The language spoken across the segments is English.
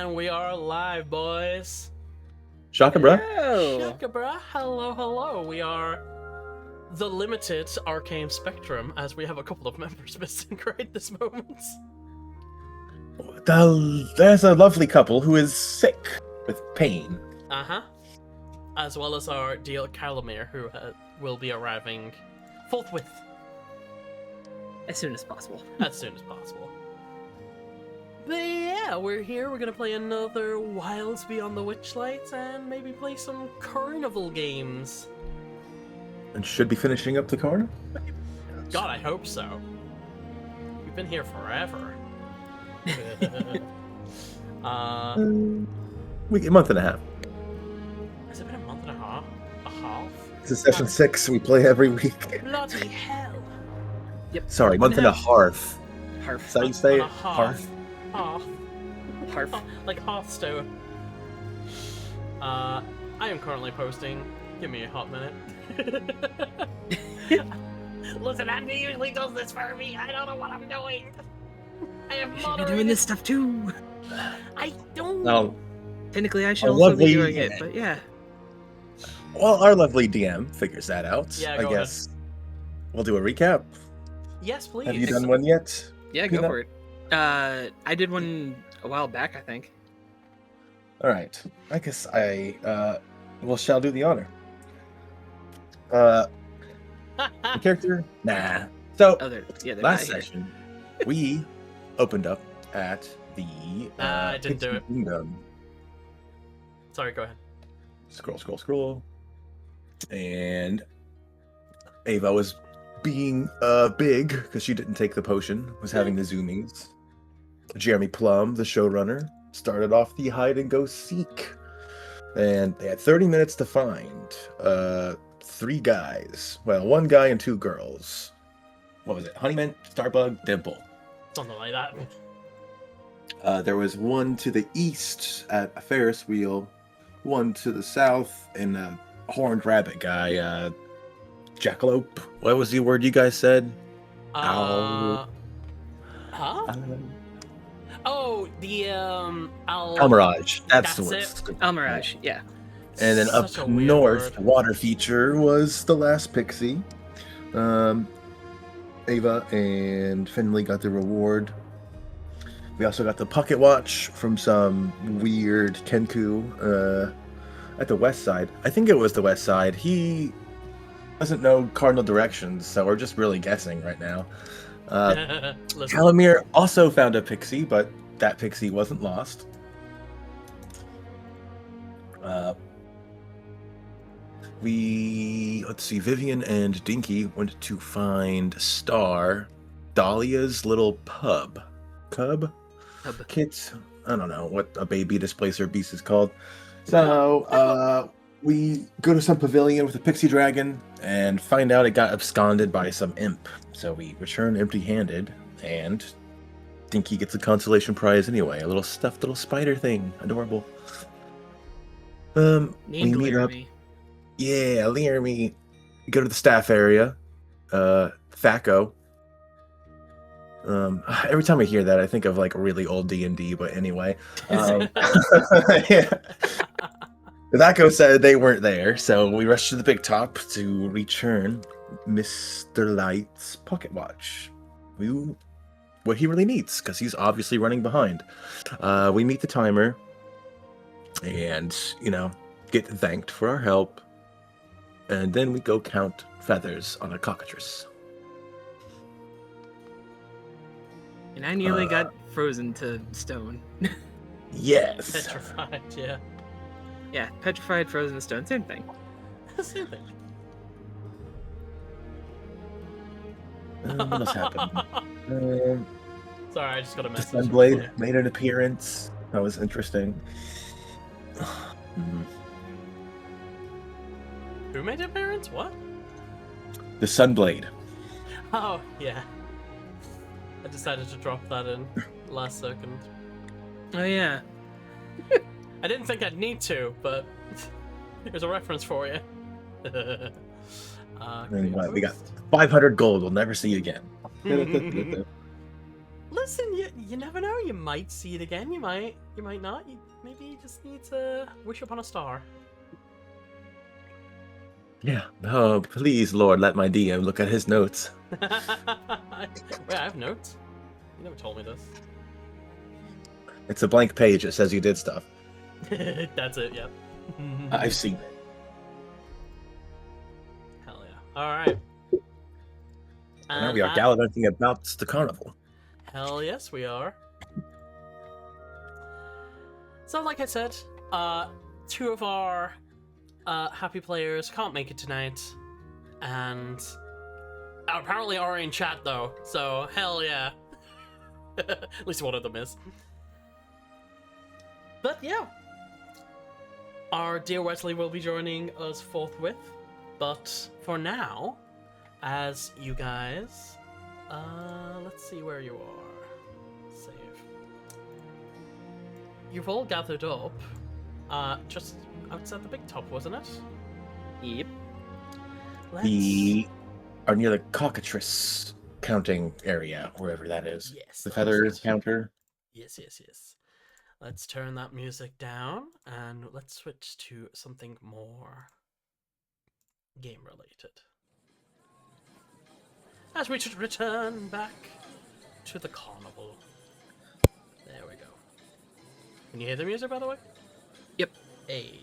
And we are live, boys. Shaka, bruh. Shaka, bruh. Hello, hello. We are the limited Arcane Spectrum, as we have a couple of members missing right this moment. There's a lovely couple who is sick with pain. Uh-huh. As well as our dear Calamir, who will be arriving forthwith. As soon as possible. As soon as possible. But yeah, we're here. We're gonna play another Wild Beyond the Witchlight and maybe play some carnival games. And should be finishing up the carnival? God, I hope so. We've been here forever. A month and a half. Has it been a month and a half? A half? This is session 6. We play every week. Bloody hell. Yep. Sorry, month and a half. Harf. Is that how you say it? Half. Half. Harf. Like Hearthstone. I am currently posting. Give me a hot minute. Listen, Andy usually does this for me. I don't know what I'm doing. I have Be moderated. doing this stuff too. I don't. Well, Technically, I should Our also lovely- be doing it, but yeah. our lovely DM figures that out. Yeah, I go guess we'll do a recap. Yes, please. Have you done one yet? Yeah, go Peanut? for it. I did one a while back, I think. All right. I guess I shall do the honor. The character? Nah. So Oh, they're last not here. session we opened up at the I didn't do Pixie it. Kingdom. Sorry, go ahead. Scroll. And Ava was being big because she didn't take the potion, was having the zoomings. Jeremy Plum, the showrunner, started off the hide and go seek. And they had 30 minutes to find 3 guys. Well, 1 guy and 2 girls. What was it? Honeymint, Starbug, Dimple. Something like that. There was 1 to the east at a Ferris wheel, 1 to the south, and a horned rabbit guy, jackalope. What was the word you guys said? Huh? Um, Oh, the Almirage. That's the That's word. Almirage, yeah. And then Such a up weird north, word. water feature was the last pixie. Ava and Finley got the reward. We also got the pocket watch from some weird Kenku at the west side. I think it was the west side. He doesn't know cardinal directions, so we're just really guessing right now. Listen, Calamir also found a pixie, but that pixie wasn't lost. Let's see, Vivian and Dinky went to find Star, Dahlia's little pub. Cub? Hub. Kit? I don't know what a baby displacer beast is called. So, we go to some pavilion with a pixie dragon and find out it got absconded by some imp. So we return empty-handed, and Dinky gets a consolation prize anyway. A little stuffed little spider thing. Adorable. Named we meet up. Laramie. Yeah, Laramie. We go to the staff area. Thaco. Every time I hear that, I think of like really old D&D, but anyway. Yeah. Thaco said they weren't there, so we rushed to the big top to return Mr. Light's pocket watch. What he really needs, because he's obviously running behind. We meet the timer, and, get thanked for our help. And then we go count feathers on a cockatrice. And I nearly got frozen to stone. Yes! petrified, yeah. Yeah, petrified, frozen to stone, same thing. Same thing. What else happened? Sorry, I just got a The message. Sunblade made an appearance. That was interesting. Mhm. Who made an appearance? What? The Sunblade. Oh, yeah. I decided to drop that in last second. Oh yeah. I didn't think I'd need to, but here's a reference for you. And we got 500 gold. We'll never see you again. Listen, you never know. You might see it again. You might not. Maybe you just need to wish upon a star. Yeah. Oh, please, Lord, let my DM look at his notes. Wait, I have notes. You never told me this. It's a blank page. It says you did stuff. That's it. Yep. I've seen it. Hell yeah! All right. Now we are gallivanting about the carnival. Hell yes, we are. So, like I said, two of our happy players can't make it tonight, and apparently are in chat though. So hell yeah. At least one of them is. But yeah, our dear Wesley will be joining us forthwith. But for now, as you guys, let's see where you are. Save. You've all gathered up, just outside the big top, wasn't it? Yep. We are near the cockatrice counting area, wherever that is. Yes. The feather counter. Yes. Let's turn that music down and let's switch to something more game related. As we return back to the carnival. There we go. Can you hear the music, by the way? Yep. Hey.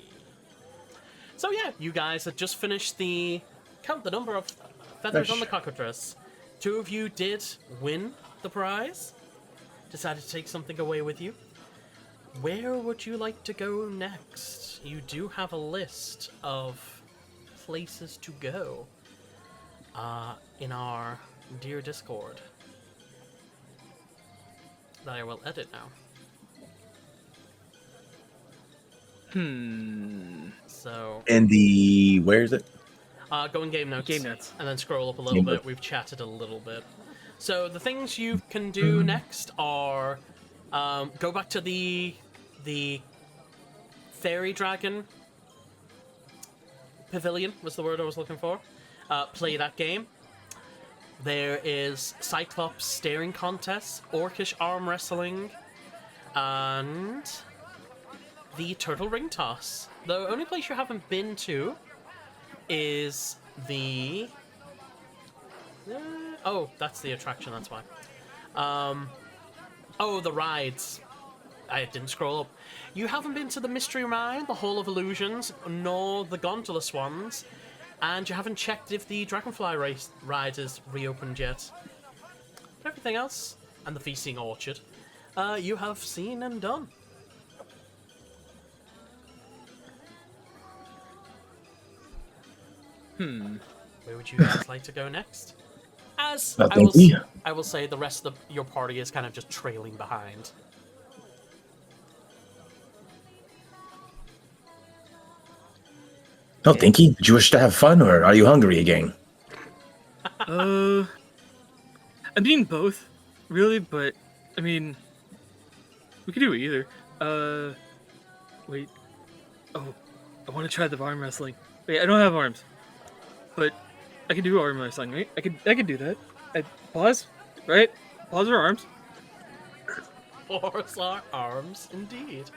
So yeah, you guys had just finished the count the number of feathers on the cockatrice. Two of you did win the prize. Decided to take something away with you. Where would you like to go next? You do have a list of places to go in our dear Discord that I will edit now. So And the where is it? go in game notes. Game notes. And then scroll up a little bit. We've chatted a little bit. So the things you can do next are go back to the fairy dragon pavilion was the word I was looking for. Play that game. There is Cyclops staring contests, Orcish arm wrestling, and the turtle ring toss. The only place you haven't been to is the... oh, that's the attraction, that's why. Oh, the rides. I didn't scroll up. You haven't been to the Mystery Ride, the Hall of Illusions, nor the Gondola Swans, and you haven't checked if the Dragonfly ride is reopened yet. But everything else, and the Feasting Orchard, you have seen and done. Where would you guys like to go next? As I will say, the rest of your party is kind of just trailing behind. Oh, Dinky, did you wish to have fun, or are you hungry again? I'm eating both, really, but I mean, we could do either. Wait. Oh, I want to try the arm wrestling. Wait, I don't have arms, but I can do arm wrestling, right? I could do that. Pause, right? Pause our arms. Pause our arms, indeed.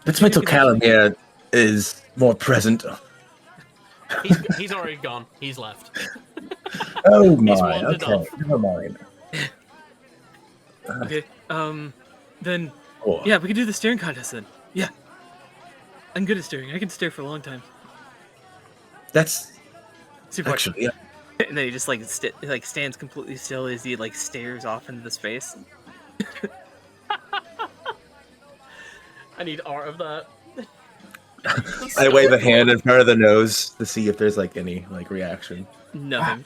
Let's wait till Calamir is more present. He's already gone. He's left. Oh my, wandered okay, off. never mind. Okay. Then Oh. yeah, we can do the staring contest then. Yeah. I'm good at staring. I can stare for a long time. That's Super. actually, yeah. And then he just like stands completely still as he like stares off into the space. I need art of that. I wave a hand in front of the nose to see if there's like any like reaction. Nothing.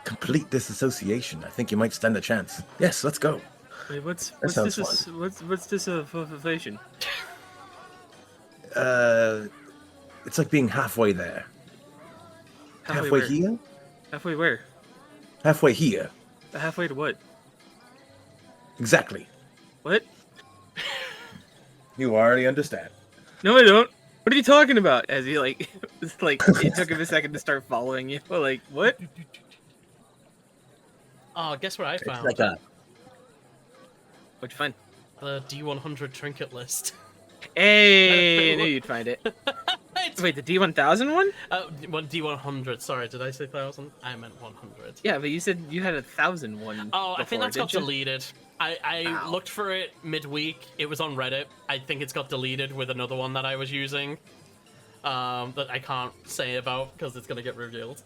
Complete disassociation. I think you might stand a chance. Yes, let's go. Wait, what's sounds this? What's this affiliation? It's like being halfway there. Halfway where? here? Halfway where? Halfway here. Halfway to what? Exactly. What? You already understand. No, I don't. What are you talking about? As he like, it's like it took him a second to start following you. Like, what? Oh, guess what I It's found? like a What'd you find? The D100 trinket list. Hey, I knew you'd find it. It's Wait, the D1000 one? D100. Sorry, did I say 1,000? I meant 100. Yeah, but you said you had 1,001. Oh, I think before, that's got didn't you? deleted. I Ow. looked for it midweek. It was on Reddit. I think it's got deleted with another one that I was using. That I can't say about because it's gonna get revealed.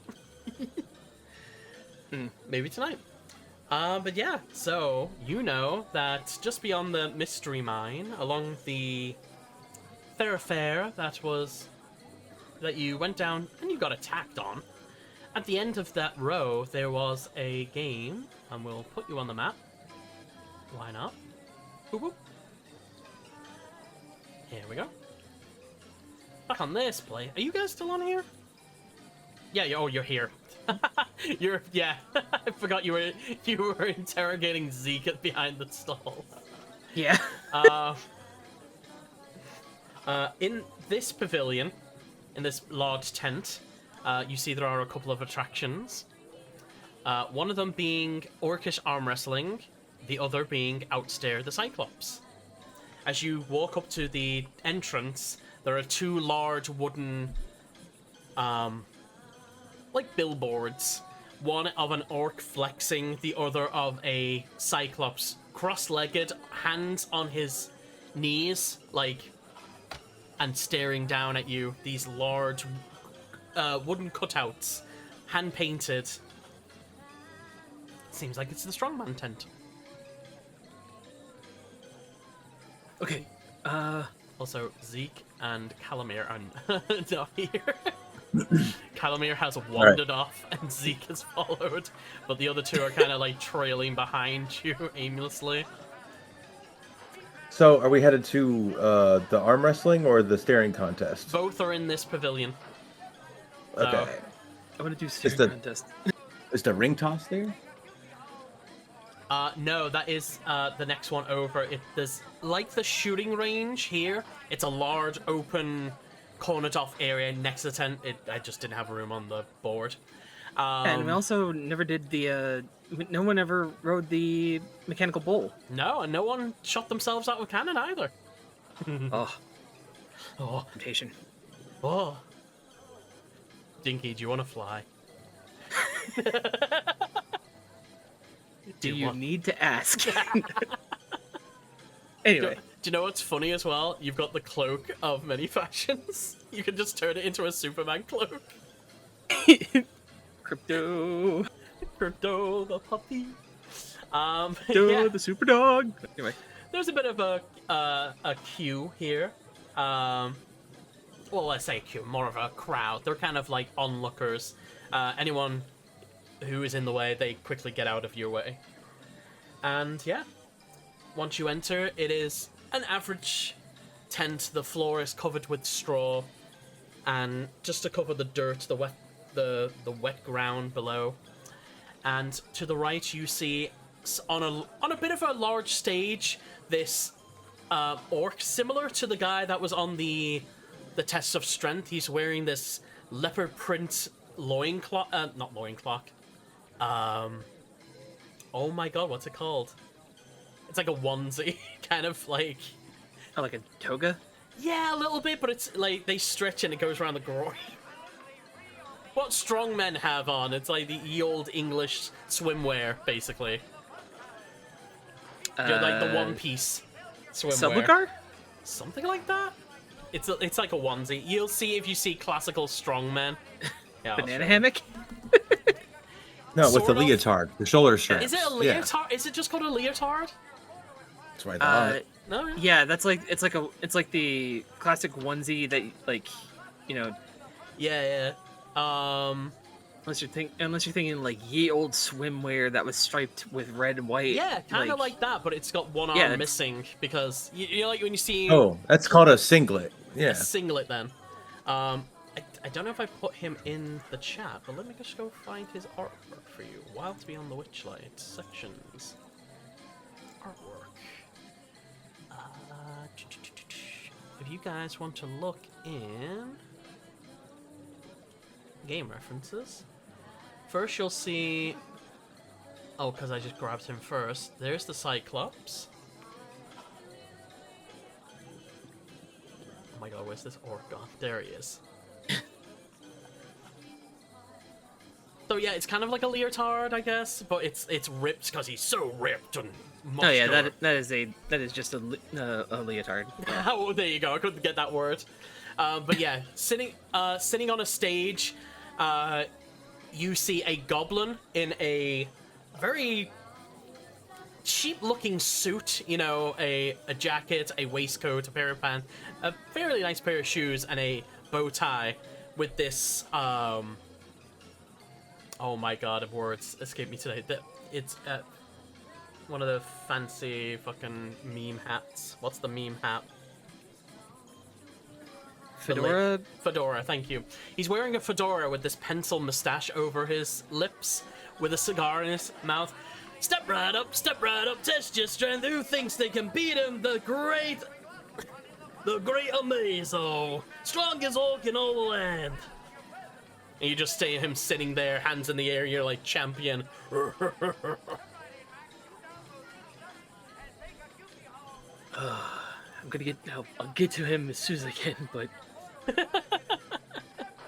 Maybe tonight. But yeah, so you know that just beyond the mystery mine, along the thoroughfare that you went down and you got attacked on, at the end of that row there was a game, and we'll put you on the map. Why not? Boop, boop. Here we go. Back on this play. Are you guys still on here? Yeah. You're here. Yeah. I forgot you were interrogating Zeke behind the stall. Yeah. In this pavilion, in this large tent, you see there are a couple of attractions. One of them being orcish arm wrestling, the other being Outstare the Cyclops. As you walk up to the entrance, there are two large wooden, like billboards. One of an orc flexing, the other of a Cyclops cross-legged, hands on his knees, like, and staring down at you. These large wooden cutouts, hand-painted. Seems like it's the strongman tent. Okay. Also, Zeke and Calamir are not here. Calamir has wandered off and Zeke has followed, but the other two are kind of like trailing behind you aimlessly. So, are we headed to the arm wrestling or the staring contest? Both are in this pavilion. So, Okay. I want to do staring the- contest. Is the ring toss there? No, that is the next one over. There's like the shooting range here. It's a large open cornered off area next to the tent. I just didn't have room on the board. And we also never did the. No one ever rode the mechanical bull. No, and no one shot themselves out with cannon either. Oh, Oh, temptation. oh. Dinky, do you want to fly? Do you want- need to ask? Anyway, Do you know what's funny as well? You've got the cloak of many fashions. You can just turn it into a Superman cloak. Crypto, Crypto the puppy. the super dog. Anyway, There's a bit of a queue here. Well, let's say a queue, more of a crowd. They're kind of like onlookers. Anyone who is in the way, they quickly get out of your way. And yeah, once you enter, it is an average tent. The floor is covered with straw, and just to cover the dirt, the wet ground below. And to the right, you see on a bit of a large stage this orc, similar to the guy that was on the test of strength. He's wearing this leopard print loincloth, not loincloth. Oh my god, what's it called? It's like a onesie, kind of like. oh, like a toga. Yeah, a little bit, but it's like they stretch and it goes around the groin. What strong men have on? It's like the ye old English swimwear, basically. Like the one piece swimwear. Subligar? Something like that. It's like a onesie. You'll see if you see classical strongmen. Yeah, I'll Banana show you. hammock? No, with Sort the of. leotard, the shoulder straps. Is it a Yeah, leotard? Is it just called a leotard? that's what I thought. No. Yeah, that's like it's like the classic onesie that like, you know, Yeah. unless you're thinking like ye old swimwear that was striped with red and white. Yeah, kind of like that, but it's got one arm Yeah, it's- missing because you know, like when you see Oh, that's called a singlet. Yeah. a singlet. Then, I don't know if I put him in the chat, but let me just go find his artwork for you. Wild Beyond the Witchlight sections artwork. if you guys want to look in game references, first you'll see. Oh, because I just grabbed him first. There's the Cyclops. Oh my god, where's this orc gone? There he is. So yeah, it's kind of like a leotard, I guess, but it's ripped because he's so ripped and muscular. Oh yeah, that is just a leotard. Oh, there you go. I couldn't get that word. But yeah, sitting on a stage, you see a goblin in a very cheap-looking suit. You know, a jacket, a waistcoat, a pair of pants, a fairly nice pair of shoes, and a bow tie with this. Oh my god, words escape me today. It's one of the fancy fucking meme hats. What's the meme hat? Fedora? Fedora, thank you. He's wearing a fedora with this pencil mustache over his lips, with a cigar in his mouth. Step right up, test your strength. Who thinks they can beat him? The great Amazo, strongest orc in all the land. And you just see him sitting there, hands in the air, you're like, champion. I'll get to him as soon as I can, but...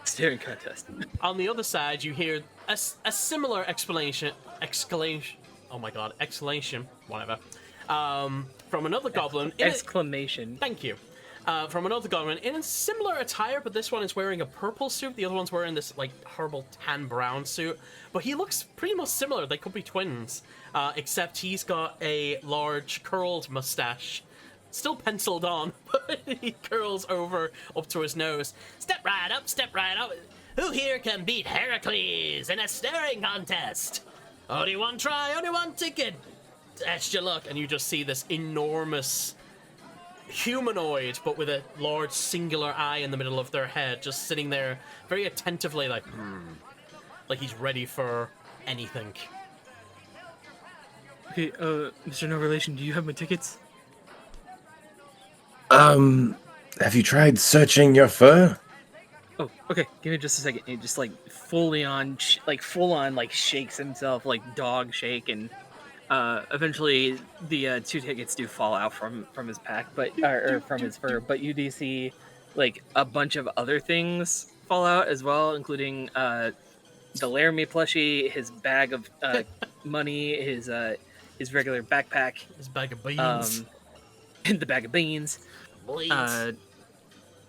Staring contest. On the other side, you hear a similar exclamation, whatever, from another goblin. Exclamation. Thank you. From another goblin in a similar attire, but this one is wearing a purple suit. The other one's wearing this like horrible tan brown suit. But he looks pretty much similar. They could be twins, except he's got a large curled mustache, still penciled on, but he curls over up to his nose. Step right up, step right up. Who here can beat Heracles in a staring contest? Only one try, only one ticket. Test your luck, and you just see this enormous humanoid, but with a large singular eye in the middle of their head, just sitting there very attentively, like he's ready for anything. Okay, Mr. No Relation, do you have my tickets? Have you tried searching your fur? Oh, okay. Give me just a second. He just like full on shakes himself like dog shake, and eventually the 2 tickets do fall out from his pack, but or from his fur. But you do see like a bunch of other things fall out as well, including the Laramie plushie, his bag of money, his regular backpack, His bag of beans. and the bag of beans. And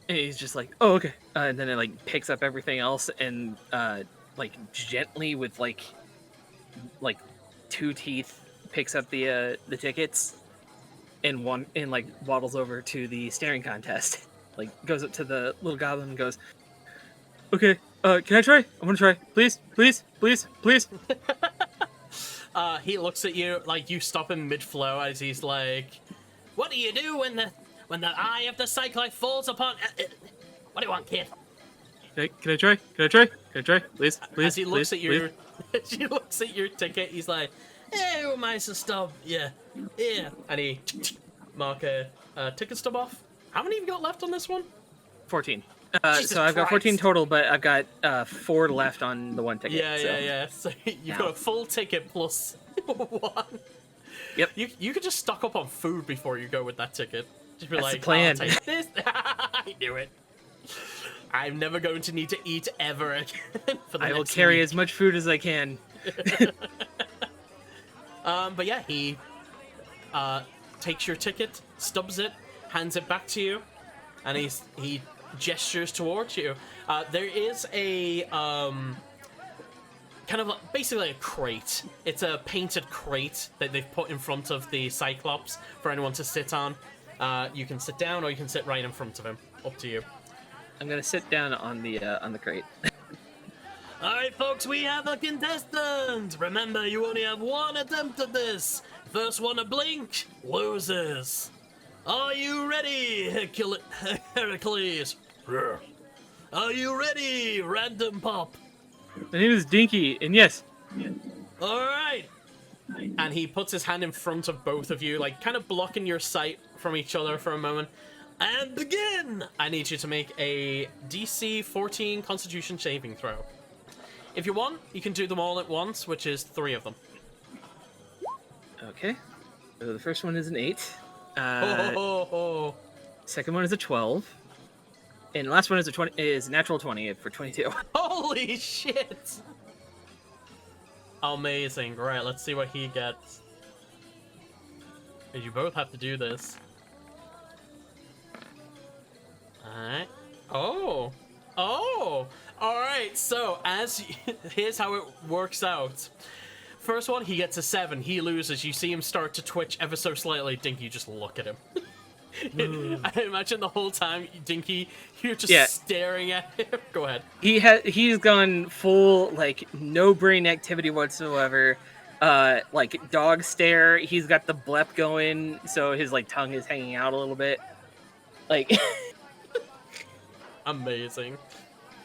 he's just like, oh, okay. And then it like picks up everything else and like gently with like 2 teeth picks up the tickets and like waddles over to the staring contest. Like goes up to the little goblin and goes, okay, can I try? I want to try. Please, please, please, please. He looks at you like you stop him mid-flow as he's like, what do you do when the eye of the Cyclops falls upon... what do you want, kid? Can I try? Can I try? Can I try? Please, please, As he looks please, at your, please. as he looks at your ticket, he's like, "Hey, who am I to stop? Yeah, yeah." And he mark a ticket stub off. How many have you got left on this one? 14. Jesus So I've got 14 Christ. total, but I've got 4 left on the 1 ticket. Yeah. So you've got a full ticket plus 1. Yep. You could just stock up on food before you go with that ticket. Just be That's like, the plan. I'll take this. I knew it. I'm never going to need to eat ever again. For the I will next carry week. as much food as I can. But yeah, he takes your ticket, stubs it, hands it back to you, and he gestures towards you. There is a kind of like, basically a crate. It's a painted crate that they've put in front of the Cyclops for anyone to sit on. You can sit down or you can sit right in front of him. Up to you. I'm gonna sit down on the crate. All right, folks, we have a contestant. Remember, you only have 1 attempt at this. First one to blink loses. Are you ready, Heracles? Are you ready, Random Pop? My name is Dinky, and yes. All right. And he puts his hand in front of both of you, like kind of blocking your sight from each other for a moment. And begin! I need you to make a DC 14 Constitution saving throw. If you want, you can do them all at once, which is 3 of them. Okay. So the first one is an 8. Second one is a 12. And the last one is a 20. Is natural 20 for 22. Holy shit! Amazing. Right, let's see what he gets. You both have to do this. Alright. Oh! Alright, so here's how it works out. First one, he gets a 7. He loses. You see him start to twitch ever so slightly. Dinky, just look at him. I imagine the whole time, Dinky, you're just staring at him. Go ahead. He's gone full, like, no brain activity whatsoever. Like, dog stare. He's got the blep going, so his, like, tongue is hanging out a little bit. Like... Amazing.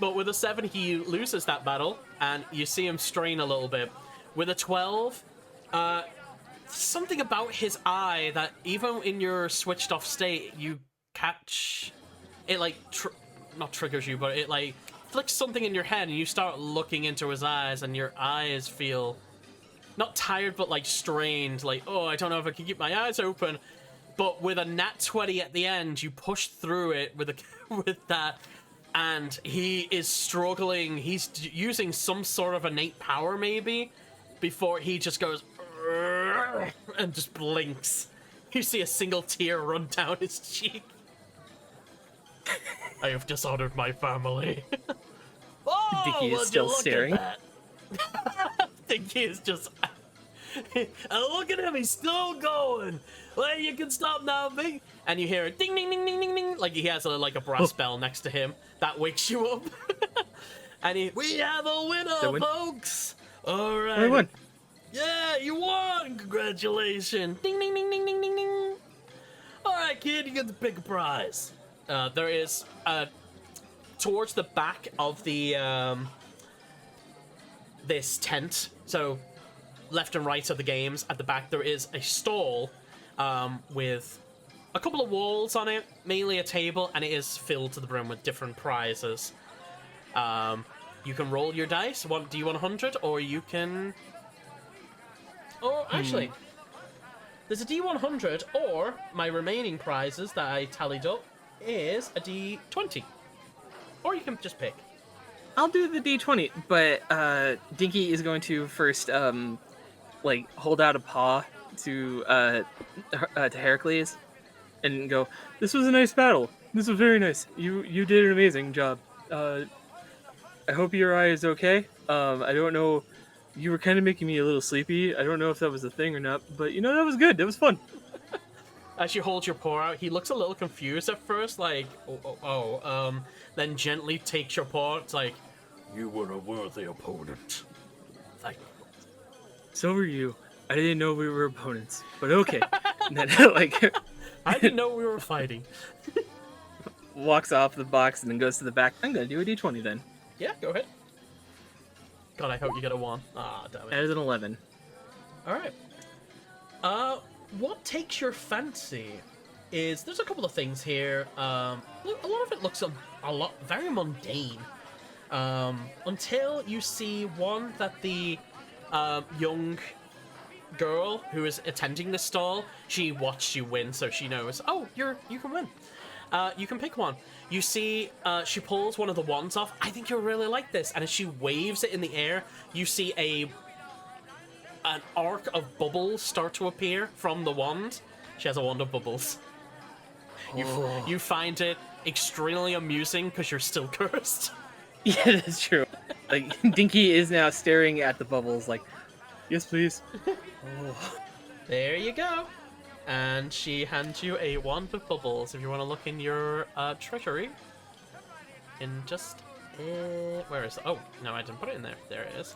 But with a 7, he loses that battle, and you see him strain a little bit. With a 12, something about his eye that even in your switched off state, you catch... It, like, not triggers you, but it, like, flicks something in your head, and you start looking into his eyes, and your eyes feel... Not tired, but, like, strained. Like, oh, I don't know if I can keep my eyes open. But with a nat 20 at the end, you push through it with that, and he is struggling. He's using some sort of innate power, maybe, before he just goes and just blinks. You see a single tear run down his cheek. I have dishonored my family. Oh, Dinky is still staring. Dinky is just... look at him, he's still going. Well, you can stop now, big. And you hear a ding, ding, ding, ding, ding, ding. Like he has a brass bell next to him that wakes you up. And we have a winner, folks. All right. I won. Yeah, you won. Congratulations. Ding, ding, ding, ding, ding, ding, ding. All right, kid, you get to pick a prize. There is towards the back of the this tent. So. Left and right of the games, at the back there is a stall with a couple of walls on it, mainly a table, and it is filled to the brim with different prizes. You can roll your dice. Do you want 100, or you can... Oh, actually, there's a D100, or my remaining prizes that I tallied up is a D20. Or you can just pick. I'll do the D20, but Dinky is going to first... like hold out a paw to Heracles and go, "This was a nice battle. This was very nice. You did an amazing job. I hope your eye is okay. I don't know, you were kind of making me a little sleepy. I don't know if that was a thing or not, but you know, that was good. That was fun." As you hold your paw out, he looks a little confused at first, like, then gently takes your paw. It's like, "You were a worthy opponent. Thank you." "So were you. I didn't know we were opponents, but okay." And then, like, I didn't know we were fighting. Walks off the box and then goes to the back. I'm gonna do a D20 then. Yeah, go ahead. God, I hope you get a 1. Ah, damn it. That is an 11. All right. What takes your fancy is there's a couple of things here. A lot of it looks very mundane. Until you see one that the young girl who is attending the stall, she watched you win, so she knows, oh, you can win. You can pick one. You see, she pulls one of the wands off. I think you'll really like this. And as she waves it in the air, you see an arc of bubbles start to appear from the wand. She has a wand of bubbles. You find it extremely amusing because you're still cursed. Yeah, that's true. Like, Dinky is now staring at the bubbles like, "Yes, please." Oh. There you go. And she hands you a wand of bubbles if you want to look in your treasury. In just... where is it? Oh, no, I didn't put it in there. There it is.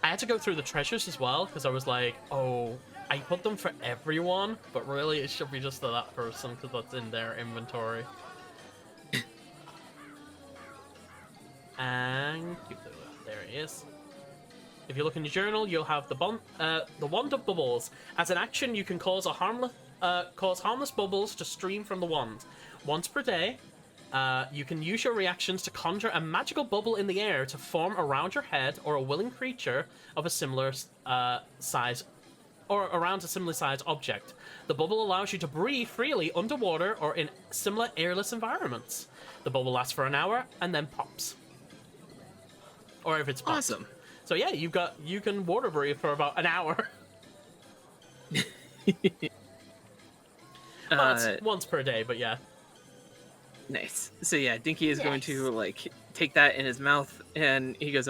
I had to go through the treasures as well, because I was like, oh, I put them for everyone, but really it should be just to that person, because that's in their inventory. And there it is. If you look in your journal, you'll have the wand of bubbles. As an action, you can cause a cause harmless bubbles to stream from the wand. Once per day, you can use your reactions to conjure a magical bubble in the air to form around your head or a willing creature of a similar size, or around a similar sized object. The bubble allows you to breathe freely underwater or in similar airless environments. The bubble lasts for an hour and then pops. Or if it's popped. Awesome. So yeah, you can water breathe for about an hour. Once per day, but yeah. Nice. So yeah, Dinky is going to like take that in his mouth, and he goes,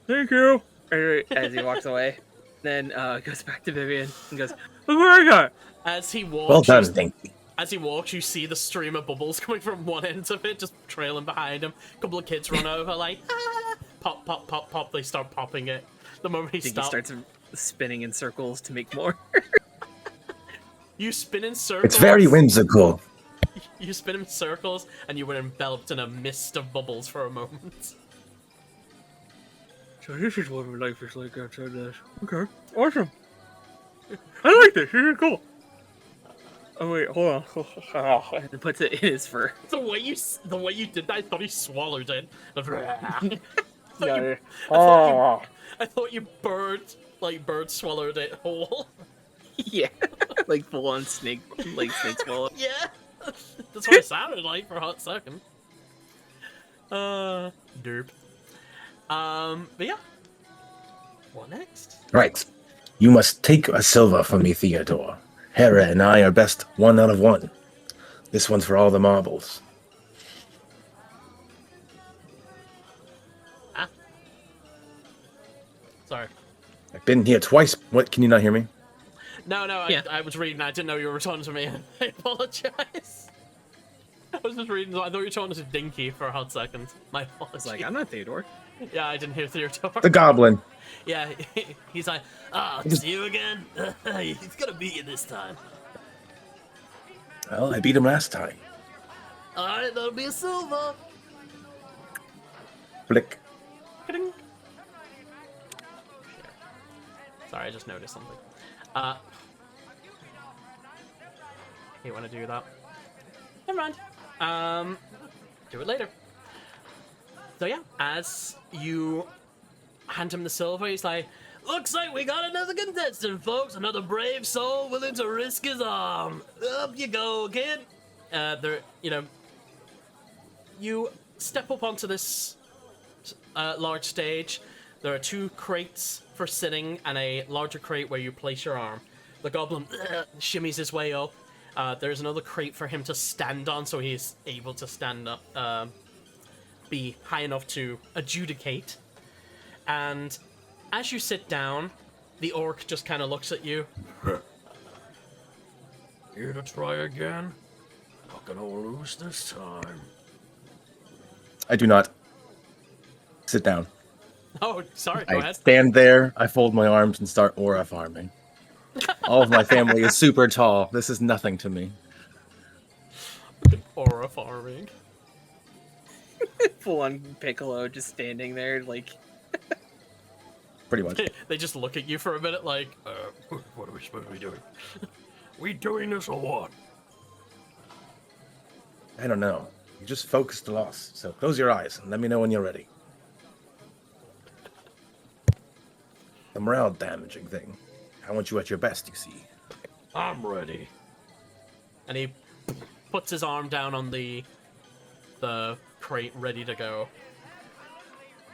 "Thank you," as he walks away. Then goes back to Vivian and goes, "Look what I got." As he walks, Well done, Dinky. As he walks, you see the stream of bubbles coming from one end of it, just trailing behind him. A couple of kids run over, like, ah! Pop, pop, pop, pop. They start popping it. The moment he Dinky stops, starts spinning in circles to make more. You spin in circles. It's very whimsical. You spin in circles, and you were enveloped in a mist of bubbles for a moment. So this is what life is like outside this. Okay, awesome. I like this. This is cool. Oh wait, hold on. And puts it in his fur. The way you did that, I thought he swallowed it. Yeah. I thought you bird swallowed it whole. Yeah, like full on snake, like snake swallow. Yeah, that's what it sounded like for a hot second. Derp. But yeah. What next? Right. You must take a silver from me, Theodore. Hera and I are best 1 out of 1. This one's for all the marbles. Ah. Sorry. I've been here twice. What? Can you not hear me? No, Yeah. I was reading. I didn't know you were talking to me. I apologize. I was just reading. I thought you were talking to Dinky for a hot second. My apologies. It's like, I'm not Theodore. Yeah, I didn't hear Theodore. The goblin. Yeah, he's like, it's you again? He's gonna beat you this time. Well, I beat him last time. Alright, that'll be a silver. Flick. Ka-ding. Sorry, I just noticed something. You want to do that? Never mind. Do it later. So yeah, as you hand him the silver, he's like, looks like we got another contestant, folks. Another brave soul willing to risk his arm. Up you go, kid. You step up onto this large stage. There are 2 crates for sitting and a larger crate where you place your arm. The goblin shimmies his way up. There's another crate for him to stand on, so he's able to stand up, be high enough to adjudicate. And as you sit down, the orc just kind of looks at you. Here to try again? Not gonna lose this time. I do not. Sit down. Oh, sorry, go I ahead. stand there, I fold my arms and start aura farming. All of my family is super tall. This is nothing to me. Aura farming. Full on Piccolo just standing there, like. Pretty much. They just look at you for a minute like, what are we supposed to be doing? We doing this or what? I don't know. You just focused the loss. So close your eyes and let me know when you're ready. The morale damaging thing. I want you at your best, you see. I'm ready. And he puts his arm down on the crate, ready to go.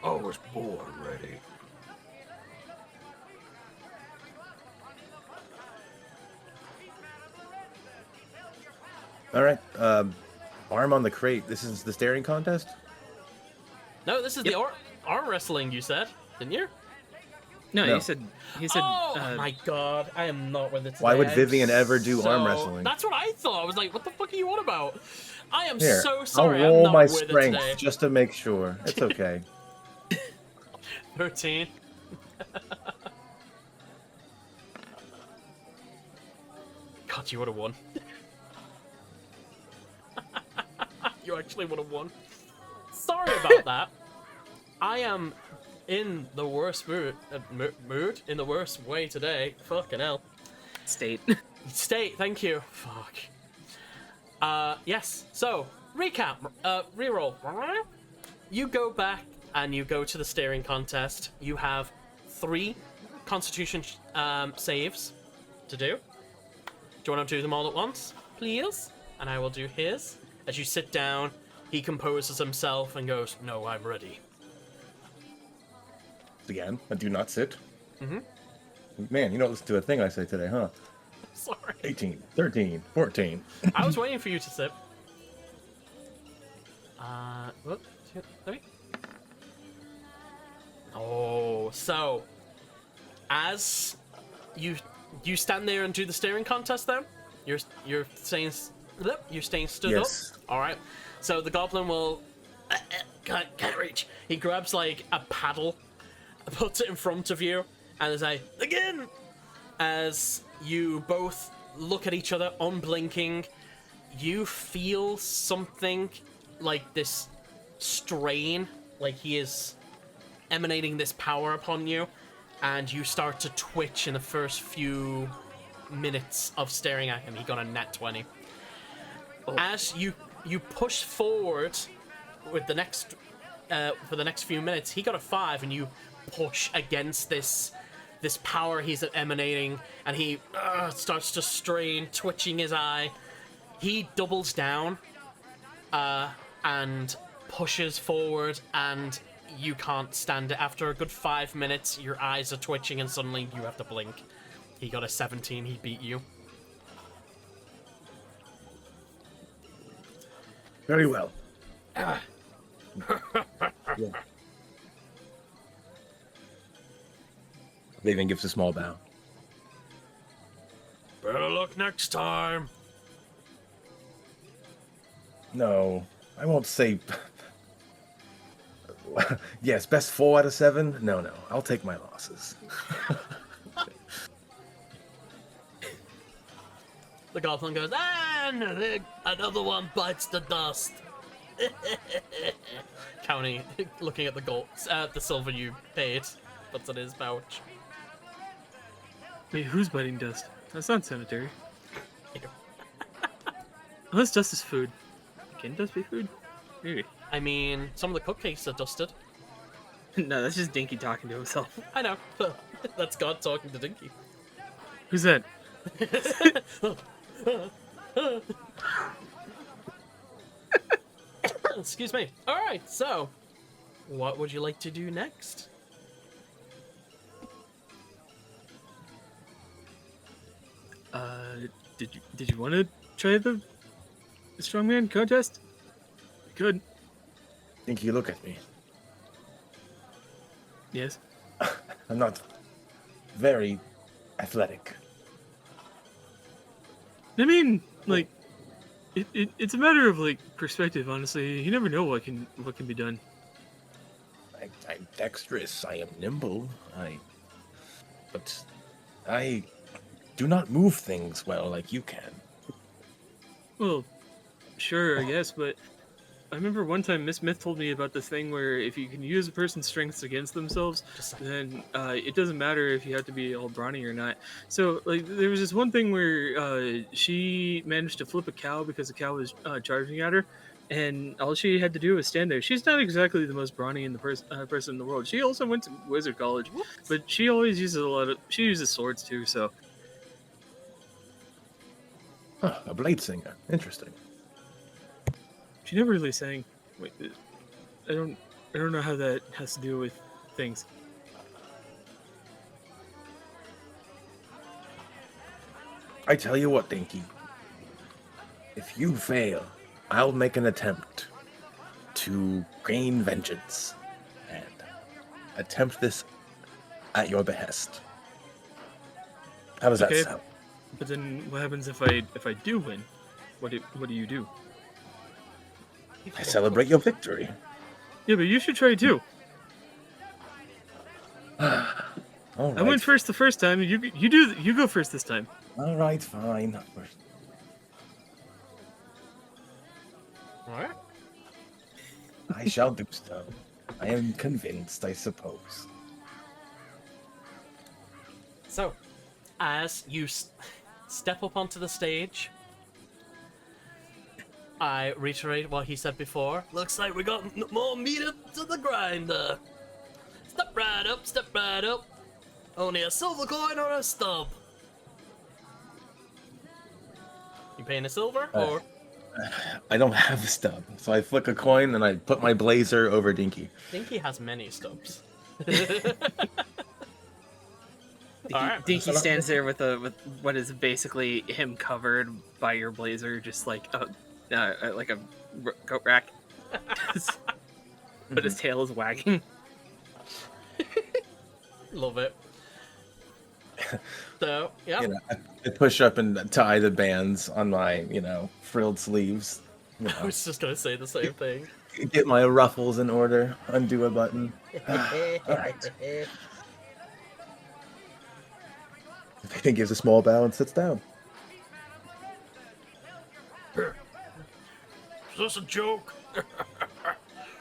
I was born ready. All right. Arm on the crate. This is the staring contest? No, this is the arm wrestling you said, didn't you? No, No. he said. Oh my god, I am not with it today. Why would I'm Vivian ever do arm wrestling? That's what I thought. I was like, what the fuck are you on about? I am Here, so sorry. I'll I'm roll not my with it strength today. just to make sure. It's okay. 13. God, you would have won. You actually would have won. Sorry about that. I am in the worst mood, in the worst way today. Fucking hell. State. Stay. Thank you. Fuck. Yes. So recap. Reroll. You go back and you go to the steering contest. You have 3 Constitution saves to do. Do you want to do them all at once, please? And I will do his. As you sit down, he composes himself and goes, "No, I'm ready." Again, I do not sit. Mm-hmm. Man, you don't listen to a thing I say today, huh? Sorry. 18, 13, 14. I was waiting for you to sit. 1, 2, 3. Oh, so as you stand there and do the staring contest, though, you're staying stood Yes. up. All right. So the goblin will can't reach. He grabs like a paddle, puts it in front of you, and is like, "Again!" As you both look at each other, unblinking, you feel something like this strain, like he is emanating this power upon you, and you start to twitch in the first few minutes of staring at him. He got a nat 20. Oh. As you push forward with the next for the next few minutes, he got a 5, and you push against this power he's emanating, and he starts to strain, twitching his eye. He doubles down and pushes forward, and you can't stand it. After a good 5 minutes, your eyes are twitching, and suddenly you have to blink. He got a 17. He beat you. Very well. Ah. Yeah. Raven gives a small bow. Better luck next time. No, I won't say. Yes, best 4 out of 7. No, I'll take my losses. The goblin goes, and another one bites the dust. Counting, looking at the gold, the silver you paid, puts in his pouch. Wait, who's biting dust? That's not sanitary. Unless dust is food. Can dust be food? Maybe. I mean, some of the cupcakes are dusted. No, that's just Dinky talking to himself. I know. That's God talking to Dinky. Who's that? Excuse me. Alright, so what would you like to do next? Did you want to try the strongman contest? You could. Think you look at me. Yes. I'm not very athletic. I mean, like, it's a matter of like perspective. Honestly, you never know what can be done. I'm dexterous. I am nimble. But I do not move things well like you can. Well, sure, I guess, but I remember one time Miss Smith told me about this thing where if you can use a person's strengths against themselves, then it doesn't matter if you have to be all brawny or not. So, like, there was this one thing where she managed to flip a cow because the cow was charging at her, and all she had to do was stand there. She's not exactly the most brawny person in the world. She also went to wizard college, but she always uses she uses swords too, so... Huh, a blade singer. Interesting. She never really sang. Wait, I don't know how that has to do with things. I tell you what, Dinky. If you fail, I'll make an attempt to gain vengeance and attempt this at your behest. How does that sound? But then what happens if I do win? What do you do? I celebrate your victory. Yeah, but you should try too. All right. I went first the first time. You go first this time. All right, fine. Alright. I shall do so. I am convinced, I suppose. So, as you step up onto the stage. I reiterate what he said before. Looks like we got more meat up to the grinder. Step right up, step right up. Only a silver coin or a stub. You paying a silver or? I don't have a stub, so I flick a coin and I put my blazer over Dinky. Dinky has many stubs. Dinky stands there with what is basically him covered by your blazer, just like a coat rack. But his tail is wagging. Love it. So, yeah. You know, I push up and tie the bands on my, frilled sleeves. I was just going to say the same thing. Get my ruffles in order, undo a button. All right. He gives a small bow and sits down. Is this a joke?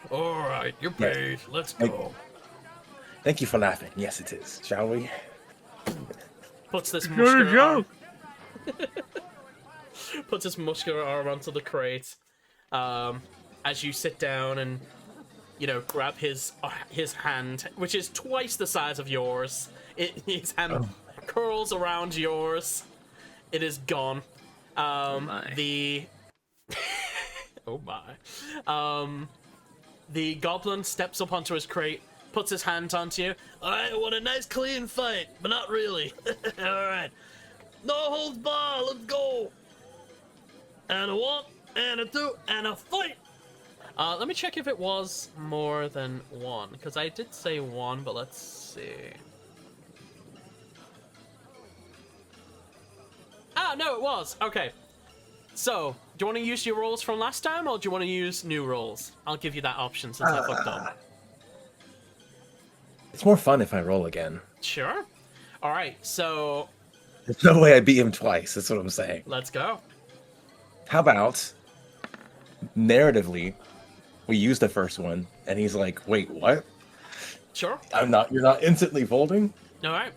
All right, you're paid. Yes. Let's go. Thank you for laughing. Yes, it is. Shall we? Puts this You're a joke. Puts his muscular arm onto the crate. As you sit down and, grab his hand, which is twice the size of yours. His hand curls around yours. It is gone. The oh my. The goblin steps up onto his crate, puts his hand onto you. Alright, I want a nice clean fight, but not really. Alright. No holds bar, let's go. And a 1, and a 2, and a fight. Let me check if it was more than 1, because I did say 1, but let's see. Ah, no, it was. Okay. So, do you want to use your rolls from last time, or do you want to use new rolls? I'll give you that option since I fucked up. It's more fun if I roll again. Sure. All right, so There's no way I beat him twice. That's what I'm saying. let's go. How about narratively, we use the first one, and he's like, "Wait, what? Sure. You're not instantly folding." All right.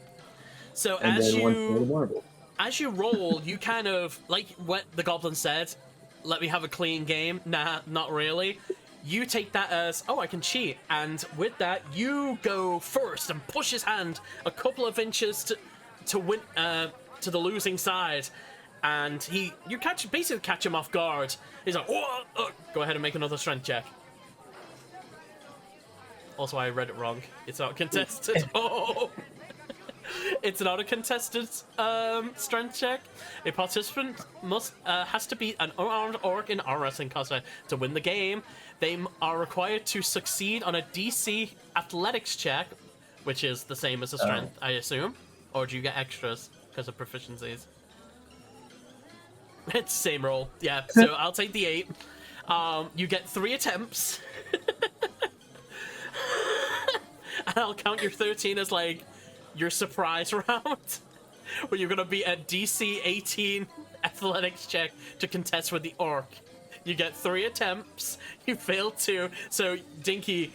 So And then one for the marble. as you roll, you kind of, like what the goblin said, let me have a clean game. Nah, not really. You take that as, oh, I can cheat. And with that, you go first and push his hand a couple of inches to win, to the losing side. And you basically catch him off guard. He's like, whoa, go ahead and make another strength check. Also, I read it wrong. It's not contested. Oh! It's not a contested strength check. A participant has to be an unarmed orc in arm wrestling cosplay to win the game. They are required to succeed on a DC athletics check, which is the same as a strength, I assume. Or do you get extras because of proficiencies? It's the same roll. Yeah, so I'll take the 8. You get 3 attempts. And I'll count your 13 as, like, your surprise round. Where you're going to be at DC 18 athletics check to contest with the orc. You get 3 attempts. You fail 2. So, Dinky,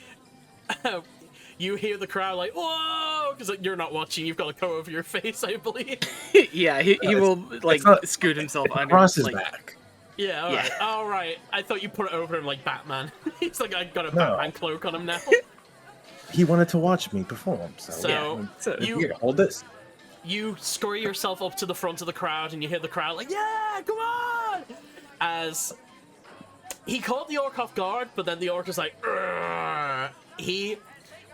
you hear the crowd like, whoa! Because you're not watching. You've got a coat over your face, I believe. Yeah, he will, like, scoot himself under. Across his like, back. Yeah, alright. Yeah. Alright. I thought you put it over him like Batman. He's like, I got a Batman cloak on him now. He wanted to watch me perform, so So, here, hold this. you scurry yourself up to the front of the crowd and you hear the crowd like, yeah, come on! As he caught the orc off guard, but then the orc is like, "Urgh."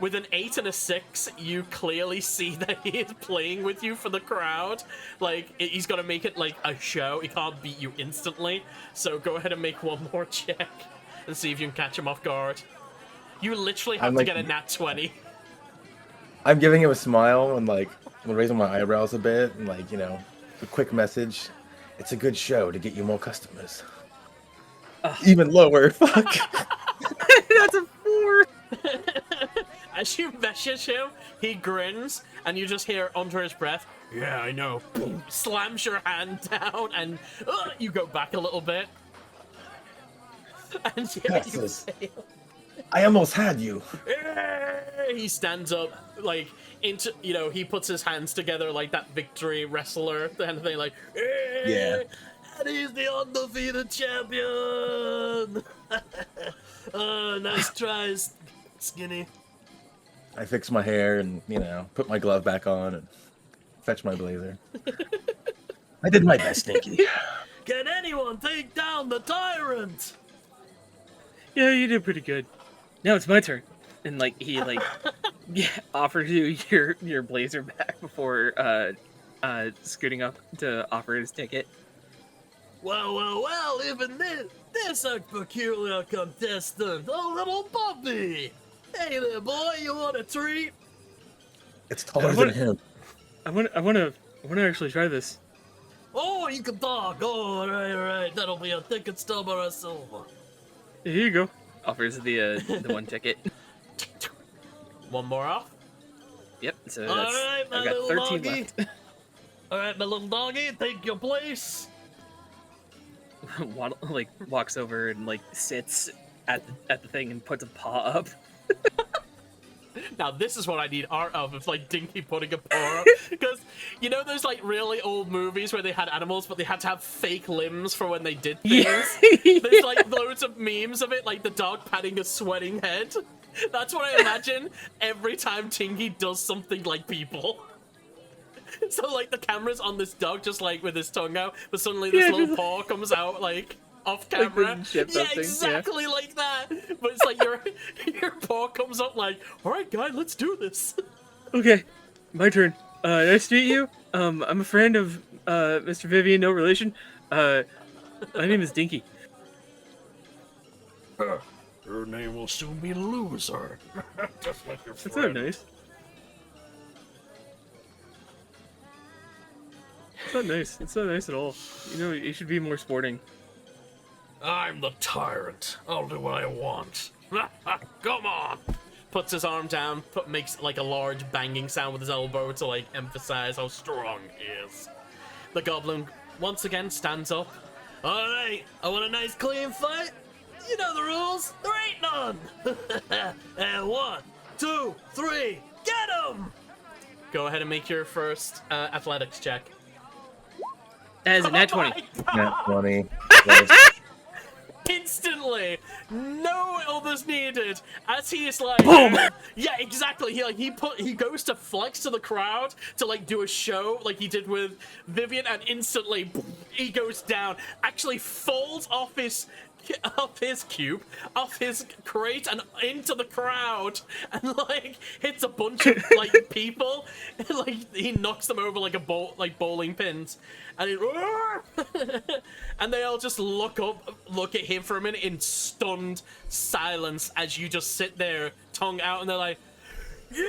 With an 8 and a 6, you clearly see that he is playing with you for the crowd. Like, he's got to make it like a show. He can't beat you instantly. So go ahead and make one more check and see if you can catch him off guard. You literally have to get a nat 20. I'm giving him a smile and, like, I'm raising my eyebrows a bit and, like, a quick message. It's a good show to get you more customers. Even lower. Fuck. That's a 4. As you message him, he grins, and you just hear under his breath, yeah, I know. Boom, slams your hand down, and you go back a little bit. And yeah, you fail. I almost had you. He stands up, like, he puts his hands together like that victory wrestler, kind of thing, like, Yeah. And he's the undefeated champion! Nice tries, Skinny. I fix my hair and, put my glove back on and fetch my blazer. I did my best, Dinky. Can anyone take down the tyrant? Yeah, you did pretty good. Now it's my turn. And he offers you your blazer back before scooting up to offer his ticket. Well, even this a peculiar contestant, a little puppy. Hey there, boy, you want a treat? It's taller than him. I want to actually try this. Oh, you can talk. Oh, all right. That'll be a ticket stub or a silver. Here you go. Offers the one ticket. One more off. Yep. So All that's right, my I've got little 13 doggy. left. All right, my little doggy, take your place. Walks over and sits at the thing and puts a paw up. Now this is what I need art of Dinky putting a paw up, because those really old movies where they had animals but they had to have fake limbs for when they did things. Yeah. There's loads of memes of it, like the dog patting a sweating head. That's what I imagine every time Tinky does something like people. So the camera's on this dog just with his tongue out, but suddenly this little paw comes out off camera. Yeah, exactly like that. But it's your paw comes up all right, guy, let's do this. Okay, my turn. Nice to meet you. I'm a friend of Mr. Vivian, no relation. My name is Dinky. Her name will soon be Loser. Just like your That's friend. not nice. It's not nice. It's not nice at all. You should be more sporting. I'm the tyrant. I'll do what I want. Come on. Puts his arm down, makes a large banging sound with his elbow to emphasize how strong he is. The goblin once again stands up. All right, I want a nice clean fight. You know the rules. There ain't none. And 1, 2, 3, get him! Go ahead and make your first athletics check. That is a nat 20. Nat 20. Instantly, no others needed. As he is Boom! Yeah, exactly. He goes to flex to the crowd to do a show like he did with Vivian, and instantly boom, he goes down. Actually, falls off his cube, off his crate, and into the crowd, and hits a bunch of people. He knocks them over like bowling pins, and and they all just look at him for a minute in stunned silence as you just sit there, tongue out, and they're like, yeah.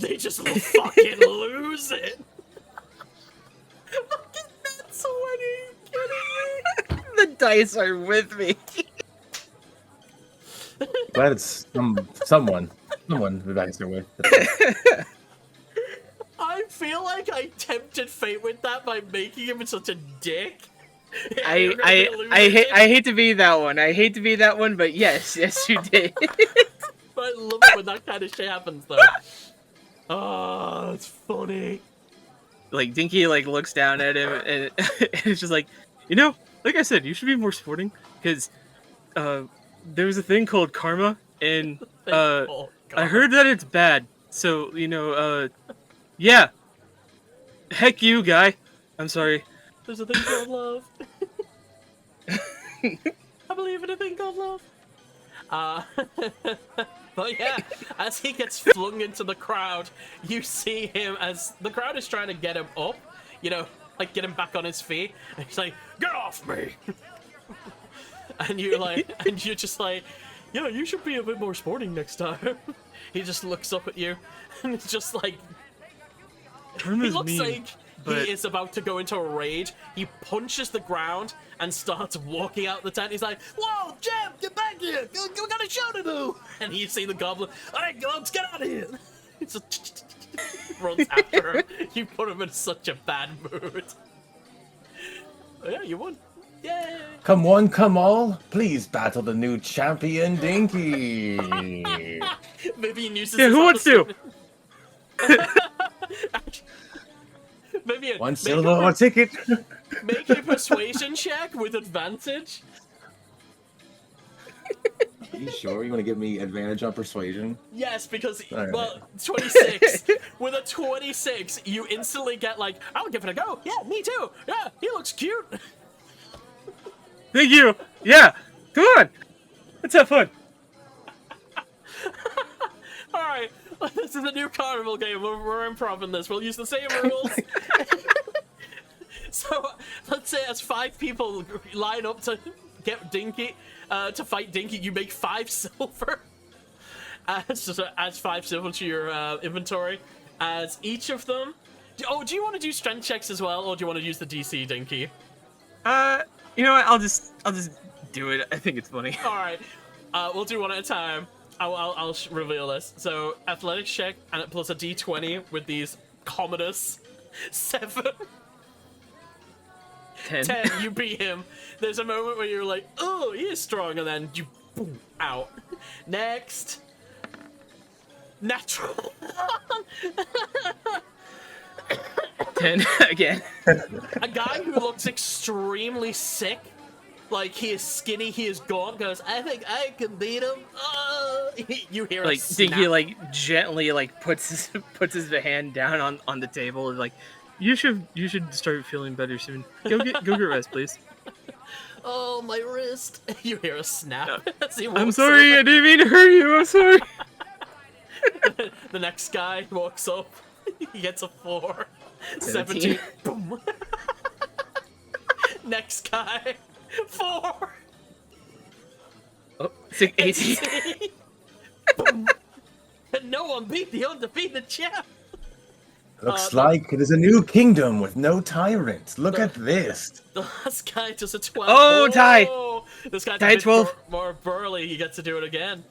They just fucking lose it. Fucking nuts! What are you kidding me? The dice are with me. Glad it's someone the dice are with. I feel like I tempted fate with that by making him such a dick. I hate to be that one. I hate to be that one, but yes, you did. But I love it when that kind of shit happens, though. Oh, it's funny. Dinky looks down at him and it's just like I said, you should be more sporting, because there's a thing called karma, and I heard that it's bad. So yeah. Heck you, guy. I'm sorry. There's a thing called love. I believe in a thing called love. But yeah, as he gets flung into the crowd, you see him as the crowd is trying to get him up, get him back on his feet. And he's like, "Get off me!" And you're just like, "Yeah, you should be a bit more sporting next time." He just looks up at you, and it's just he looks like he is about to go into a rage. He punches the ground and starts walking out the tent. He's like, "Whoa, Jim, get back here! We got a show to do!" And you see the goblin, "All right, let's get out of here!" He just runs after him. You put him in such a bad mood. Oh, yeah, you won. Yay! Come one, come all, please battle the new champion, Dinky. Vivian uses who wants to? Maybe One silver ticket. make a persuasion check with advantage. Are you sure you want to give me advantage on persuasion? Yes, because, All well, 26. With a 26, you instantly get like, I'll give it a go. Yeah, me too. Yeah, he looks cute. Thank you. Yeah. Come on. Let's have fun. Alright, this is a new carnival game. We're improving this. We'll use the same rules. So, let's say as 5 people line up to get Dinky, to fight Dinky, you make 5 silver. Adds 5 silver to your inventory. As each of them... Oh, do you want to do strength checks as well, or do you want to use the DC, Dinky? You know what? I'll just do it. I think it's funny. Alright, we'll do one at a time. I'll reveal this. So, athletics check, and plus a d20 with these Commodus. 7. 10. 10, you beat him. There's a moment where you're like, oh, he is strong, and then you boom, out. Next. Natural. 10 again. A guy who looks extremely sick. Like, he is skinny, he is gaunt, goes, I think I can beat him. You hear Like a snap. Dinky like gently like puts his hand down on the table and like, you should start feeling better soon. Go get rest, please. Oh, my wrist. You hear a snap. as he I'm walks sorry, over. I didn't mean to hurt you. I'm sorry. The next guy walks up. He gets a 4. 17. Boom. Next guy. 4. Oh, 18. Boom. And no one beat the undefeated champ. Looks like it is a new kingdom with no tyrants. Look at this. The last guy does a 12. Oh, tie. This guy's Tie a bit 12. more burly. He gets to do it again.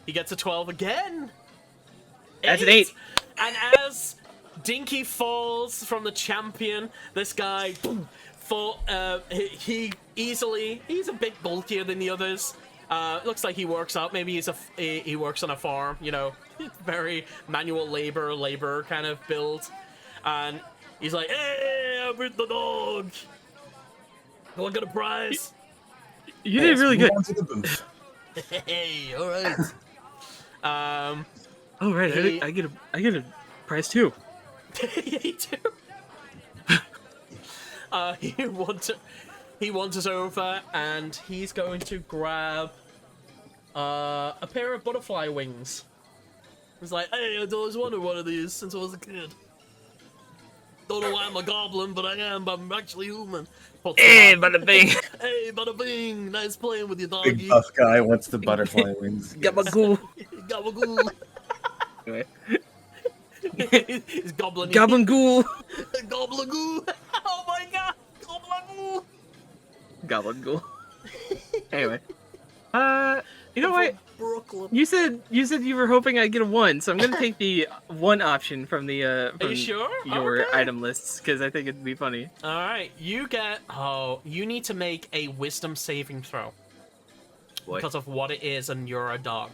He gets a 12 again. That's an 8. And as Dinky falls from the champion, this guy, boom, he easily, he's a bit bulkier than the others. Looks like he works out. Maybe he works on a farm, you know, very manual labor kind of build. And he's like, hey, I beat the dog. Go and get a prize. You did really good. Move on to the booth. Hey, all right. Oh right, He- I get a prize too. You too. He wanders over and he's going to grab a pair of butterfly wings. He's like, hey, I've always wanted one of these since I was a kid. Don't know why I'm a goblin, but I am. But I'm actually human. Hey, bada bing. Hey, bada bing. Nice playing with you, Big doggy. buff guy wants the butterfly wings. Gabagool. Gabagool. Anyway. He's goblin. Gabagool. Goblagoo. Oh my god. Goblagoo. Gabagool. Anyway. You know what? Brooklyn. You said you were hoping I'd get a 1, so I'm gonna take the 1 option from the Are you sure? your Okay. item lists because I think it'd be funny. All right, you get. Oh, you need to make a wisdom saving throw because of what it is, and you're a dog.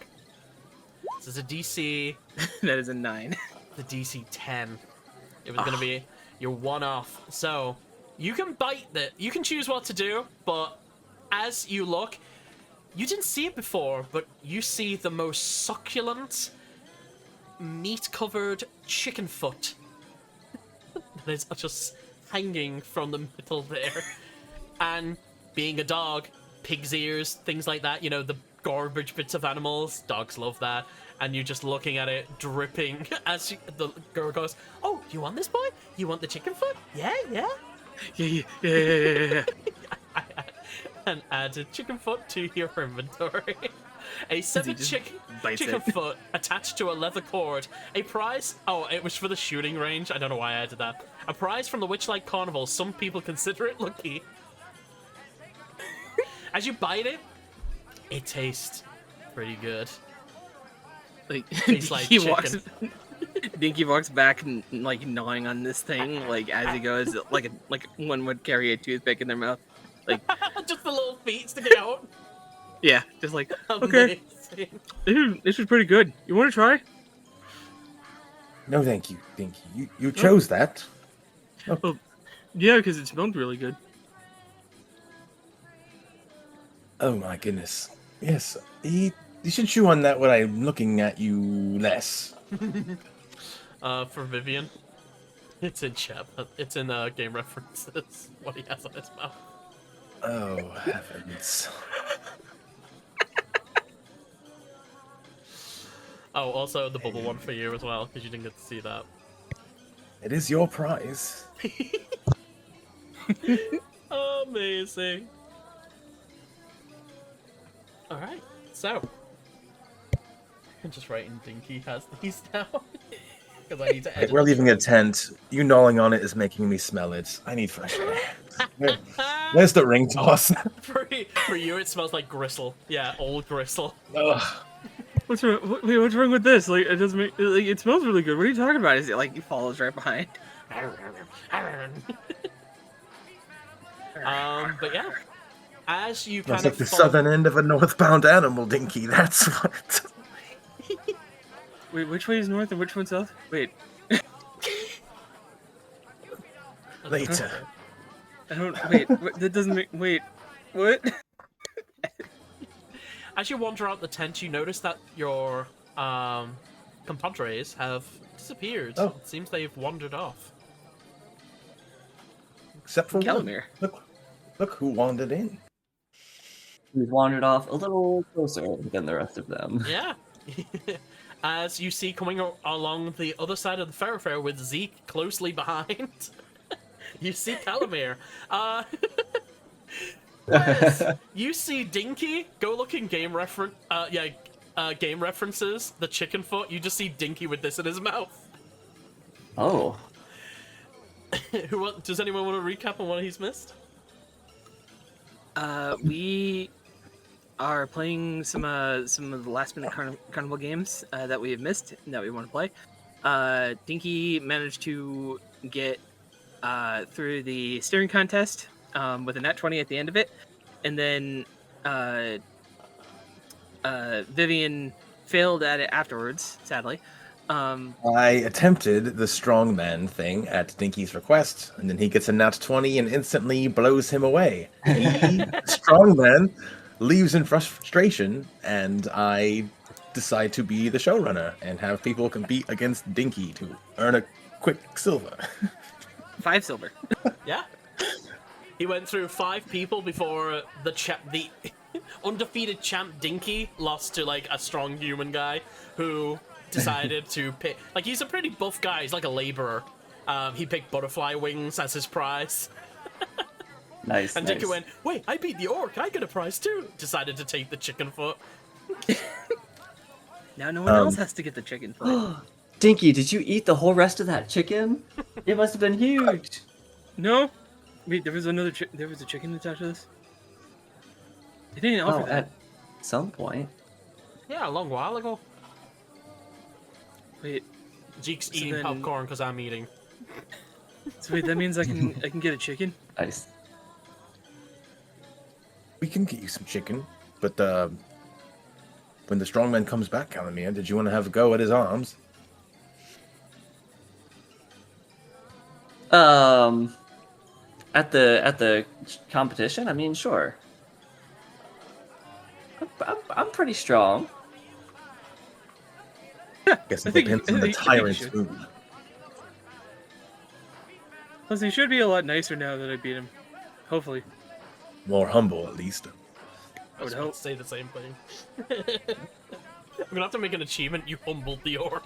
This is a DC. That is a 9. The DC 10. It was gonna be your one off. So you can bite that. You can choose what to do, but as you look, you didn't see it before, but you see the most succulent, meat-covered chicken foot that is just hanging from the middle there. And being a dog, pig's ears, things like that, you know, the garbage bits of animals, dogs love that. And you're just looking at it dripping as the girl goes, oh, you want this, boy? You want the chicken foot? Yeah. Yeah. And add a chicken foot to your inventory. A severed just chicken bites it. foot attached to a leather cord. A prize. Oh, it was for the shooting range. I don't know why I added that. A prize from the Witchlight Carnival. Some people consider it lucky. As you bite it, it tastes pretty good. Like Tastes like Dinky walks back and like gnawing on this thing, like as he goes, like one would carry a toothpick in their mouth. Like Just the little feet sticking out. yeah, just like okay, Amazing. this is pretty good. You want to try? No, thank you. You chose that. Well, yeah, because it smelled really good. Oh my goodness. Yes, you should chew on that when I'm looking at you less. For Vivian, it's in chat. It's in game references. What he has on his mouth. Oh heavens. Oh, also the bubble one for you as well, because you didn't get to see that. It is your prize. Amazing. Alright, so. I'm just writing Dinky has these down. Because I need to edit. We're leaving a tent. You gnawing on it is making me smell it. I need fresh air. Where's the ring toss? For you, it smells like gristle. Yeah, old gristle. Ugh. What's wrong? Wait, what's wrong with this? Like, it doesn't make. Like, it smells really good. What are you talking about? Is it like he follows right behind? But yeah, as you kind That's of like the follow- southern end of a northbound animal, Dinky. That's what. Wait, which way is north and which one's south? Wait, Later. I don't. Wait, that doesn't make. Wait, what? As you wander out the tent, you notice that your compadres have disappeared. Oh. It seems they've wandered off. Except for one. Calamir. Look who wandered in. We've wandered off a little closer than the rest of them. Yeah. As you see coming along the other side of the thoroughfare with Zeke closely behind, you see Calamir. Yes, you see Dinky. Go look in game game references. The chicken foot. You just see Dinky with this in his mouth. Oh. Does anyone want to recap on what he's missed? We are playing some of the last minute carnival games that we have missed that we want to play. Dinky managed to get through the steering contest with a nat 20 at the end of it, and then Vivian failed at it afterwards, sadly. I attempted the strongman thing at Dinky's request, and then he gets a nat 20 and instantly blows him away. He, strongman, leaves in frustration, and I decide to be the showrunner and have people compete against Dinky to earn a quick silver. 5 silver. Yeah. He went through 5 people before the undefeated champ Dinky lost to like a strong human guy who decided to pick. Like, he's a pretty buff guy. He's like a laborer. He picked butterfly wings as his prize. Nice. And nice. Dinky went, "Wait, I beat the orc. I get a prize too." Decided to take the chicken foot. Now no one else has to get the chicken foot. Dinky, did you eat the whole rest of that chicken? It must have been huge. No? Wait, there was another there was a chicken attached to this? They didn't offer Oh, that. at some point. Yeah, a long while ago. Wait, Zeke's So eating then- popcorn because I'm eating. so wait, that means I can get a chicken? Nice. We can get you some chicken, but when the strongman comes back, Calamir, did you want to have a go at his arms? At the competition, I mean, sure. I'm pretty strong. Guess I it think- depends I on the think- I think you tyrant's should. mood. Plus, he should be a lot nicer now that I beat him. Hopefully. More humble, at least. I was would about hope. to say the same thing. I'm gonna have to make an achievement. You humbled the orc.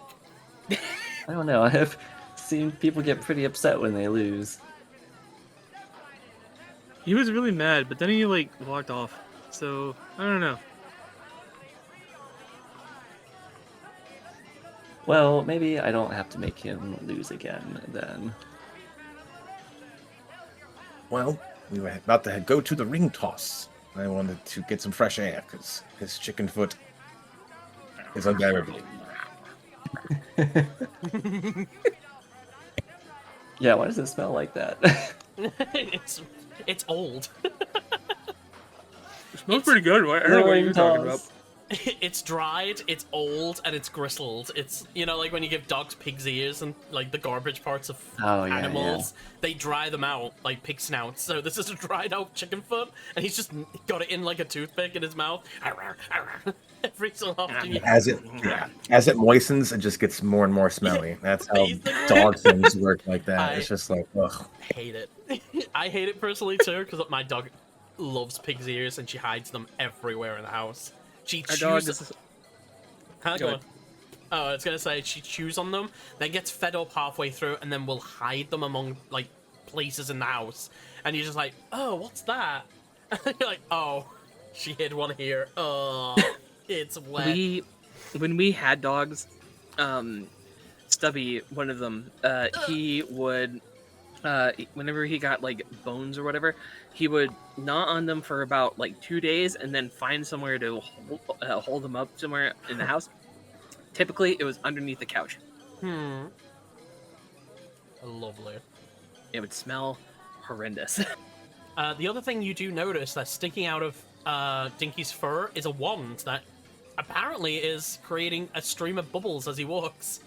I don't know. I've seen people get pretty upset when they lose. He was really mad, but then he, like, walked off. So, I don't know. Well, maybe I don't have to make him lose again then. Well, we were about to go to the ring toss. I wanted to get some fresh air because his chicken foot is unbearable. Yeah, why does it smell like that? it's old. It smells pretty good. I don't know what you're talking about. It's dried, it's old, and it's gristled. It's, you know, like when you give dogs pig's ears and like the garbage parts of Oh, yeah, animals, they dry them out like pig snouts. So this is a dried out chicken foot, and he's just got it in like a toothpick in his mouth. Every so often. As it moistens, it just gets more and more smelly. That's how Basically. dog things work like that. It's just like, ugh. Hate it. I hate it personally too, because my dog loves pig's ears and she hides them everywhere in the house. She Our dog chews. is... Huh, Go go on. ahead. Oh, I was gonna say she chews on them, then gets fed up halfway through, and then will hide them among like places in the house. And you're just like, oh, what's that? And you're like, oh, she hid one here. Oh, it's wet. When we had dogs, Stubby, one of them, he would, whenever he got like bones or whatever, he would gnaw on them for about like 2 days and then find somewhere to hold them up somewhere in the house. Typically, it was underneath the couch. Lovely. It would smell horrendous. The other thing you do notice that's sticking out of Dinky's fur is a wand that apparently is creating a stream of bubbles as he walks.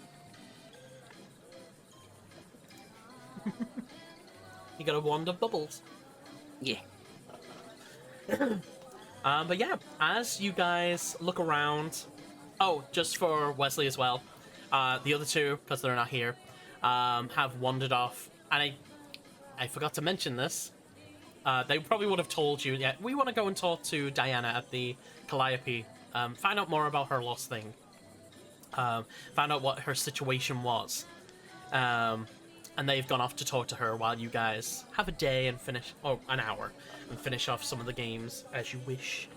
You got a wand of bubbles. Yeah. But yeah, as you guys look around... Oh, just for Wesley as well. The other two, because they're not here, have wandered off. And I forgot to mention this. They probably would have told you, yeah, we want to go and talk to Diana at the Calliope. Find out more about her lost thing. Find out what her situation was. And they've gone off to talk to her while you guys have a day and finish, or an hour, and finish off some of the games as you wish.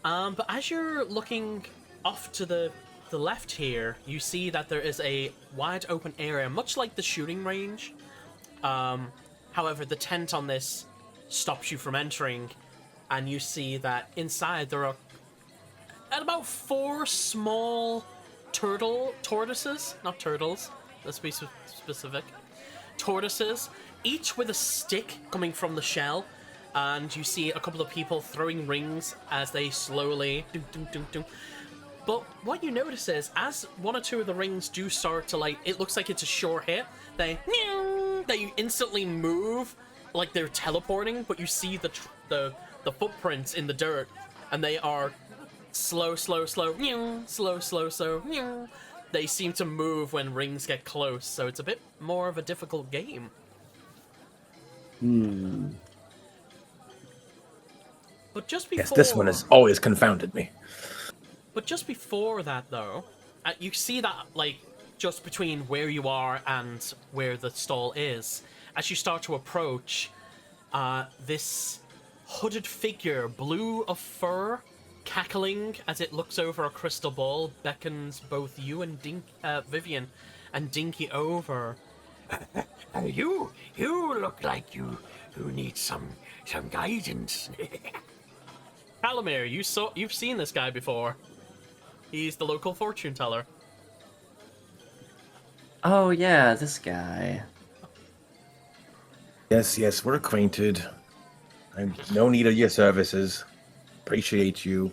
But as you're looking off to the left here, you see that there is a wide open area, much like the shooting range. However, the tent on this stops you from entering, and you see that inside there are about 4 small tortoises, not turtles, let's be specific, tortoises, each with a stick coming from the shell, and you see a couple of people throwing rings as they slowly dum, dum, dum, dum. But what you notice is, as 1 or 2 of the rings do start to, like, it looks like it's a sure hit, they instantly move like they're teleporting, but you see the footprints in the dirt, and they are slow. They seem to move when rings get close, so it's a bit more of a difficult game. But just before... Yes, this one has always confounded me. But just before that, though, you see that, like, just between where you are and where the stall is, as you start to approach, this hooded figure, blue of fur, cackling as it looks over a crystal ball, beckons both you and Vivian and Dinky over. You look like you need some guidance. Calamir, you've seen this guy before. He's the local fortune teller. Oh, yeah, this guy. Yes, we're acquainted. I'm no need of your services. Appreciate you.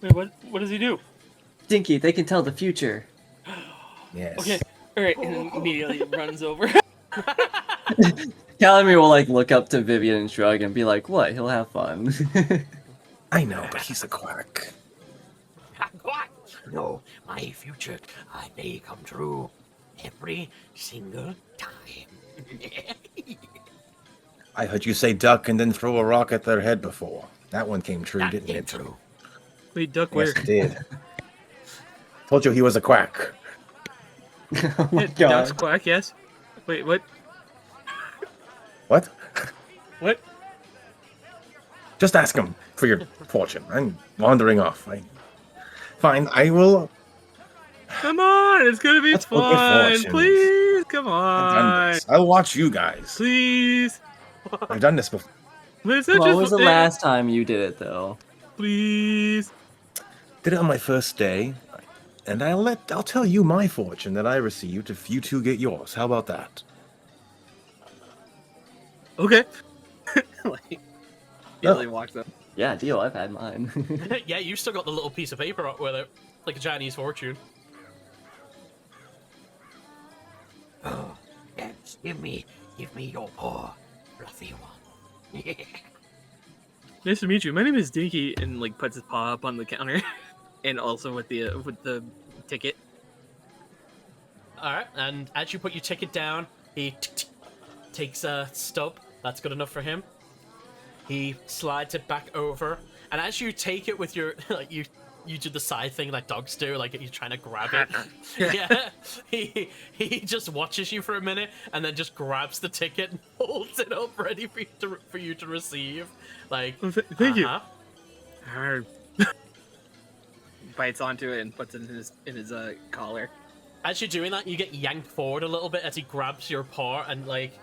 Wait, what does he do? Dinky, they can tell the future. Yes. Okay, alright, and then immediately runs over. Calamir will, like, look up to Vivian and shrug and be like, what? He'll have fun. I know, but he's a quack. What? No, my future may come true every single time. I heard you say duck and then throw a rock at their head before. That one came true, That didn't came it? true. Wait, Duck, where? Yes, it did. Told you he was a quack. Oh my Duck's god. quack, yes. Wait, what? What? What? Just ask him for your fortune. I'm wandering off. Fine, I will. Come on, it's gonna be Let's look at fun. fortunes. Please, come I've done on. this. I'll watch you guys. Please. I've done this before. But it's not What just was the last time you did it, though? Please. Did it on my first day, and I'll tell you my fortune that I received if you two get yours. How about that? Okay. Like, he really walks up. Yeah, deal. I've had mine. Yeah, you still got the little piece of paper with it, like a Chinese fortune. Oh, yes, give me your paw, fluffy one. Nice to meet you. My name is Dinky, and like puts his paw up on the counter, and also with the ticket. All right, and as you put your ticket down, he takes a stub. That's good enough for him. He slides it back over, and as you take it with your like you do the side thing like dogs do, like you're trying to grab it. Yeah, he just watches you for a minute, and then just grabs the ticket and holds it up, ready for you to receive. Like, Thank you. Arr. Bites onto it and puts it in his collar. As you're doing that, you get yanked forward a little bit as he grabs your paw and like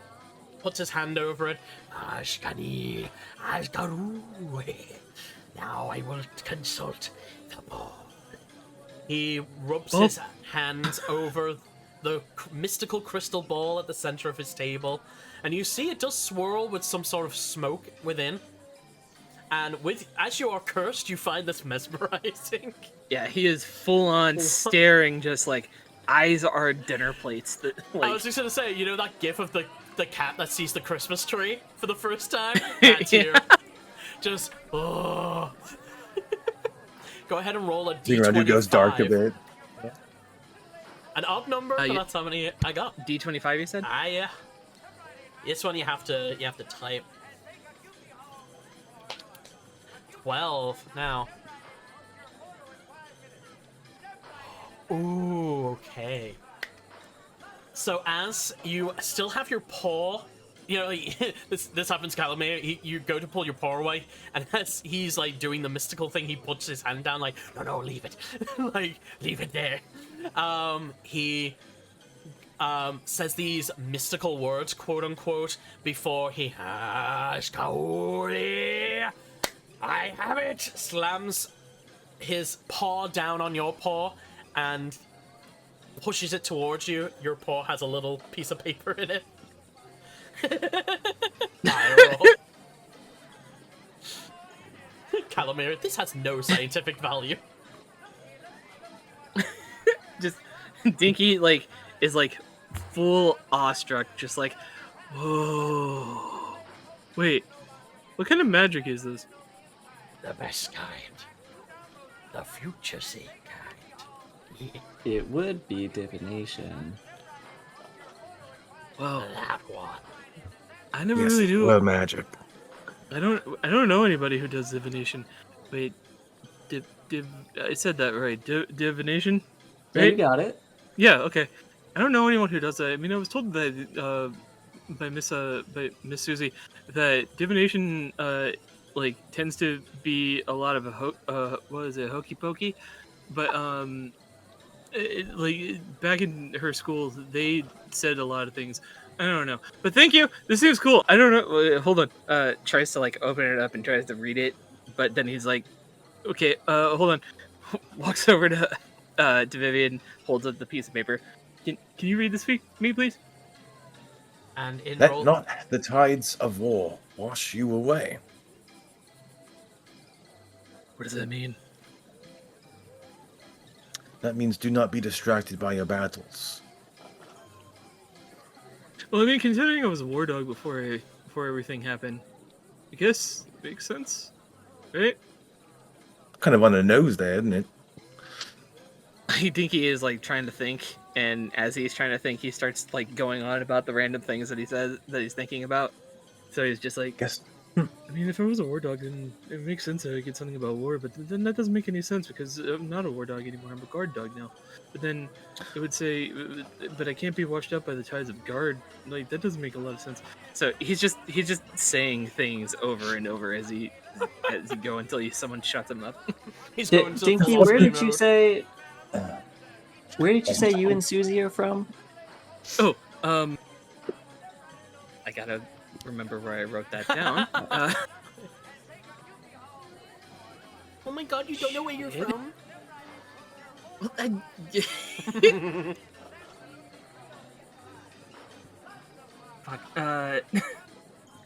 puts his hand over it. Ashkani, Ashkaru. Now I will consult the ball. He rubs his hands over the mystical crystal ball at the center of his table, and you see it does swirl with some sort of smoke within. And as you are cursed, you find this mesmerizing. Yeah, he is full on staring, just like eyes are dinner plates. That like... I was just gonna say, you know that gif of the cat that sees the Christmas tree for the first time? That's you. Just, oh. Go ahead and roll a D25. Randu goes dark a bit. An odd number, but that's how many I got. D25, you said? Yeah. This one you have to type. 12 now. Ooh, okay. So as you still have your paw, you know, this happens, Calamay. You go to pull your paw away, and as he's like doing the mystical thing, he puts his hand down, like, no, leave it, like, leave it there. He says these mystical words, quote unquote, before he I have it! Slams his paw down on your paw and pushes it towards you. Your paw has a little piece of paper in it. Calamir, this has no scientific value. Just Dinky like is like full awestruck, just like, whoa. Wait, what kind of magic is this? The best kind. The future seeing kind. It would be divination. Well, That one. I never really knew. Love magic. I don't know anybody who does divination. Wait, I said that right. Divination? Yeah, Right? you got it. Yeah, okay. I don't know anyone who does that. I mean, I was told that by Miss Susie that divination like tends to be a lot of hokey pokey, but like back in her school they said a lot of things. I don't know, but thank you. This seems cool. I don't know. Hold on. Tries to like open it up and tries to read it, but then he's like, okay, hold on. Walks over to Vivian, holds up the piece of paper. Can you read this for me, please? And in Let roll... not the tides of war wash you away. What does that mean? That means do not be distracted by your battles. Well, I mean, considering I was a war dog before everything happened, I guess makes sense, right? Kind of on the nose there, isn't it? I think he is like trying to think, and as he's trying to think, he starts like going on about the random things that he says that he's thinking about. So he's just like, Guess. I mean, if I was a war dog, then it makes sense that I get something about war, but then that doesn't make any sense because I'm not a war dog anymore. I'm a guard dog now. But then it would say, but I can't be washed up by the tides of guard. Like that doesn't make a lot of sense. So he's just saying things over and over as he go until someone shuts him up. He's going to Dinky, where did you say? Where did you say you and Susie are from? Oh, I gotta remember where I wrote that down. Oh my god, you don't know where you're from? Well, Fuck.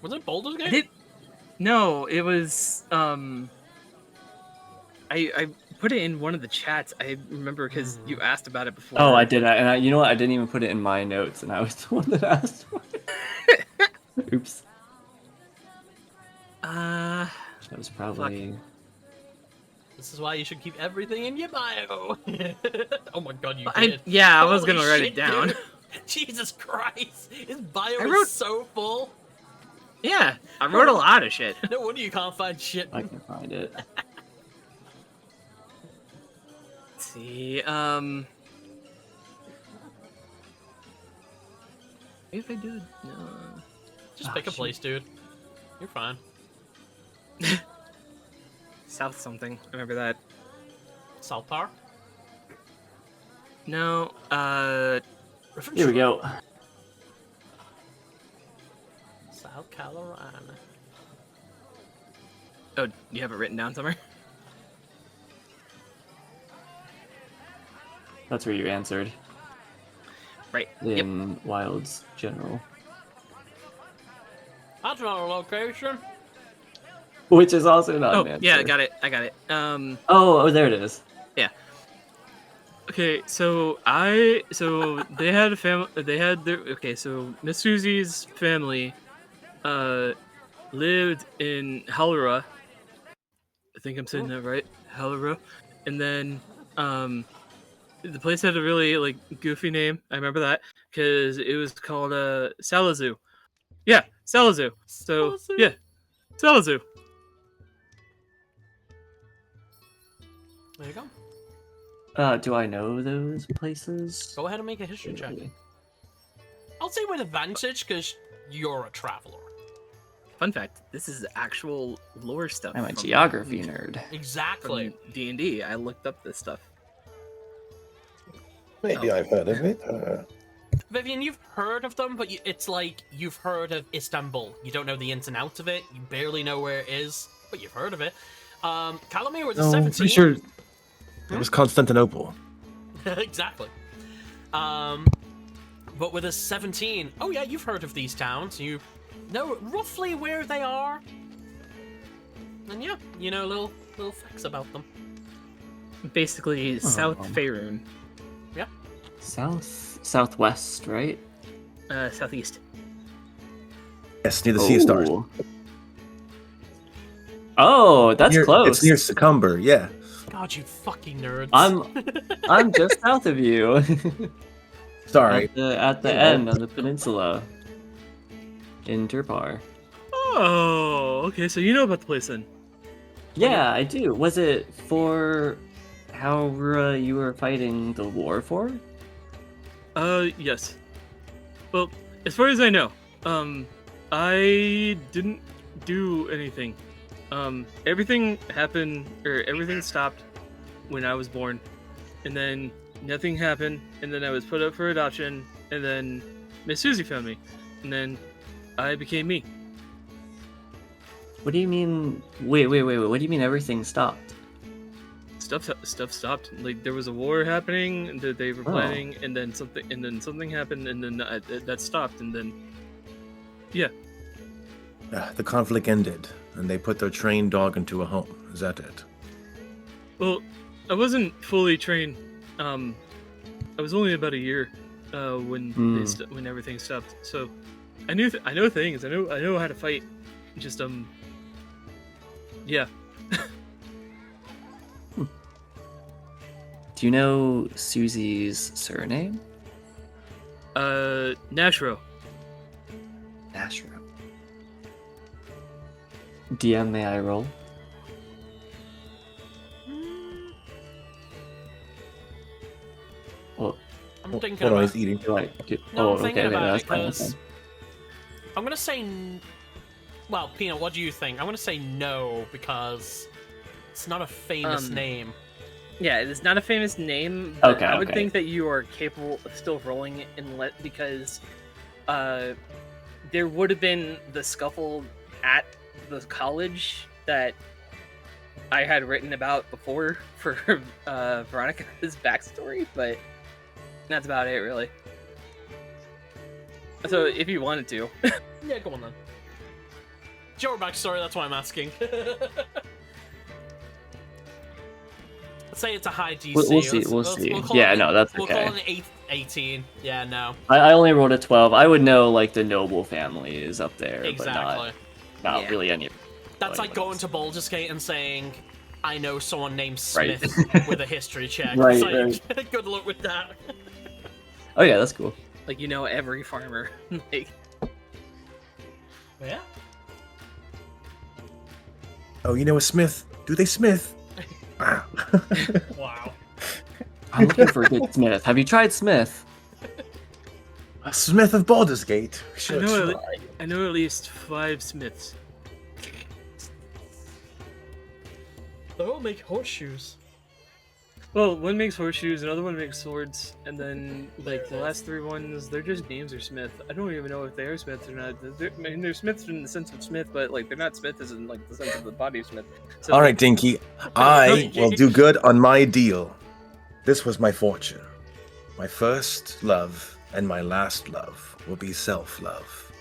Was it Baldur's Gate? No, it was I put it in one of the chats. I remember because you asked about it before. Oh, I did. You know what? I didn't even put it in my notes, and I was the one that asked for it. Oops. Uh, That was probably. This is why you should keep everything in your bio. Oh my god, you I did. was Holy gonna write shit, it down. dude. Jesus Christ, his bio I is wrote- so full. Yeah, I wrote a lot of shit. No wonder you can't find shit. I can find it. Let's see, maybe if I do it, no. Just Ah, pick a shit. place, dude. You're fine. South something. I remember that. South Park. No, Here we go. South Carolina. oh, you have it written down somewhere? That's where you answered Right. Yep. in Wild's general, That's not a location. which is also not Oh, an answer. yeah, I got it. Oh, there it is. Okay, so they had a family. They had their So Miss Susie's family, lived in Hallura. I think I'm saying that right, Hallura. And then, the place had a really goofy name. I remember that because it was called Salazoo. Yeah, Salazoo. So Salazoo. yeah, Salazoo. There you go. Do I know those places? Go ahead and make a history check. Really? I'll say with advantage because you're a traveler. Fun fact: this is actual lore stuff. I'm a from- geography nerd. Exactly. From D&D. I looked up this stuff. Maybe I've heard of it. Vivian, you've heard of them, but it's like you've heard of Istanbul. You don't know the ins and outs of it. You barely know where it is, but you've heard of it. Calamir was a No, 17. pretty sure it was Constantinople. Exactly. But with a 17, oh yeah, you've heard of these towns. You know roughly where they are. And yeah, you know little facts about them. Basically, South Oh. Faerun, Southwest, right? southeast. Yes, near the Sea of Stars. Ooh. Oh, that's close. It's near Succumber, yeah. God, you fucking nerds. I'm just south of you. Sorry. At the end on the peninsula. In Turpar. Oh, okay. So you know about the place then? Yeah, I do. Was it for how you were fighting the war for? Yes. Well, as far as I know, I didn't do anything. Everything happened, or everything stopped when I was born, and then nothing happened, and then I was put up for adoption, and then Miss Susie found me, and then I became me. What do you mean? Wait. What do you mean everything stopped? Stuff stopped. Like there was a war happening that they were planning, and then something happened, and then that stopped, and then yeah. The conflict ended, and they put their trained dog into a home. Is that it? Well, I wasn't fully trained. I was only about a year when when everything stopped. So I know things. I know how to fight. Just yeah. Do you know Susie's surname? Nashro. Nashro. DM, may I roll? Well, I'm thinking Hold on, about he's eating. do I? No, Oh, I'm thinking okay. about That's it fine. That's because fine. I'm gonna say. Well, Peanut, what do you think? I'm gonna say no because it's not a famous name. Yeah, it's not a famous name, but Okay, I would okay. think that you are capable of still rolling it because there would have been the scuffle at the college that I had written about before for Veronica's backstory, but that's about it, really. So if you wanted to. Yeah, go on then. It's your backstory, that's why I'm asking. Let's say it's a high DC. We'll see. We'll see. call Yeah, it, no, that's we'll okay. call it an 18. Yeah, no. I only rolled a 12. I would know like the noble family is up there, Exactly. but not Yeah. really any. That's like anyone going else. to Baldur's Gate and saying, I know someone named Right. Smith with a history check. Right, It's like, good luck with that. Oh yeah, that's cool. Like, you know, every farmer. Like, Yeah. Oh, you know a Smith? Do they Smith? Wow. Wow. I'm looking for a good Smith. Have you tried Smith? A Smith of Baldur's Gate. Should know try. I know at least 5 smiths. They all make horseshoes. Well, one makes horseshoes, another one makes swords, and then like the last 3 ones, they're just names are Smith. I don't even know if they are Smiths or not. I mean, they're Smiths in the sense of Smith, but like they're not Smith as in like the sense of the body of Smith. So, All right, Dinky. I will do good on my deal. This was my fortune. My first love and my last love will be self-love.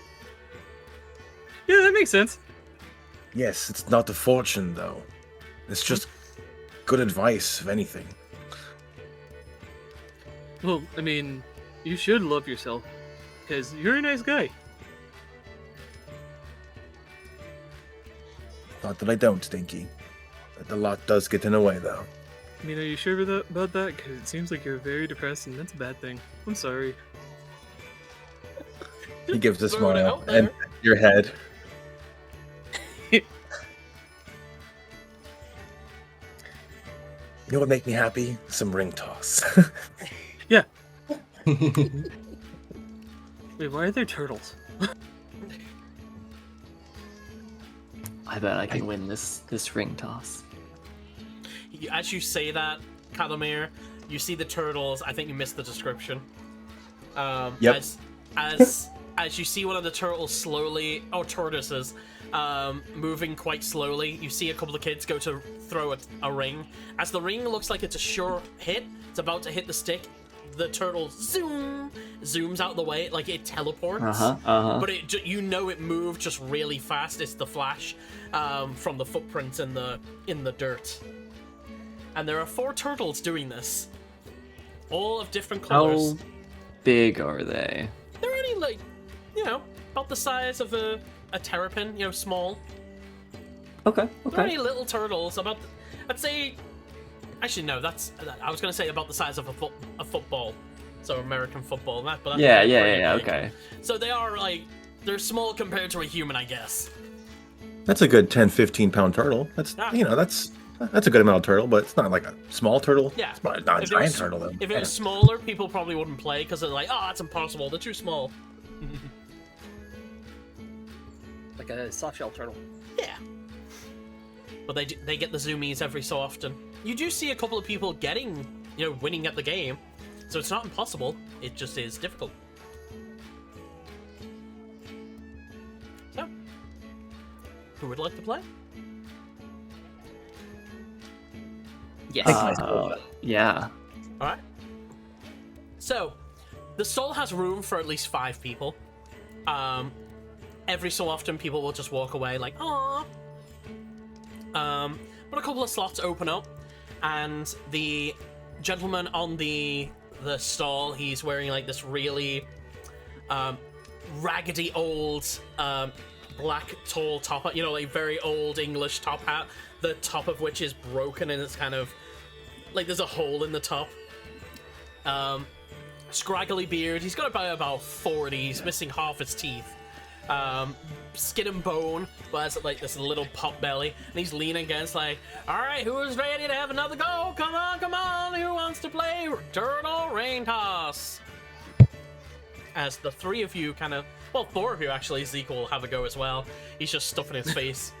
Yeah, that makes sense. Yes, it's not a fortune, though. It's just good advice, if anything. Well, I mean, you should love yourself, because you're a nice guy. Not that I don't, Dinky. But the lot does get in the way, though. I mean, are you sure about that? Because it seems like you're very depressed, and that's a bad thing. I'm sorry. He gives a Throwing it smile out there. and your head. You know what make me happy? Some ring toss. Yeah. Wait, why are there turtles? I bet I can win this ring toss. As you say that, Calamir, you see the turtles. I think you missed the description. Yep. As you see one of the turtles slowly, or tortoises, moving quite slowly, you see a couple of kids go to throw a ring. As the ring looks like it's a sure hit, it's about to hit the stick, the turtle zooms out of the way, like it teleports. But you know it moved just really fast. It's the flash from the footprints in the dirt. And there are 4 turtles doing this, all of different colors. How big are they? They're only like, about the size of a terrapin, small. Okay. They're only little turtles. I'd say. Actually, no. I was gonna say about the size of a football, so American football. But that's Yeah. pretty big. Okay. So they are they're small compared to a human, I guess. That's a good 10, 15-pound turtle. That's that's a good amount of turtle, but it's not like a small turtle. Yeah. It's not a If it giant was- turtle, though. If it was smaller, people probably wouldn't play because they're like, oh, that's impossible. They're too small. Like a softshell turtle. Yeah. But they get the zoomies every so often. You do see a couple of people getting, winning at the game. So it's not impossible. It just is difficult. So, who would like to play? Yes. Yeah. All right. So, the stall has room for at least 5 people. Every so often, people will just walk away like, "Aww." But a couple of slots open up, and the gentleman on the stall, he's wearing like this really raggedy old black tall top hat, like very old English top hat, the top of which is broken and it's kind of like there's a hole in the top. Scraggly beard, he's got about 40, he's missing half his teeth. Skin and bone, but has like this little pot belly, and he's leaning against like, alright, who's ready to have another go? Come on, who wants to play Turtle Rain Toss? As the 3 of you 4 of you actually, Zeke will have a go as well. He's just stuffing his face.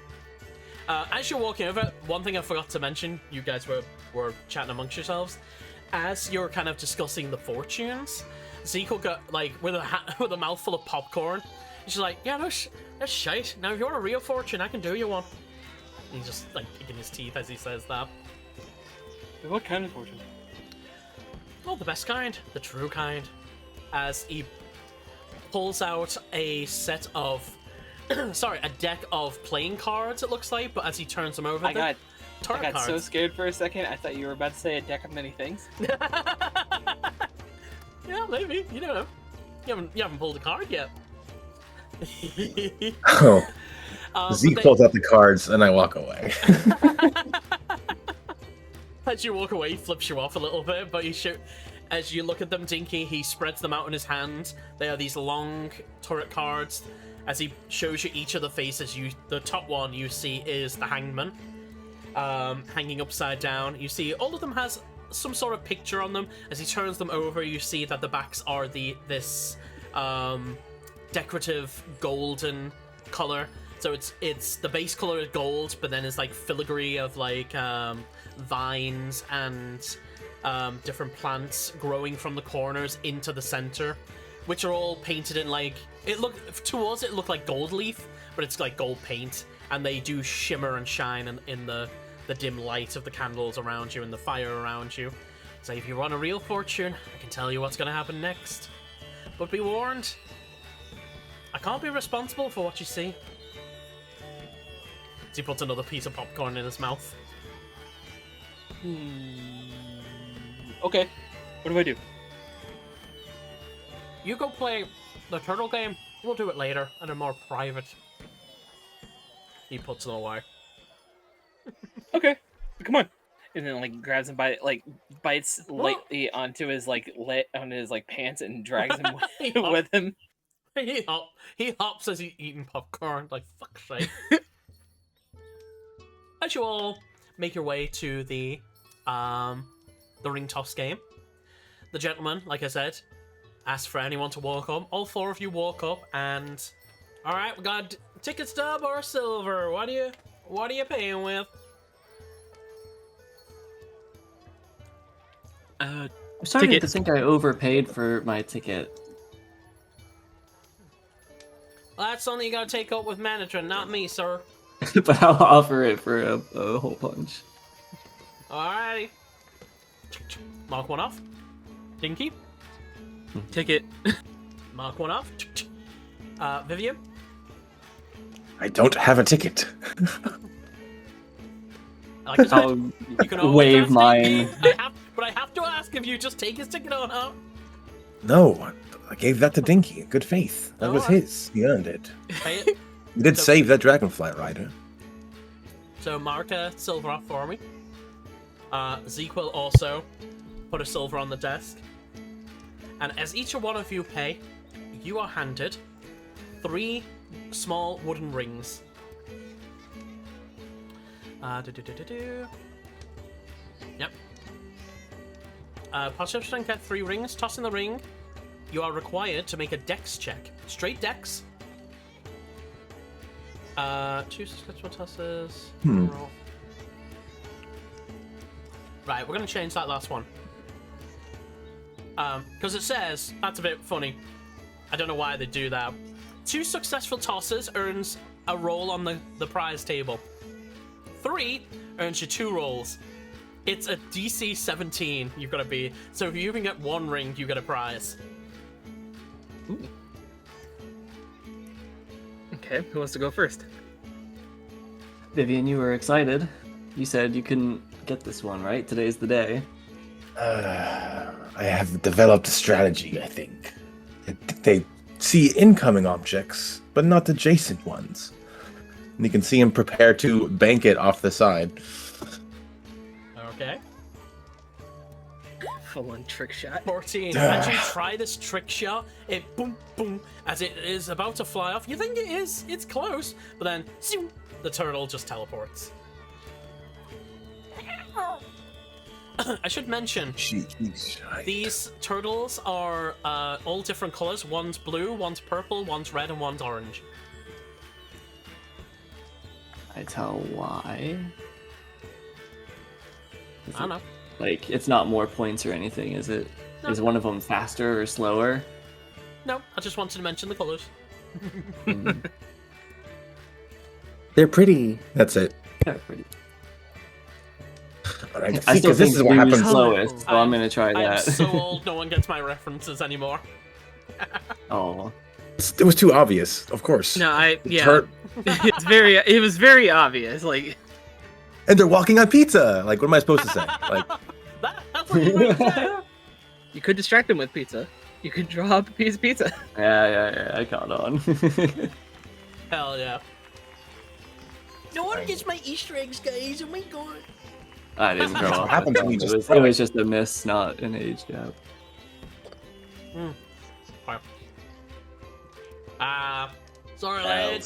As you're walking over, one thing I forgot to mention, you guys were chatting amongst yourselves. As you're kind of discussing the fortunes, Zeke will go like with a mouthful of popcorn. She's like, yeah, that's shite. Now, if you want a real fortune, I can do you one. And he's just like kicking his teeth as he says that. What kind of fortune? Oh, the best kind, the true kind. As he pulls out a set of sorry, a deck of playing cards. It looks like, but as he turns them over, I got turret cards. so scared for a second. I thought you were about to say a deck of many things. Yeah, maybe. You don't know. You haven't pulled a card yet. Oh, But Zeke they- pulls out the cards, and I walk away. As you walk away, he flips you off a little bit, but as you look at them, Dinky, he spreads them out in his hand. They are these long turret cards. As he shows you each of the faces, the top one you see is the Hangman, hanging upside down. You see all of them has some sort of picture on them. As he turns them over, you see that the backs are this decorative golden color. So it's the base color is gold, but then it's like filigree of like vines and different plants growing from the corners into the center, which are all painted in like it looked like gold leaf, but it's like gold paint, and they do shimmer and shine in the dim light of the candles around you and the fire around you. So if you run a real fortune, I can tell you what's gonna happen next. But be warned, I can't be responsible for what you see. He puts another piece of popcorn in his mouth. Okay, what do I do? You go play the turtle game. We'll do it later and a more private. He puts it away. Okay, come on. And then like grabs him by bites lightly onto his onto his pants and drags him with him. He hops as he's eating popcorn. Like fuck's sake. As you all make your way to the ring toss game, the gentleman, like I said, asked for anyone to walk up. All four of you walk up, and all right, we got ticket stub or silver. What are you paying with? I'm starting Ticket. to think I overpaid for my ticket. Well, that's something you gotta take up with management, not me, sir. But I'll offer it for a whole bunch. Alrighty. Mark one off. Dinky. Ticket. Mark one off. Vivian. I don't have a ticket. Like I said, I'll you can always wave ask mine. Dinky. But I have to ask if you just take his ticket or not. No, I gave that to Dinky. Good faith. That was Alright. his. He earned it. Pay it. He did So- save that Dragonflight Rider. So mark a silver off for me. Zeke will also put a silver on the desk. And as each one of you pay, you are handed 3 small wooden rings. Yep. Participants get 3 rings. Toss in the ring. You are required to make a dex check. Straight dex. 2 successful tosses. Roll. Right, we're gonna change that last one. Because it says, that's a bit funny. I don't know why they do that. 2 successful tosses earns a roll on the prize table. 3 earns you 2 rolls. It's a DC 17 you've got to be. So if you even get 1 ring, you get a prize. Okay, who wants to go first? Vivian, you were excited. You said you couldn't get this one, right? Today's the day. I have developed a strategy, I think. They see incoming objects, but not adjacent ones. And you can see him prepare to bank it off the side. Okay. Full-on trick shot. 14. As you try this trick shot, it boom, boom, as it is about to fly off. You think it's close, but then zoom, the turtle just teleports. I should mention, these turtles are all different colors. One's blue, one's purple, one's red, and one's orange. I tell why. I don't know. Like, it's not more points or anything, is it? No. Is one of them faster or slower? No, I just wanted to mention the colors. They're pretty. That's it. Yeah, pretty. All right, I still because think this is what blue's happens. slowest, so I'm gonna try I am that. so old, no one gets my references anymore. Oh, It was too obvious, of course. No, yeah. Tur- It was very obvious. Like, and they're walking on pizza. Like, what am I supposed to say? Like, That's what you meant to say. you could distract them with pizza. You could draw up a piece of pizza. Yeah, I caught on. Hell yeah. No one gets my Easter eggs, guys. Oh my god. I didn't grow What up. happens when you It just was, throw it it? was just a miss, not an age gap. Sorry, lad.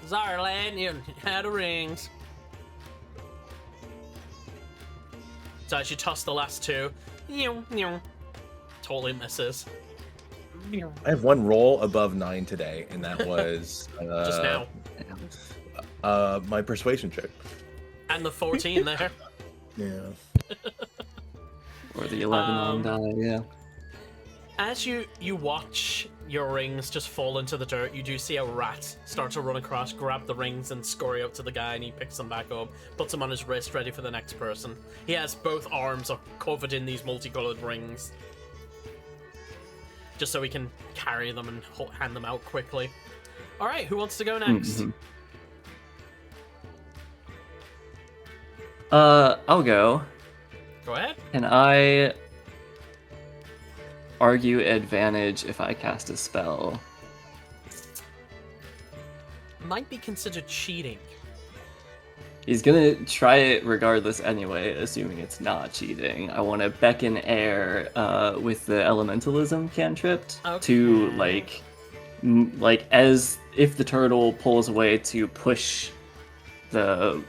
Sorry, lad. You had the rings. So as you toss the last two, totally misses. I have one roll above 9 today, and that was Just now. My persuasion check. And the 14 there. Yeah. Or the 11 on die, yeah. As you watch your rings just fall into the dirt, you do see a rat start to run across, grab the rings, and scurry up to the guy, and he picks them back up, puts them on his wrist, ready for the next person. He has both arms are covered in these multicolored rings, just so he can carry them and hand them out quickly. All right, who wants to go next? Mhm. I'll go. Go ahead. Can I argue advantage if I cast a spell? Might be considered cheating. He's gonna try it regardless anyway, assuming it's not cheating. I want to beckon air with the elementalism cantrip to like as if the turtle pulls away to push the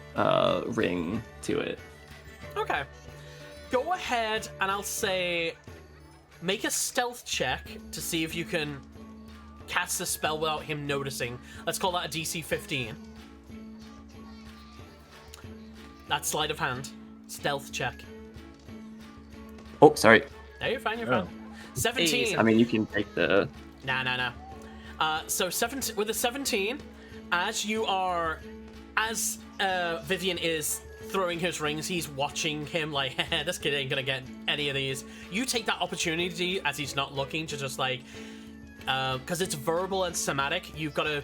ring to it. Okay. Go ahead, and I'll say make a stealth check to see if you can cast the spell without him noticing. Let's call that a DC 15. That's sleight of hand. Stealth check. Oh, sorry. No, you're fine, you're fine. 17. I mean, you can take the... Nah. So 17, with a 17, as Vivian is throwing his rings, he's watching him like, this kid ain't gonna get any of these. You take that opportunity as he's not looking to just like, because it's verbal and somatic, you've got to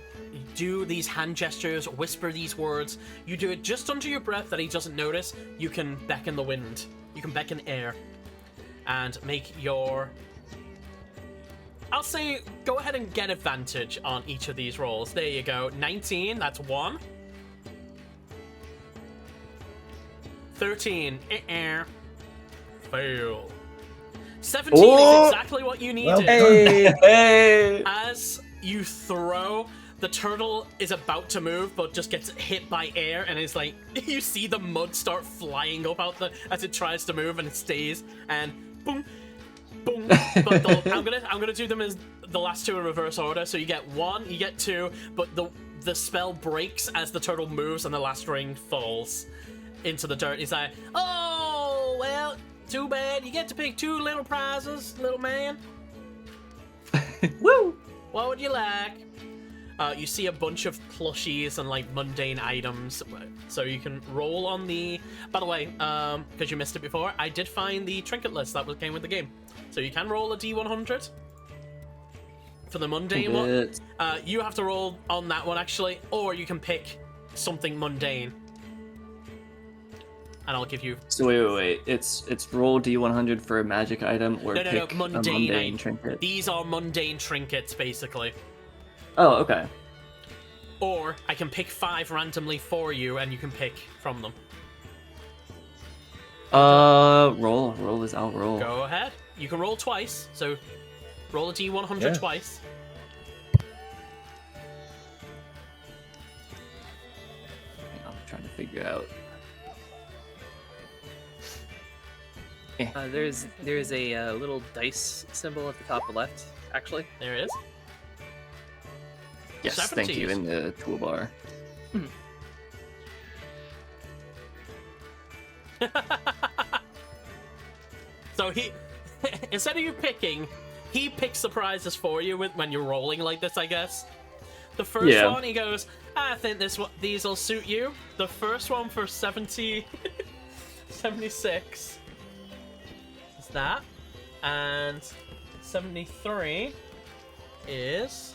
do these hand gestures, whisper these words. You do it just under your breath that he doesn't notice. You can beckon the wind. You can beckon air. And make your... I'll say go ahead and get advantage on each of these rolls. There you go. 19, that's 1. 13, fail. 17 is exactly what you needed. Hey! As you throw, the turtle is about to move, but just gets hit by air, and it's like you see the mud start flying up out as it tries to move, and it stays, and boom, boom. But I'm gonna do them as the last two in reverse order. So you get 1, you get 2, but the spell breaks as the turtle moves, and the last ring falls into the dirt. He's like, oh well, too bad. You get to pick 2 little prizes, little man. Woo! What would you like? You see a bunch of plushies and like mundane items, so you can roll on the... By the way, because you missed it before, I did find the trinket list that came with the game. So you can roll a D100 for the mundane one. You have to roll on that one actually, or you can pick something mundane. And I'll give you... So wait. It's roll D100 for a magic item, or pick a mundane trinket? These are mundane trinkets, basically. Oh, okay. Or I can pick 5 randomly for you, and you can pick from them. Roll is I'll roll. Go ahead. You can roll twice, so roll a D100 twice. I'm trying to figure out. There's a little dice symbol at the top left, actually. There it is. Yes, thank you, in the toolbar. So he, instead of you picking, he picks the prizes for you when you're rolling like this, I guess. The first one, he goes, I think these will suit you. The first one for 76 is that, and 73 is...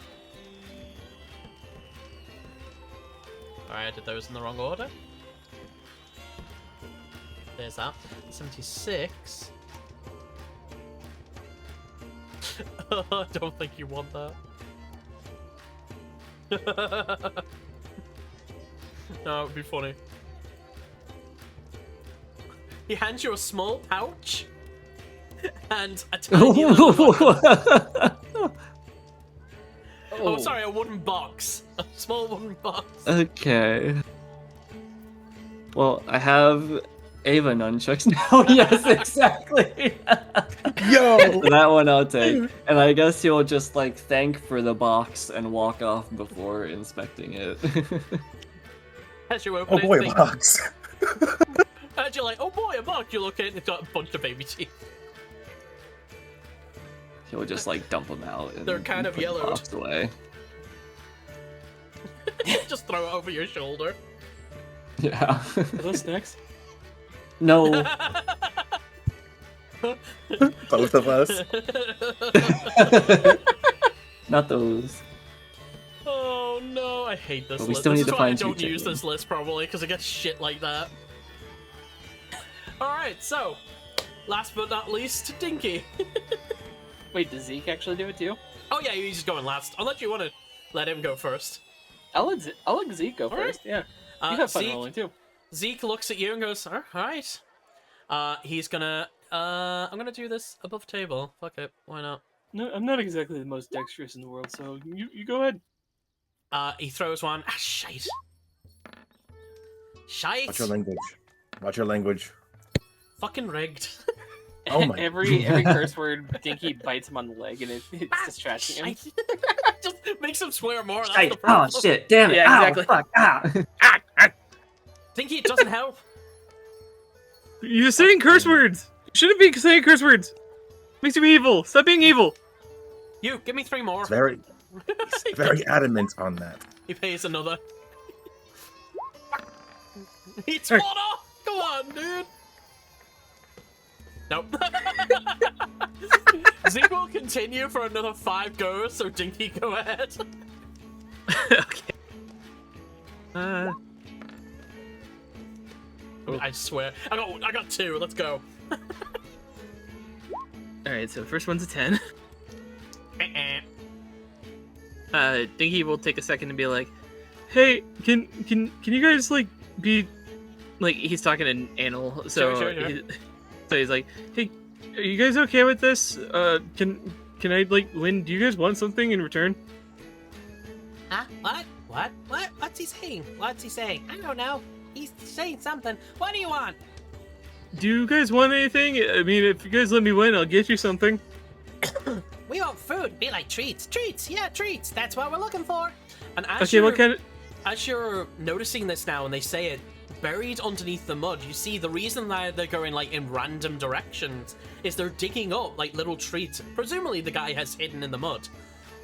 Alright, I did those in the wrong order. There's that. 76. I don't think you want that. No, it would be funny. He hands you a small pouch and a tiny little... Oh, sorry, a wooden box. A small wooden box. Okay. Well, I have Ava nunchucks now. Yes, exactly. Yo! So that one I'll take. And I guess you'll just, like, thank for the box and walk off before inspecting it. As you open Oh boy, it, a box. as you're like, oh boy, a box. You look at it, it's got a bunch of baby teeth. He'll just, like, dump them out. And They're kind of put the yellowed. box away. Just throw it over your shoulder. Yeah. Are those snacks? No. Both of us. Not those. Oh no, I hate this But we list. still This need is to why I find two don't use chickens. this list probably, because it gets shit like that. Alright, so, last but not least, Dinky. Wait, does Zeke actually do it too? Oh yeah, he's just going last. Unless you want to let him go first. I'll let Zeke go Alright. first. Yeah, you have fun Zeke, rolling too. Zeke looks at you and goes, alright. He's gonna, I'm gonna do this above table. Fuck it, why not? No, I'm not exactly the most dexterous in the world, so you go ahead. He throws one. Ah, shite. Shite. Watch your language. Watch your language. Fucking rigged. Oh my- every curse word, Dinky bites him on the leg, and it's distracting him. Shite. Just makes him swear more. That's Hey, the oh problem. shit, damn it. Yeah, Ow, exactly. fuck, ah. Dinky, it doesn't help. You're saying curse words. You shouldn't be saying curse words. Makes you evil. Stop being evil. You, give me 3 more. Very, very adamant on that. He pays another. Eats one off! Come on, dude! Nope. Zeke will continue for another 5 goes, so Dinky, go ahead. Okay. I swear. I got 2, let's go. Alright, so first one's a 10. Uh-uh. Dinky will take a second to be like, hey, can you guys, like, be... Like, he's talking to Anil, so... Sure. So he's like, hey, are you guys okay with this? Can I, like, win? Do you guys want something in return? Huh? What? What's he saying? What's he saying? I don't know. He's saying something. What do you want? Do you guys want anything? I mean, if you guys let me win, I'll get you something. We want food. Be like treats. Treats. Yeah, treats. That's what we're looking for. And as Okay, what kind of... As you're noticing this now and they say it, buried underneath the mud, you see the reason that they're going like in random directions is they're digging up like little treats. Presumably the guy has hidden in the mud,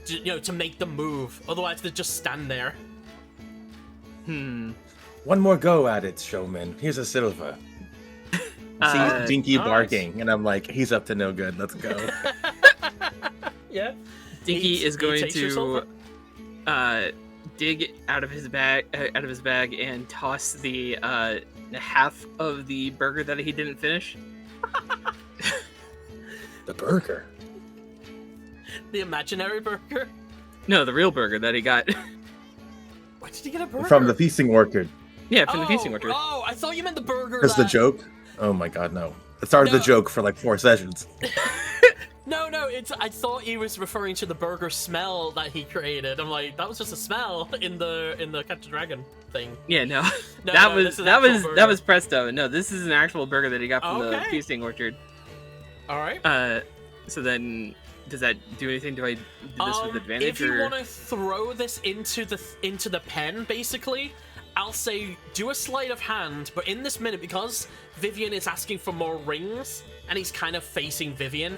to make them move. Otherwise they just stand there. One more go at it, showman. Here's a silver. See Dinky nice. barking, and I'm like, he's up to no good. Let's go. Yeah. Dinky is He going takes your to silver. dig out of his bag and toss the half of the burger that he didn't finish. The burger. The imaginary burger. No, the real burger that he got. Why did he get a burger? From the feasting orchard. Yeah, from the feasting orchard. Oh, I thought you meant the burger. Because the that- joke. Oh my god, no. It started No. the joke for like 4 sessions. No, I thought he was referring to the burger smell that he created. I'm like, that was just a smell in the Captain Dragon thing. Yeah, no. No, that no, was this is that actual was burger. that was Presto. No, this is an actual burger that he got from the Okay. feasting orchard. All right. So then, does that do anything? Do I do this with advantage? If you or... want to throw this into the pen, basically, I'll say do a sleight of hand. But in this minute, because Vivian is asking for more rings, and he's kind of facing Vivian,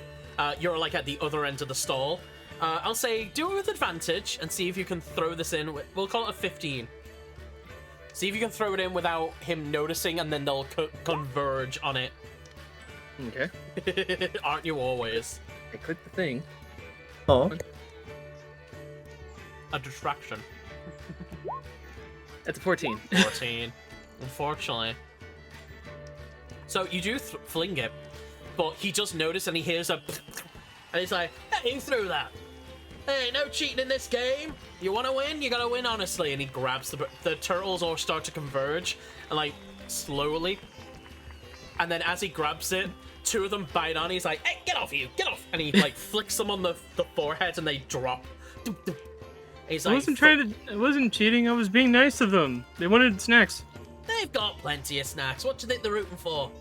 you're like at the other end of the stall. I'll say do it with advantage and see if you can throw this in. We'll call it a 15. See if you can throw it in without him noticing, and then they'll converge on it. Okay. Aren't you always? I clicked the thing. Oh. a distraction. That's a 14. 14. Unfortunately. So you do fling it, but he just noticed and he hears a and he's like, hey, you threw that. Hey, no cheating in this game. You want to win? You gotta win honestly. And he grabs the turtles all start to converge and like slowly. And then as he grabs it, two of them bite on. He's like, hey, get off you, get off. And he like flicks them on the forehead and they drop. He's like, I wasn't cheating. I was being nice to them. They wanted snacks. They've got plenty of snacks. What do you think they're rooting for?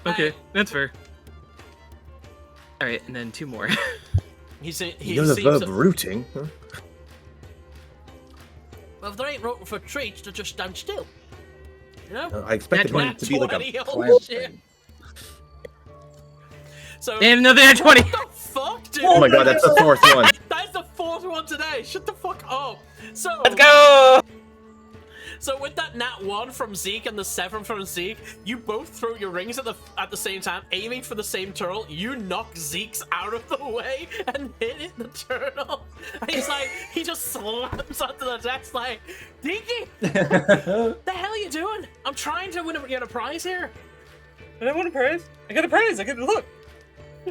Okay, that's fair. All right, and then 2 more. You know the verb rooting. Huh? Well, if they ain't rooting for treats, they'll just stand still. You know? I expected him to be like a plant thing. So, and another 20. What the fuck, dude? Oh my god, that's the 4th one. That's the 4th one today. Shut the fuck up. So Let's go! So with that nat 1 from Zeke and the 7 from Zeke, you both throw your rings at the same time, aiming for the same turtle. You knock Zeke's out of the way and hit the turtle. And he's like, he just slams onto the desk like, Dinky, the hell are you doing? I'm trying to get a prize here. I don't want a prize. I got a prize. I got to look.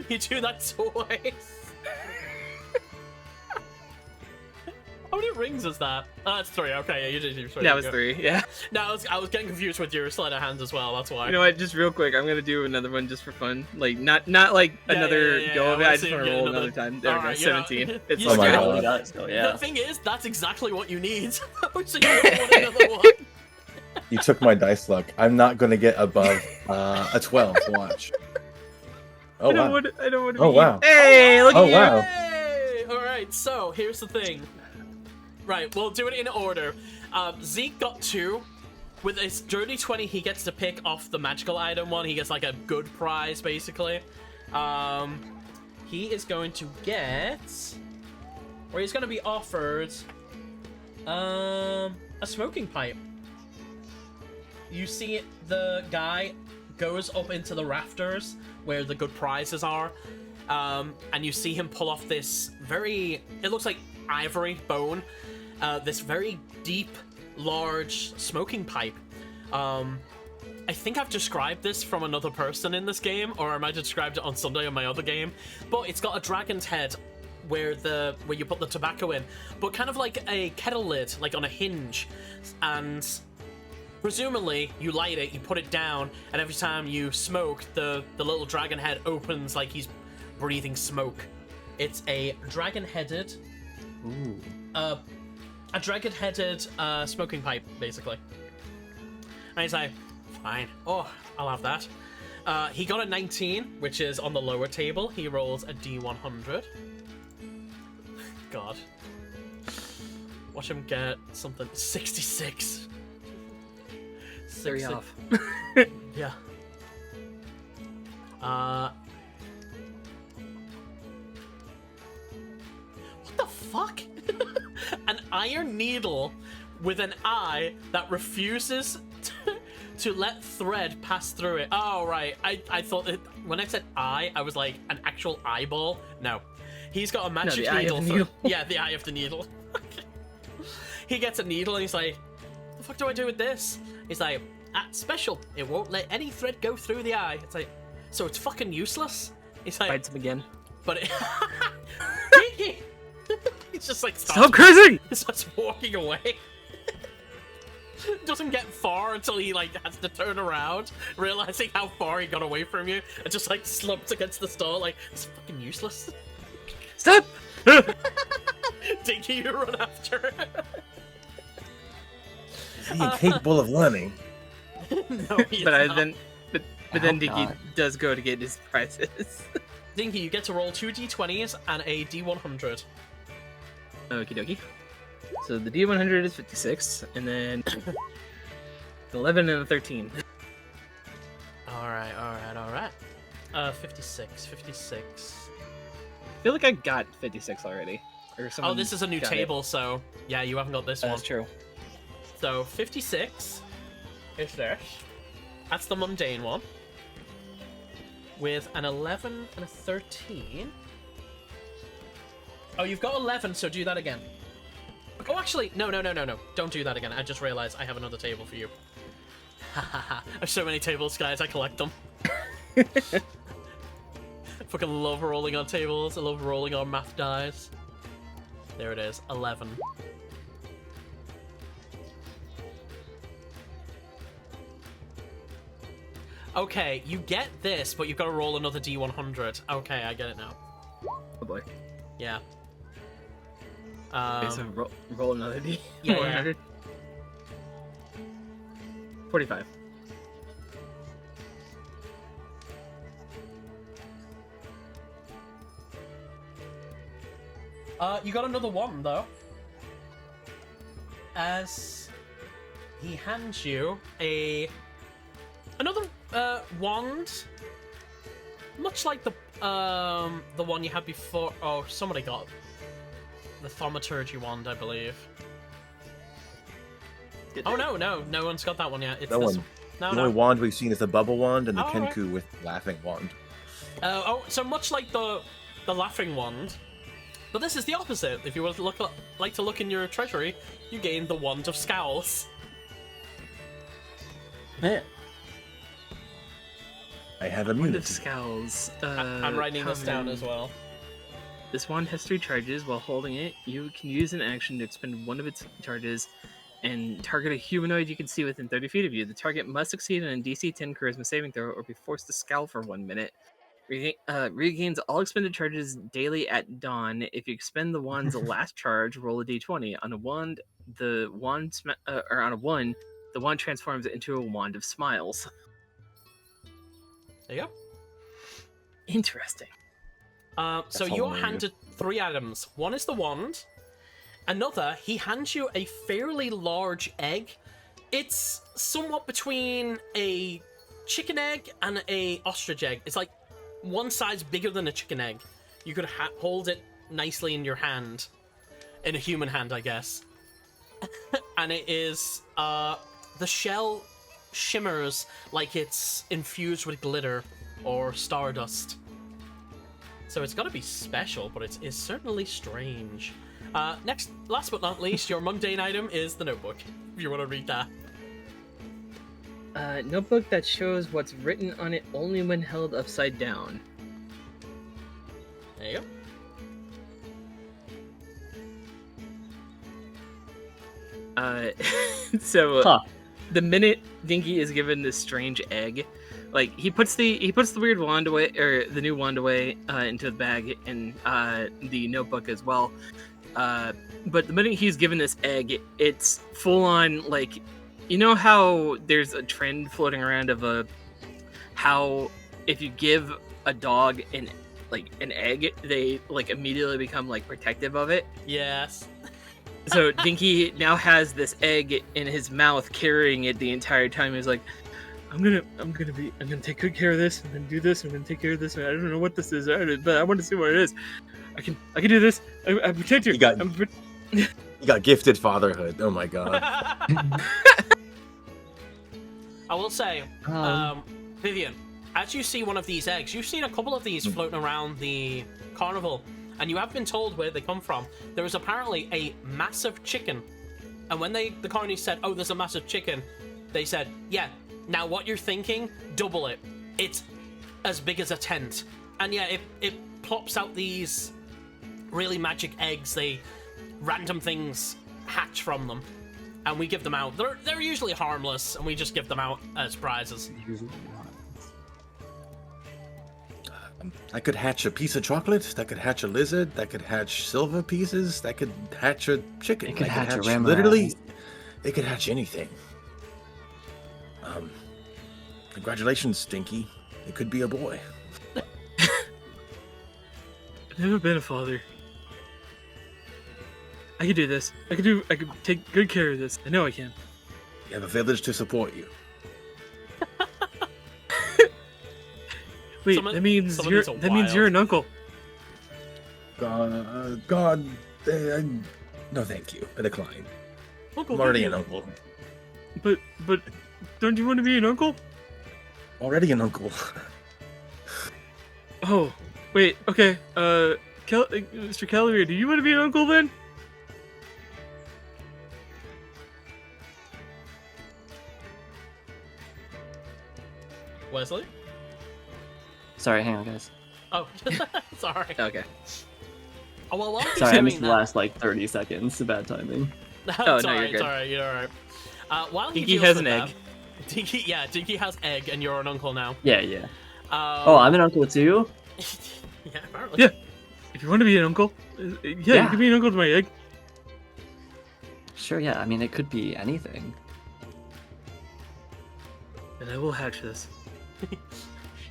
You do that twice. How many rings is that? Oh, that's 3. Okay, yeah, you did 3. That was 3, yeah. No, I was getting confused with your sleight of hands as well. That's why. You know what? Just real quick, I'm gonna do another one just for fun. Like not like another go of it. I just want to roll another time. There we go. 17. It's Oh my good. god. Does go, yeah. The thing is, that's exactly what you need. So you don't want another one. You took my dice luck. I'm not gonna get above a 12. Watch. Oh I don't wow. want to. Oh wow. Hey, look Oh at you. wow. Hey! All right. So here's the thing. Right, we'll do it in order. Zeke got 2. With his dirty 20, he gets to pick off the magical item one. He gets like a good prize, basically. He is going to get, or he's going to be offered, a smoking pipe. You see it, the guy goes up into the rafters where the good prizes are, and you see him pull off this it looks like ivory bone, this very deep, large smoking pipe. I think I've described this from another person in this game, or I might have described it on Sunday on my other game, but it's got a dragon's head where you put the tobacco in, but kind of like a kettle lid, like on a hinge, and presumably you light it, you put it down, and every time you smoke, the little dragon head opens like he's breathing smoke. It's a dragon-headed smoking pipe, basically. And he's like, fine. Oh, I'll have that. He got a 19, which is on the lower table. He rolls a D100. God. Watch him get something. 66. 3 off. Yeah. What the fuck? An iron needle with an eye that refuses to let thread pass through it. Oh, right. I thought when I said eye, I was like an actual eyeball. No. He's got a magic needle. Yeah, the eye of the needle. He gets a needle and he's like, what the fuck do I do with this? He's like, special. It won't let any thread go through the eye. It's like, so it's fucking useless? He's like, Bites him again. but it... He's just like, Stop cursing! He starts walking away. Doesn't get far until he like has to turn around, realizing how far he got away from you, and just like slumps against the stall like, it's fucking useless. Stop! Dinky, you run after it. Is he incapable of learning? No, he But is not. then Oh, Dinky God. does go to get his prizes. Dinky, you get to roll 2 d20s and a d100. Okie dokie. So the D100 is 56, and then 11 and a 13. Alright. 56. I feel like I got 56 already. Or Oh, someone this is a new got table, so yeah, you haven't got this one. That's true. So 56 is this. That's the mundane one. With an 11 and a 13. Oh, you've got 11, so do that again. Oh, actually, no. Don't do that again. I just realized I have another table for you. I have so many tables, guys. I collect them. Fucking love rolling on tables. I love rolling on math dice. There it is. 11. Okay, you get this, but you've got to roll another D100. Okay, I get it now. Oh boy. Yeah. Okay, so roll another D. Yeah, 100. 45. You got another one, though. As he hands you another wand, much like the one you had before. Oh, somebody got the thaumaturgy wand, I believe. Oh no one's got that one yet. It's No this one. one. The only wand we've seen is the bubble wand and the Oh, Kenku with laughing wand. So much like the laughing wand, but this is the opposite. If you would like to look in your treasury, you gain the wand of scowls. Man. I have Wand of immunity. Scowls. I'm writing this down common. as well. This wand has 3 charges. While holding it, you can use an action to expend one of its charges and target a humanoid you can see within 30 feet of you. The target must succeed on a DC 10 charisma saving throw or be forced to scowl for 1 minute. Regains all expended charges daily at dawn. If you expend the wand's last charge, roll a d20. On a one, the wand transforms into a wand of smiles. There you go. Interesting. So That's all you're I handed 3 items. One is the wand. Another, he hands you a fairly large egg. It's somewhat between a chicken egg and a ostrich egg. It's like one size bigger than a chicken egg. You could hold it nicely in your hand. In a human hand, I guess. And it is, the shell shimmers like it's infused with glitter or stardust. So it's gotta be special, but it is certainly strange. Next, last but not least, your mundane item is the notebook. If you want to read that. Notebook that shows what's written on it only when held upside down. There you go. The minute Dinky is given this strange egg, like he puts the weird wand away, or the new wand away into the bag, and the notebook as well. But the minute he's given this egg, it's full on, like, you know how there's a trend floating around of how if you give a dog an egg, they like immediately become like protective of it. Yes. So Dinky now has this egg in his mouth, carrying it the entire time. He's like, I'm gonna take good care of this. I'm gonna do this. I'm gonna take care of this. I don't know what this is, but I want to see what it is. I can do this. I protect you. You got gifted fatherhood. Oh my god. I will say, Vivian, as you see one of these eggs, you've seen a couple of these floating around the carnival, and you have been told where they come from. There is apparently a massive chicken, and when the carnies said, "Oh, there's a massive chicken," they said, "Yeah, now what you're thinking, double it. It's as big as a tent." And yeah, it plops out these really magic eggs. Random things hatch from them, and we give them out. They're usually harmless, and we just give them out as prizes. I could hatch a piece of chocolate. That could hatch a lizard. That could hatch silver pieces. That could hatch a chicken. It could that hatch a could ramrod. literally. It could hatch anything. Congratulations, Stinky. It could be a boy. I've never been a father. I could do this. I could take good care of this. I know I can. You have a village to support you. Wait, that means you're an uncle. God, no, thank you. I decline. Uncle I'm already Vivian. an uncle. But don't you want to be an uncle? Already an uncle. Oh, wait. Okay. Mr. Calorie, do you want to be an uncle then? Wesley? Sorry, hang on, guys. Oh, sorry. Okay. Oh, well, while he's Sorry, I doing missed the that... last like 30 seconds. Bad timing. no, it's you're alright, good. it's alright, you're alright. While he Dinky deals has with an that- egg. Dinky has egg, and you're an uncle now. Yeah, yeah. Oh, I'm an uncle too. yeah, apparently. Yeah. If you want to be an uncle, you Yeah. can be an uncle to my egg. Sure, yeah. I mean, it could be anything. And I will hatch this.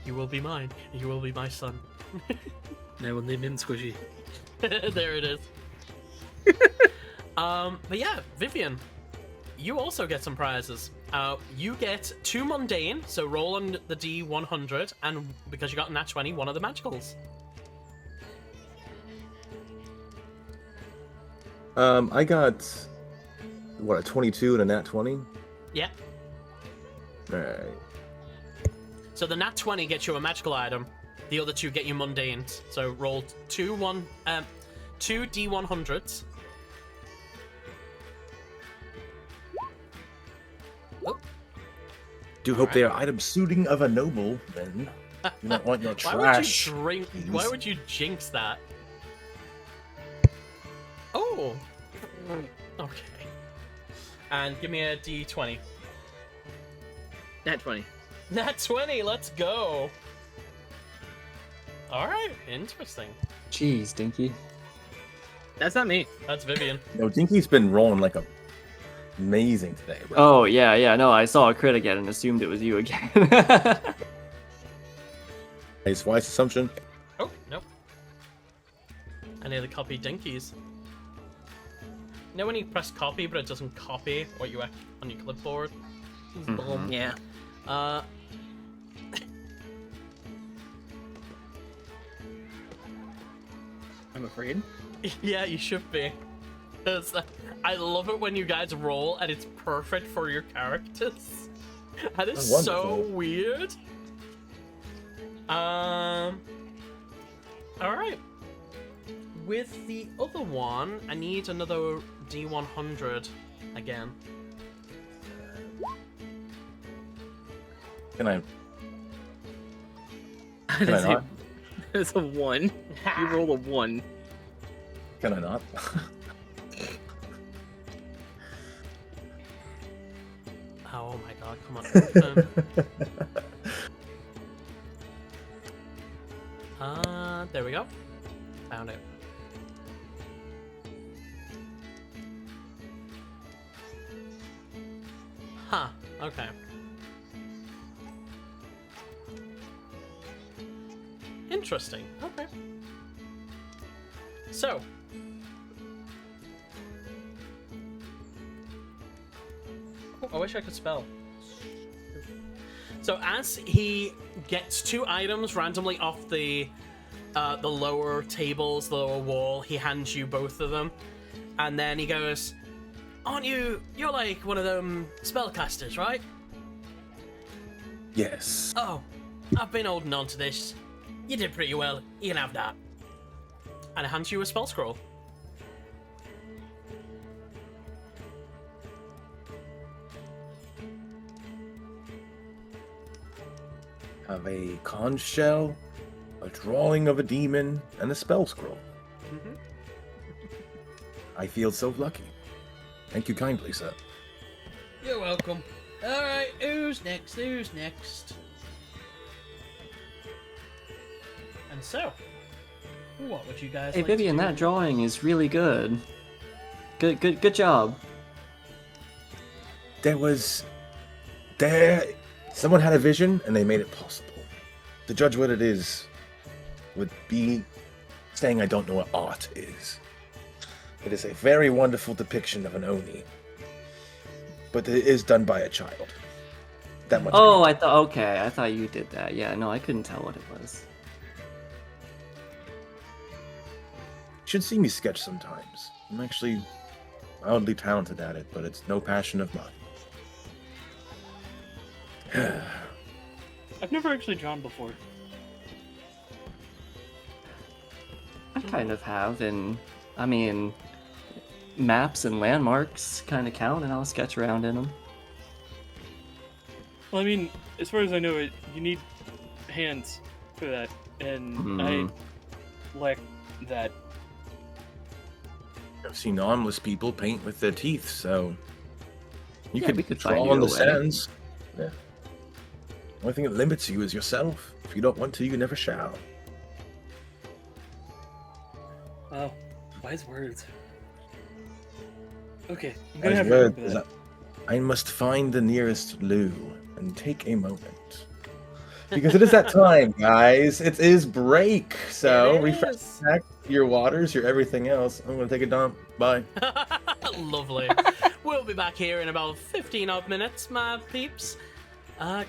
You will be mine. You will be my son. And I will name him Squishy. There it is. But yeah, Vivian, you also get some prizes. You get 2 mundane, so roll on the D100, and because you got a nat 20, one of the magicals. I got what, a 22 and a nat 20. Yeah. All right. So the nat 20 gets you a magical item. The other 2 get you mundanes. So roll 2 D100s. Oh. Do hope they are items suiting of a noble. Then you don't want your Why would trash. you drink? Why would you jinx that? Oh. Okay. And give me a D20. Nat 20. Nat 20. Let's go. All right. Interesting. Jeez, Dinky. That's not me. That's Vivian. No, Dinky's been rolling like amazing today, bro. Oh yeah. No, I saw a crit again and assumed it was you again. Nice wise assumption. Oh nope. I need to copy Dinky's. You know when you press copy, but it doesn't copy what you have on your clipboard? Boom. Yeah. I'm afraid. Yeah, you should be. 'Cause I love it when you guys roll and it's perfect for your characters. That is Oh, so wonderful. weird. Alright. With the other one, I need another D100 again. Can I? Can I not? It's a 1. You roll a 1. Can I not? Oh my god, come on. Open. There we go. Found it. Huh, okay. Interesting. Okay. So. Oh, I wish I could spell. So as he gets 2 items randomly off the lower tables, the lower wall, he hands you both of them, and then he goes, "Aren't you? You're like one of them spellcasters, right?" Yes. "Oh, I've been holding on to this. You did pretty well. You can have that." And it hands you a spell scroll. Have a conch shell, a drawing of a demon, and a spell scroll. Mm-hmm. I feel so lucky. Thank you kindly, sir. You're welcome. Alright, who's next? Who's next? And so, what would you guys Hey like to Vivian, do? that drawing is really good. Good job. Someone had a vision and they made it possible. To judge what it is would be saying I don't know what art is. It is a very wonderful depiction of an Oni, but it is done by a child. That much. Oh, I thought you did that. Yeah, no, I couldn't tell what it was. You should see me sketch sometimes. I'm actually mildly talented at it, but it's no passion of mine. I've never actually drawn before. kind of have, and I mean, maps and landmarks kind of count, and I'll sketch around in them. Well, I mean, as far as I know, you need hands for that, and I lack that. I've seen armless people paint with their teeth, so you Yeah, we could draw find on you the a way. sands. Yeah. The only thing that limits you is yourself. If you don't want to, you never shall. Wow, wise words. Okay, I'm gonna As have to words remember that. I must find the nearest loo and take a moment. Because it is that time, guys. It is break. So It refresh is. back your waters, your everything else. I'm gonna take a dump. Bye. Lovely. We'll be back here in about 15 odd minutes, my peeps.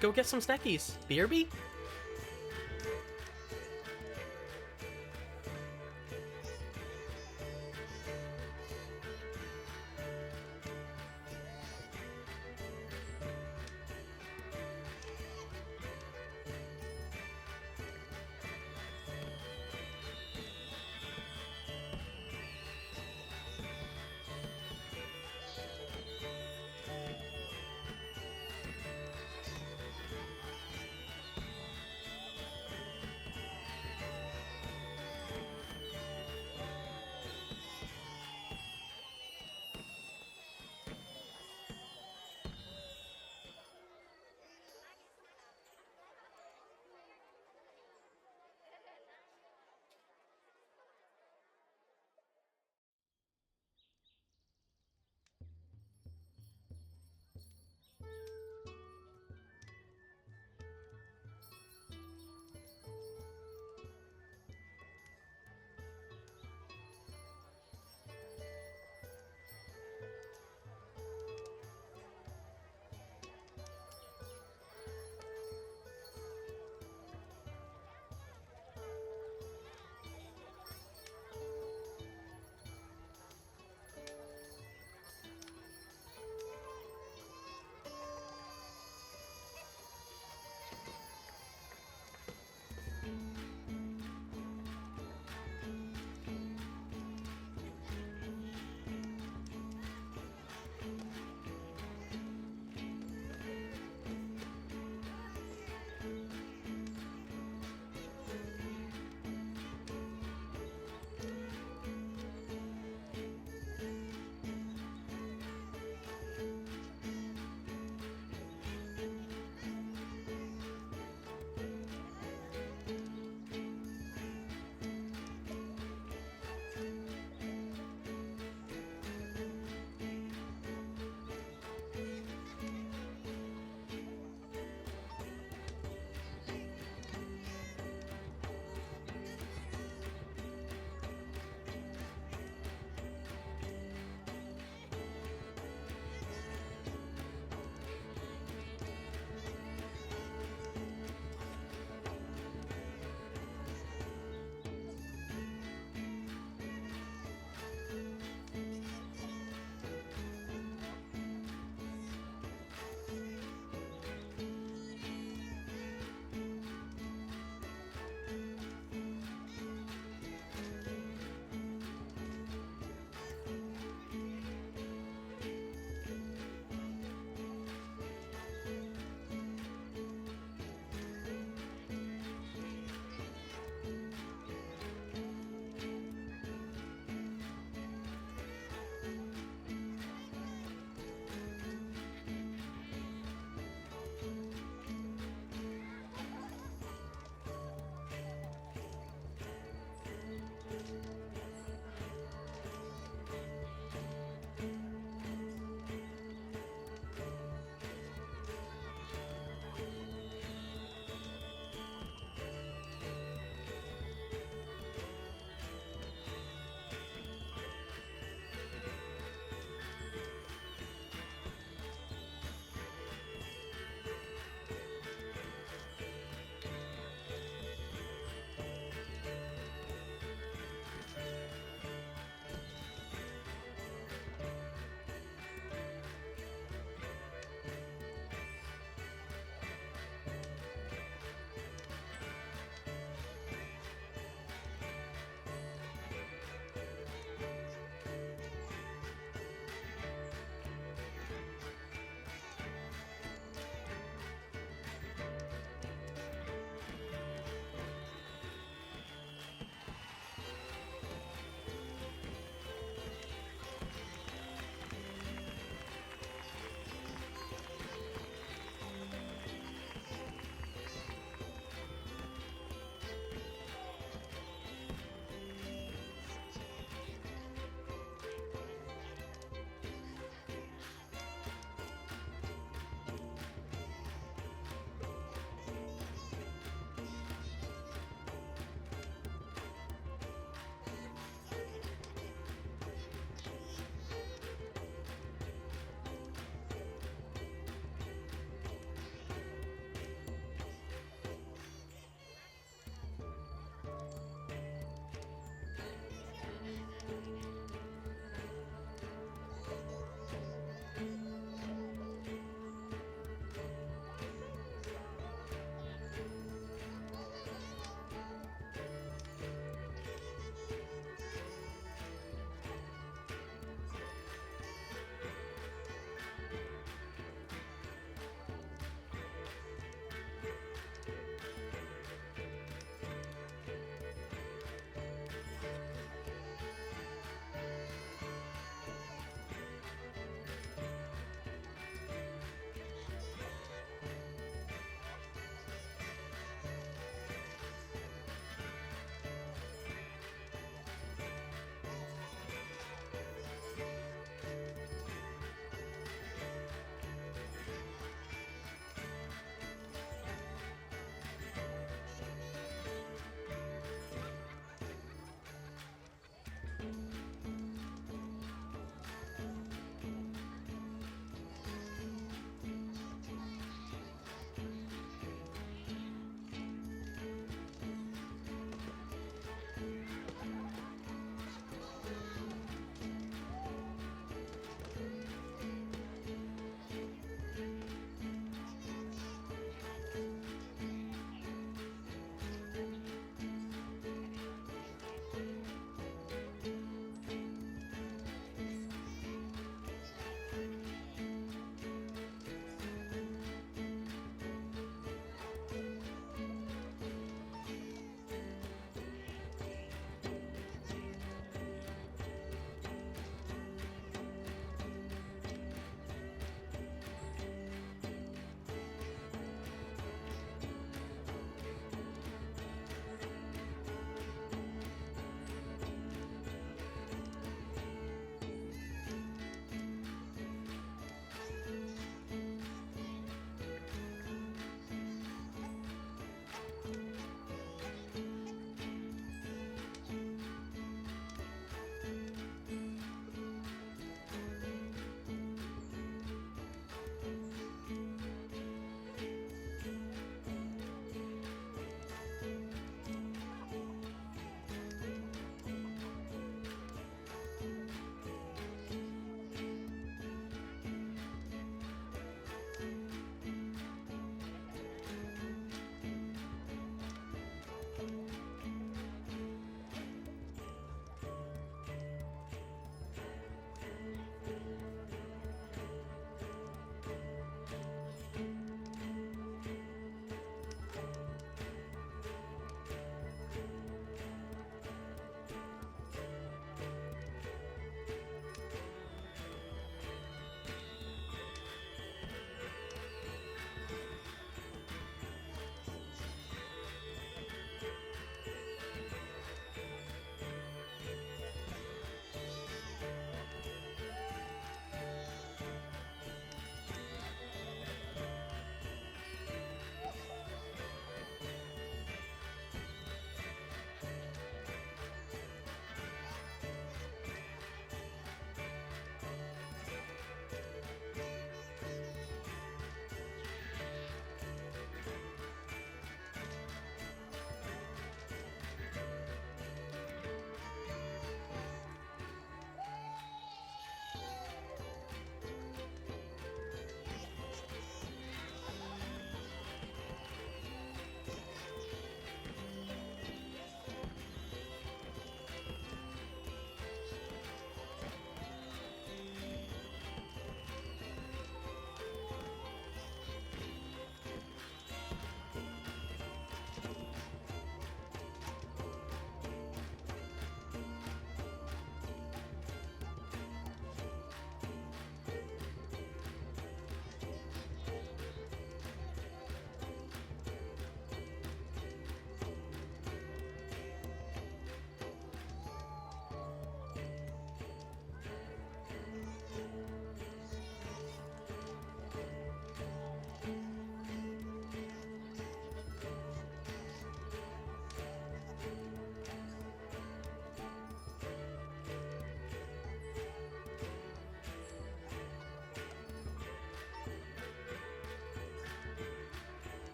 Go get some snackies. BRB.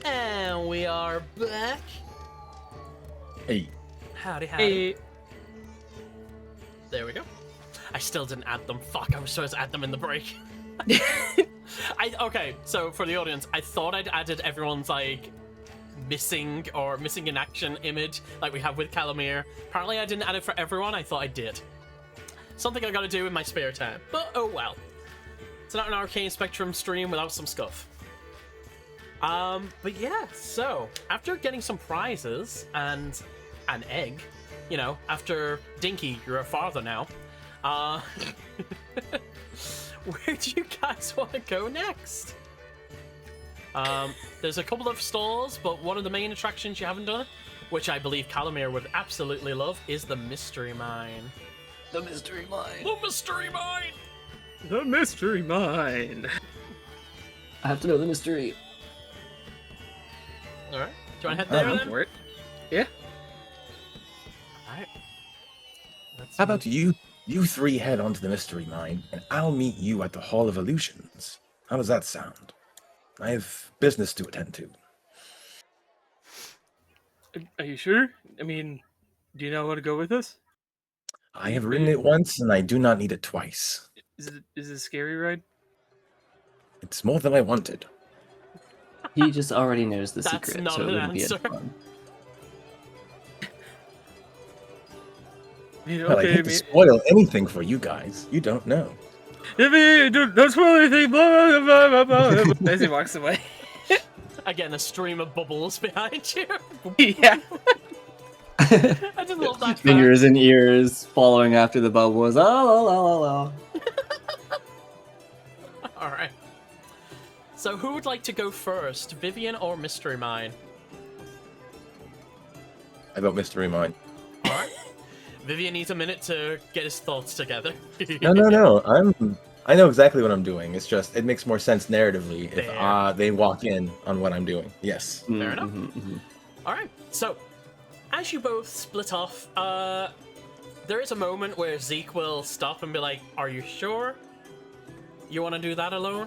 And we are back. Hey. Howdy, howdy. There we go. I still didn't add them. Fuck, I was supposed to add them in the break. Okay, so for the audience, I thought I'd added everyone's, like, missing in action image, like we have with Calamir. Apparently I didn't add it for everyone. I thought I did. Something I gotta do in my spare time. But, oh well. It's not an Arcane Spectrum stream without some scuff. But yeah, so, after getting some prizes and an egg, you know, after Dinky, you're a father now, where do you guys want to go next? There's a couple of stalls, but one of the main attractions you haven't done, which I believe Calamir would absolutely love, is the Mystery Mine. The Mystery Mine. The Mystery Mine! The Mystery Mine. I have to know the mystery. Alright, do you want to head there I'm then? for it. Yeah. Alright. How about you three head onto the Mystery Mine, and I'll meet you at the Hall of Illusions. How does that sound? I have business to attend to. Are you sure? I mean, do you know how to go with us? I have ridden it once, and I do not need it twice. Is it a scary ride? It's more than I wanted. He just already knows the That's secret, not so it an wouldn't be as answer. fun. I mean, Well, I okay, hate to spoil anything for you guys. You don't know. don't spoil anything. Blah, blah, blah, blah, blah. As he walks away. Again, a stream of bubbles behind you. Yeah. I just love that. Fingers and ears following after the bubbles. Oh. Alright. So who would like to go first? Vivian or Mystery Mine? I got Mystery Mine. Alright. Vivian needs a minute to get his thoughts together. No. I know exactly what I'm doing. It's just it makes more sense narratively if There. they walk in on what I'm doing. Yes. Fair enough. Mhm. Alright, so as you both split off, there is a moment where Zeke will stop and be like, "Are you sure you want to do that alone?"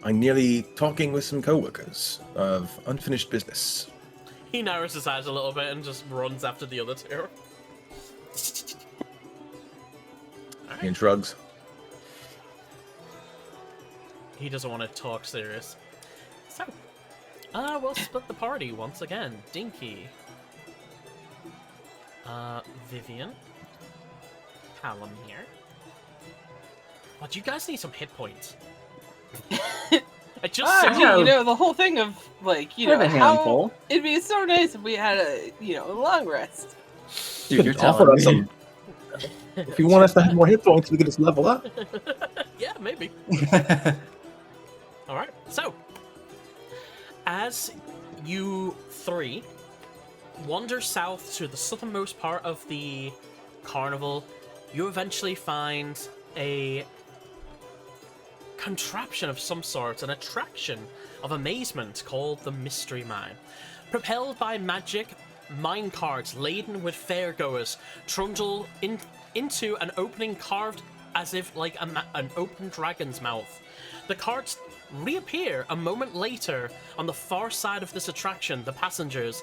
I'm nearly talking with some coworkers of unfinished business. He narrows his eyes a little bit and just runs after the other two. He shrugs. He doesn't want to talk serious. So, we'll split the party once again. Dinky. Vivian. Callum here. What, you guys need some hit points. I just said You know, the whole thing of, like, you I have know, a how handful. it'd be so nice if we had a, you know, a long rest. Dude, you're Offer telling us me. some. If you want us to have more hit points, we can just level up. Yeah, maybe. Alright, so as you three wander south to the southernmost part of the carnival, you eventually find a contraption of some sort, an attraction of amazement called the Mystery Mine. Propelled by magic, mine carts laden with fairgoers trundle into an opening carved as if like an open dragon's mouth. The carts reappear a moment later on the far side of this attraction, the passengers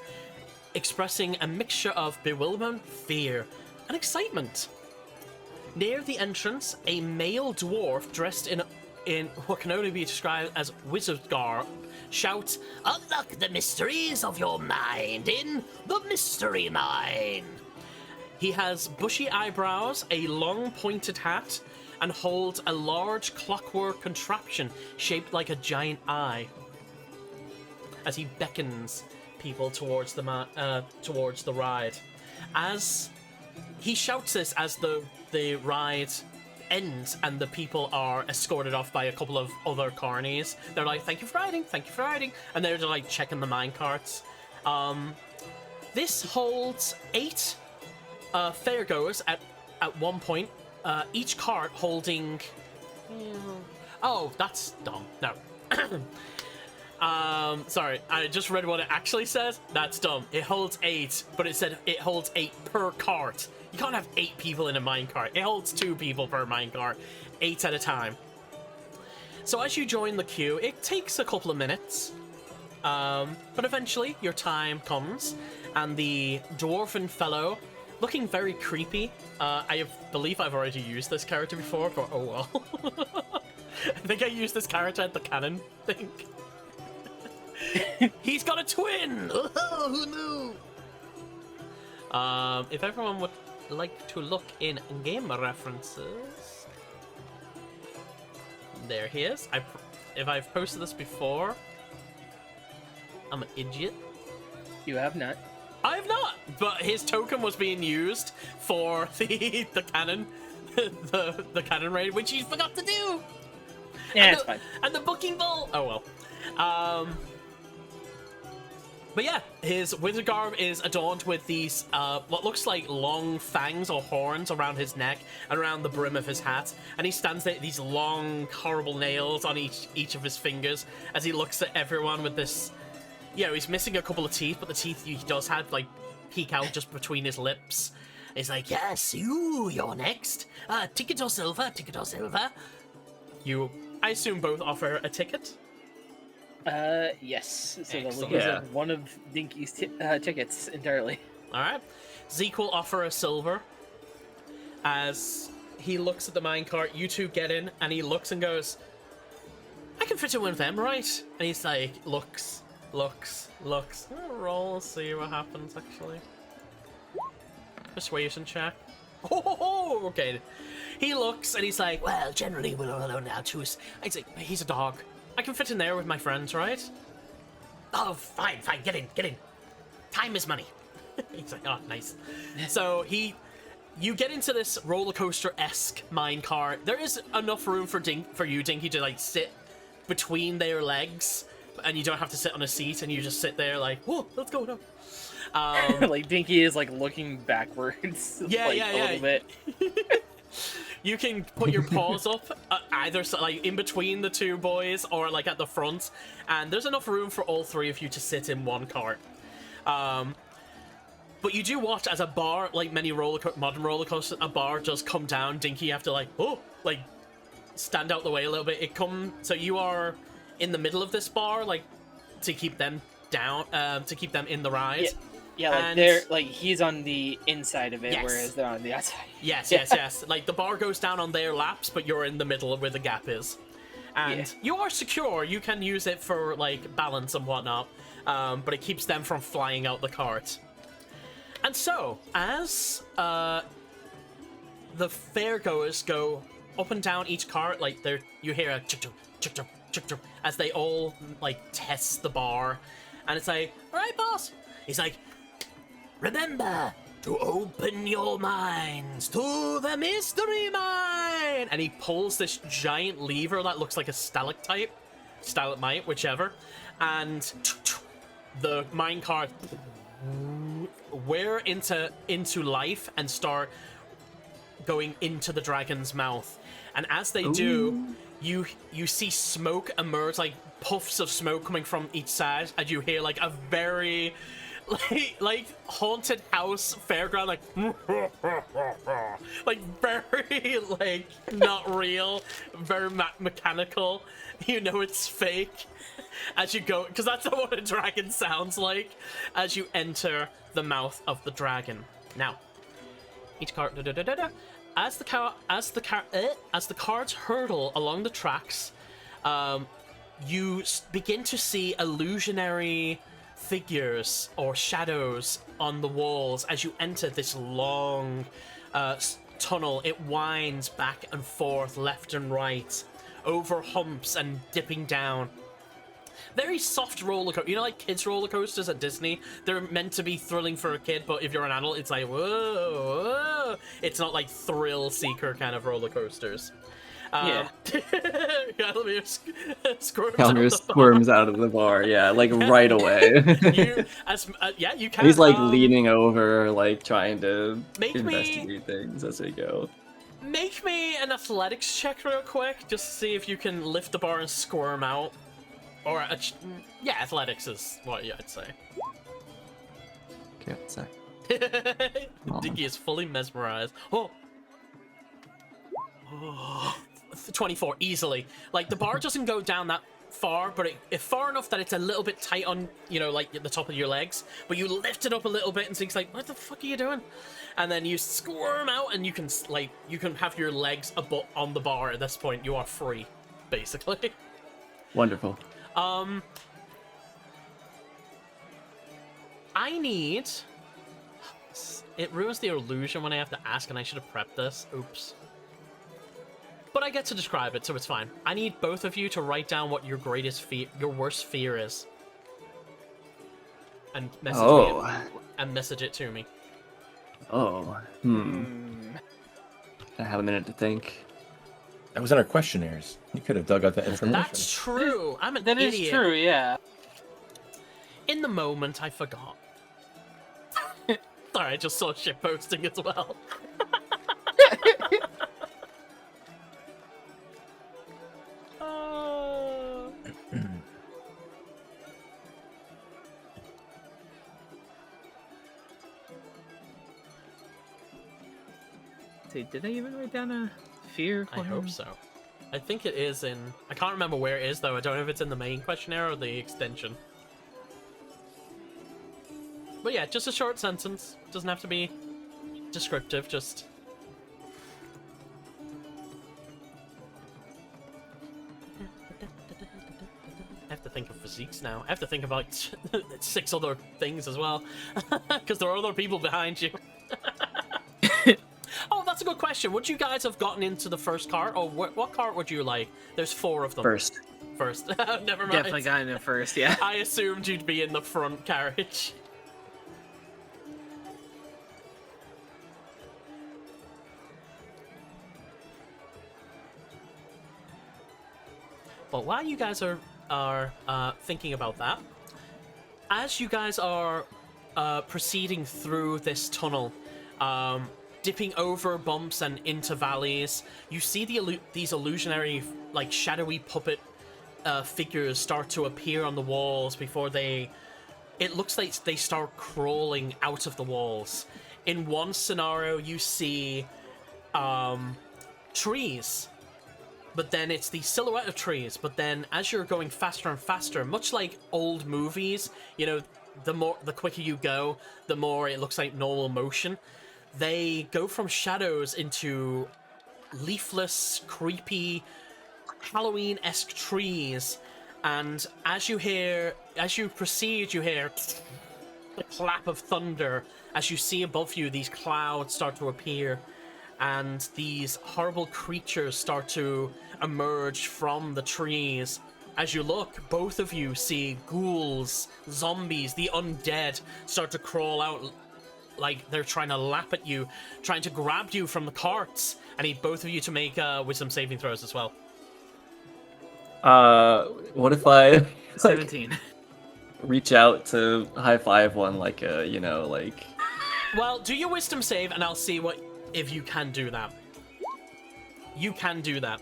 expressing a mixture of bewilderment, fear, and excitement. Near the entrance, a male dwarf dressed in what can only be described as wizard garb shouts, "Unlock the mysteries of your mind in the Mystery Mine." He has bushy eyebrows, a long pointed hat, and holds a large clockwork contraption shaped like a giant eye as he beckons people towards the ride. As he shouts this as the ride ends and the people are escorted off by a couple of other carnies. They're like, thank you for riding, and they're just like checking the mine carts. This holds 8 fairgoers at one point, each cart holding... Oh, that's dumb. No. Sorry, I just read what it actually says. That's dumb. It holds 8, but it said it holds 8 per cart. You can't have 8 people in a minecart. It holds 2 people per minecart, 8 at a time. So as you join the queue, it takes a couple of minutes, but eventually your time comes, and the dwarven fellow, looking very creepy. I believe I've already used this character before, but oh well. I think I used this character at the cannon thing. He's got a twin! Oh, who knew? If everyone would like to look in game references, there he is. If I've posted this before, I'm an idiot. You have not. I have not, but his token was being used for the cannon, the cannon raid, which you forgot to do. Yeah, it's fine. And the booking ball. Oh well. But yeah, his wizard garb is adorned with these, what looks like long fangs or horns around his neck and around the brim of his hat. And he stands there, these long, horrible nails on each of his fingers as he looks at everyone with this. Yeah, he's missing a couple of teeth, but the teeth he does have, like, peek out just between his lips. He's like, yes, you're next. Ticket or silver, ticket or silver. I assume both offer a ticket? Yes. So Excellent. they'll use one of Dinky's tickets entirely. Alright. Zeke will offer a silver. As he looks at the minecart, you two get in, and he looks and goes, I can fit in with them, right? And he's like, looks. Roll, see what happens, actually. Persuasion check. Oh, okay. He looks, and he's like, well, generally we'll allow now choose. I'd say, he's a dog. I can fit in there with my friends, right? Oh, fine, get in. Time is money. He's like, oh, nice. So you get into this roller coaster-esque minecart. There is enough room for you, Dinky, to like sit between their legs, and you don't have to sit on a seat, and you just sit there like, whoa, let's go now. Like Dinky is like looking backwards, a little bit. You can put your paws up either like in between the two boys or like at the front, and there's enough room for all three of you to sit in one cart. But you do watch as a bar, like many modern roller coasters, a bar does come down. Dinky, you have to like stand out the way a little bit. So you are in the middle of this bar, like to keep them down, to keep them in the ride. Yeah, like they're like he's on the inside of it, Yes. whereas they're on the outside. Yes. Like the bar goes down on their laps, but you're in the middle where the gap is. And you are secure. You can use it for like balance and whatnot, but it keeps them from flying out the cart. And so, as the fairgoers go up and down each cart, like you hear a chuk chuk chuk chuk as they all like test the bar, and it's like, all right, boss. He's like, remember to open your minds to the mystery mine! And he pulls this giant lever that looks like a stalactite, whichever, and the minecart wear into life and start going into the dragon's mouth. And as they do, you see smoke emerge, like puffs of smoke coming from each side, and you hear like a very like haunted house fairground, like very like not real, very mechanical. You know it's fake as you go, because that's what a dragon sounds like as you enter the mouth of the dragon. Now, each cart as the carts hurtle along the tracks, you begin to see illusionary figures or shadows on the walls as you enter this long tunnel. It winds back and forth, left and right, over humps and dipping down. Very soft roller coaster. You know, like kids' roller coasters at Disney? They're meant to be thrilling for a kid, but if you're an adult, it's like, whoa. It's not like thrill seeker kind of roller coasters. Calumir squirms out of the bar, like right away. You can. He's like leaning over, like trying to investigate things as they go. Make me an athletics check real quick, just to see if you can lift the bar and squirm out. Or, athletics is what I'd say. Okay, what's that? Dinky is fully mesmerized. 24 easily. Like the bar doesn't go down that far, but it's far enough that it's a little bit tight on, you know, like the top of your legs. But you lift it up a little bit, and Zeke's like, "What the fuck are you doing?" And then you squirm out, and you can have your legs on the bar. At this point, you are free, basically. Wonderful. I need. It ruins the illusion when I have to ask, and I should have prepped this. Oops. But I get to describe it, so it's fine. I need both of you to write down what your your worst fear is, and message it to me. Oh. I have a minute to think. That was in our questionnaires. You could have dug out that information. That's true. I'm an idiot. That is true, yeah. In the moment, I forgot. Sorry, I just saw shit posting as well. Did I even write down a fear for I hope him? so. I think it is in... I can't remember where it is, though. I don't know if it's in the main questionnaire or the extension. But yeah, just a short sentence. Doesn't have to be descriptive, just... I have to think of physiques now. I have to think about 6 other things as well. Because there are other people behind you. Oh, that's a good question. Would you guys have gotten into the first cart, or what cart would you like? There's 4 of them. First. Never mind. Definitely got in it first, yeah. I assumed you'd be in the front carriage. But while you guys are thinking about that, as you guys are proceeding through this tunnel, dipping over bumps and into valleys, you see these illusionary, like, shadowy puppet figures start to appear on the walls before it looks like they start crawling out of the walls. In one scenario, you see trees, but then it's the silhouette of trees. But then as you're going faster and faster, much like old movies, you know, the quicker you go, the more it looks like normal motion. They go from shadows into leafless, creepy, Halloween-esque trees, and as you proceed, you hear the clap of thunder. As you see above you, these clouds start to appear, and these horrible creatures start to emerge from the trees. As you look, both of you see ghouls, zombies, the undead start to crawl out like they're trying to lap at you, trying to grab you from the carts. I need both of you to make wisdom saving throws as well. What if I 17. reach out to high five one like a, you know, like... Well, do your wisdom save and I'll see if you can do that. You can do that.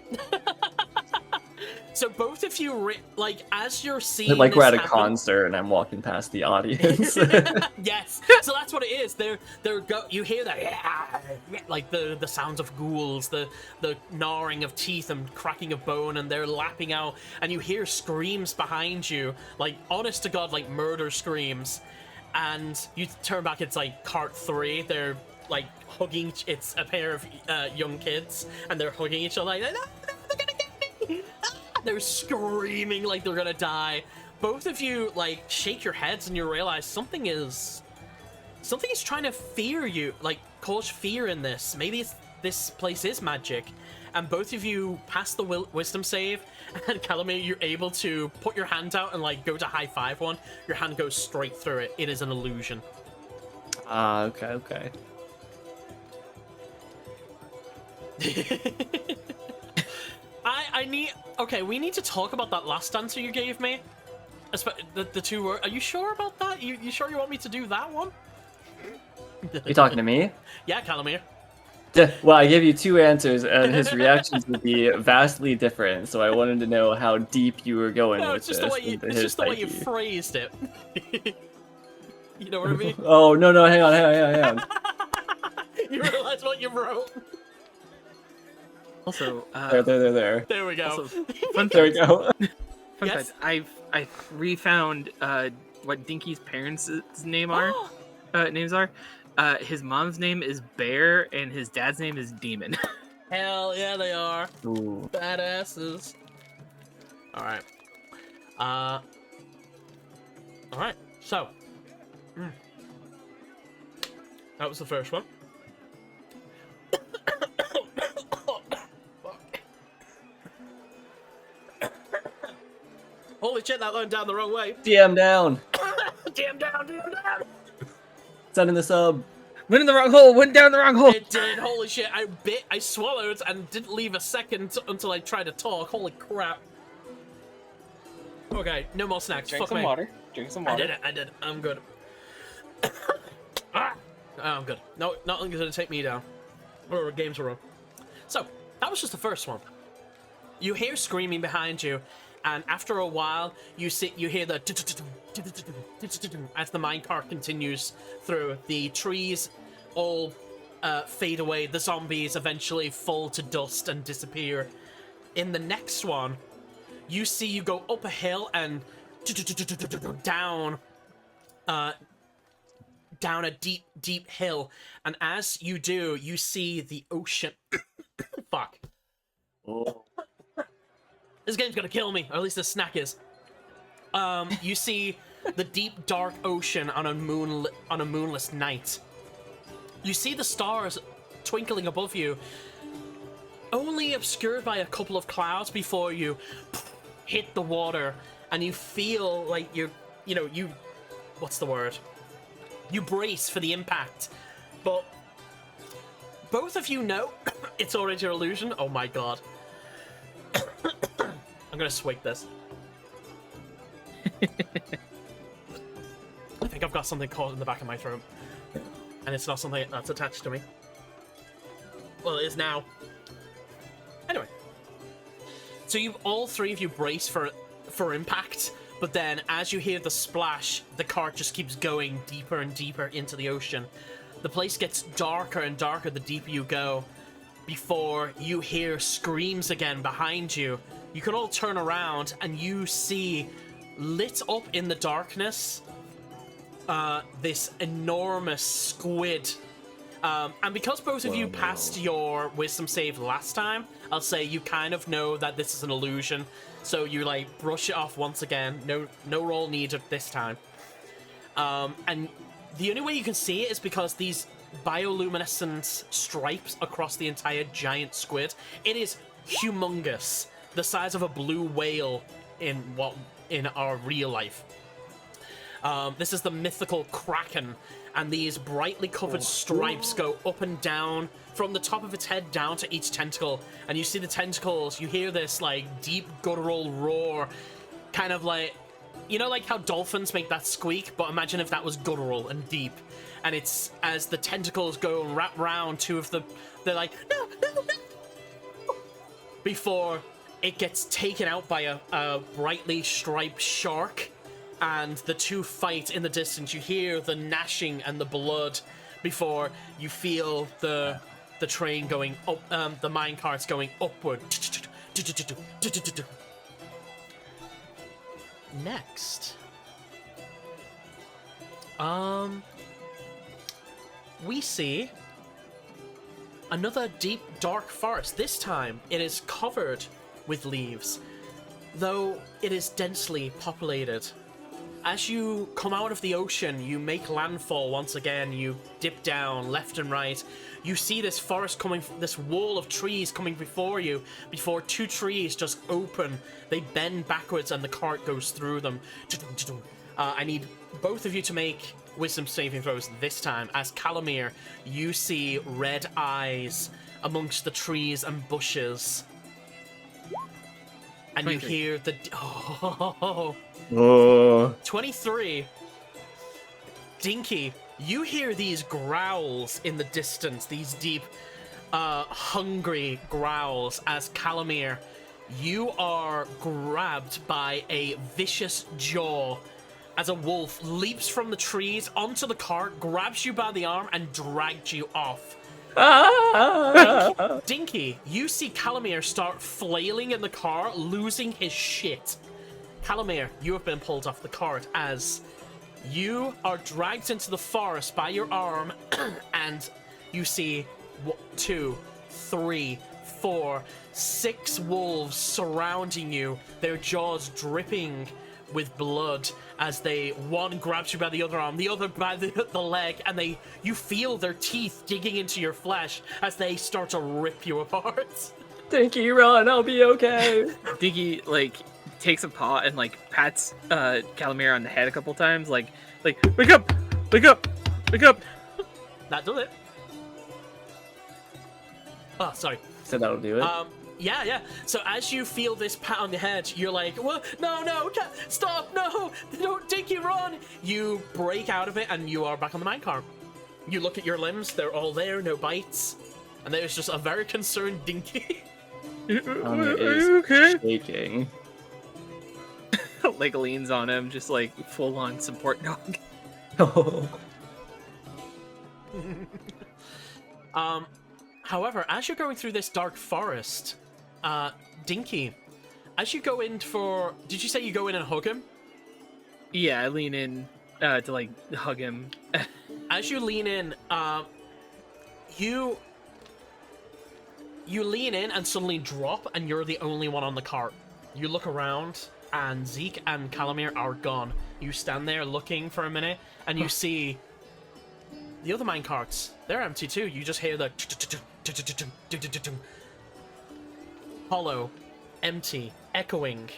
So both of you, like, as you're seeing like this we're at a happen, concert and I'm walking past the audience. Yes, so that's what it is. You hear that, like the sounds of ghouls, the gnawing of teeth and cracking of bone, and they're lapping out, and you hear screams behind you, like honest to God, like murder screams. And you turn back, it's like cart 3. They're like hugging. It's a pair of young kids, and they're hugging each other like, no, they're gonna get me. They're screaming like they're gonna die. Both of you like shake your heads and you realize something is trying to fear you, like cause fear in this. Maybe this place is magic. And both of you pass the wisdom save, and Calamir, you're able to put your hand out and like go to high five one. Your hand goes straight through it. It is an illusion. Okay. We need to talk about that last answer you gave me. The 2 words. Are you sure about that? You sure you want me to do that one? You talking to me? Yeah, Calamir. Well, I gave you 2 answers, and his reactions would be vastly different. So I wanted to know how deep you were going No, with it's just this. it's just the way you phrased it. You know what I mean? Oh no, hang on. You realize what you wrote? Also, There. There we go. also, fun There we fact, go. fun Yes? fact, I've refound what Dinky's parents' names are. His mom's name is Bear, and his dad's name is Demon. Hell yeah, they are. Ooh. Badasses. Alright. Alright, so. That was the first one. Holy shit, that went down the wrong way. DM down. Damn down, damn down. Send in the sub. Went in the wrong hole. Went down the wrong hole. It did, holy shit. I swallowed and didn't leave a second until I tried to talk. Holy crap. Okay, no more snacks. Drink Fuck some me. water. Drink some I water. did it, I did. I'm good. Oh, I'm good. No, nothing's gonna take me down. Or games are on. So, that was just the first one. You hear screaming behind you, and after a while, you hear the as the minecart continues through. The trees all fade away. The zombies eventually fall to dust and disappear. In the next one, you see you go up a hill and down down a deep hill, and as you do, you see the ocean. Fuck. Oh. This game's gonna kill me, or at least the snack is. You see the deep, dark ocean on a moonless night. You see the stars twinkling above you, only obscured by a couple of clouds before you hit the water, and you feel like what's the word? You brace for the impact, but both of you know it's already your illusion. Oh my god. I'm gonna swig this. I think I've got something caught in the back of my throat. And it's not something that's attached to me. Well, it is now. Anyway. So all three of you brace for impact, but then as you hear the splash, the cart just keeps going deeper and deeper into the ocean. The place gets darker and darker the deeper you go, before you hear screams again behind you. You can all turn around and you see, lit up in the darkness, this enormous squid. And because both of you passed your wisdom save last time, I'll say you kind of know that this is an illusion. So you brush it off once again. No roll needed this time. And the only way you can see it is because these bioluminescent stripes across the entire giant squid. It is humongous, the size of a blue whale in our real life. This is the mythical Kraken, and these brightly covered stripes go up and down from the top of its head down to each tentacle, and you see the tentacles. You hear this deep guttural roar, kind of like how dolphins make that squeak, but imagine if that was guttural and deep. And it's as the tentacles go and wrap round two of them, they're like, no, no, no, before it gets taken out by a brightly striped shark, and the two fight in the distance. You hear the gnashing and the blood before you feel the train going up, the minecarts going upward. Next, we see another deep, dark forest. This time, it is covered with leaves, though it is densely populated. As you come out of the ocean, you make landfall once again. You dip down left and right. You see this forest coming, this wall of trees coming before you, before two trees just open. They bend backwards and the cart goes through them. I need both of you to make wisdom saving throws this time. As Calamir, you see red eyes amongst the trees and bushes. And 23. You hear the... Oh. 23. Dinky, you hear these growls in the distance, these deep, hungry growls, as Calamir, you are grabbed by a vicious jaw as a wolf leaps from the trees onto the cart, grabs you by the arm, and drags you off. Dinky, you see Calamir start flailing in the car, losing his shit. Calamir, you have been pulled off the cart as you are dragged into the forest by your arm, and you see 2, 3, 4, 6 wolves surrounding you, their jaws dripping with blood as one grabs you by the other arm, the other by the leg, and you feel their teeth digging into your flesh as they start to rip you apart. Dinky, run, I'll be okay. Dinky, like, takes a paw and, like, pats Calamir on the head a couple times, like, wake up! Wake up! Wake up! That does it. Oh, sorry. So that'll do it. Yeah. So as you feel this pat on the head, you're like, "What? No, stop, no, Dinky, run!" You break out of it, and you are back on the minecart. You look at your limbs; they're all there, no bites, and there's just a very concerned Dinky. Calamir is shaking. Like, leans on him, just like full-on support dog. However, as you're going through this dark forest, Dinky, as you go in for... Did you say you go in and hug him? Yeah, I lean in to, like, hug him. As you lean in, you lean in and suddenly drop, and you're the only one on the cart. You look around, and Zeke and Calamir are gone. You stand there looking for a minute, and you see the other minecarts. They're empty too. You just hear the hollow, empty, echoing.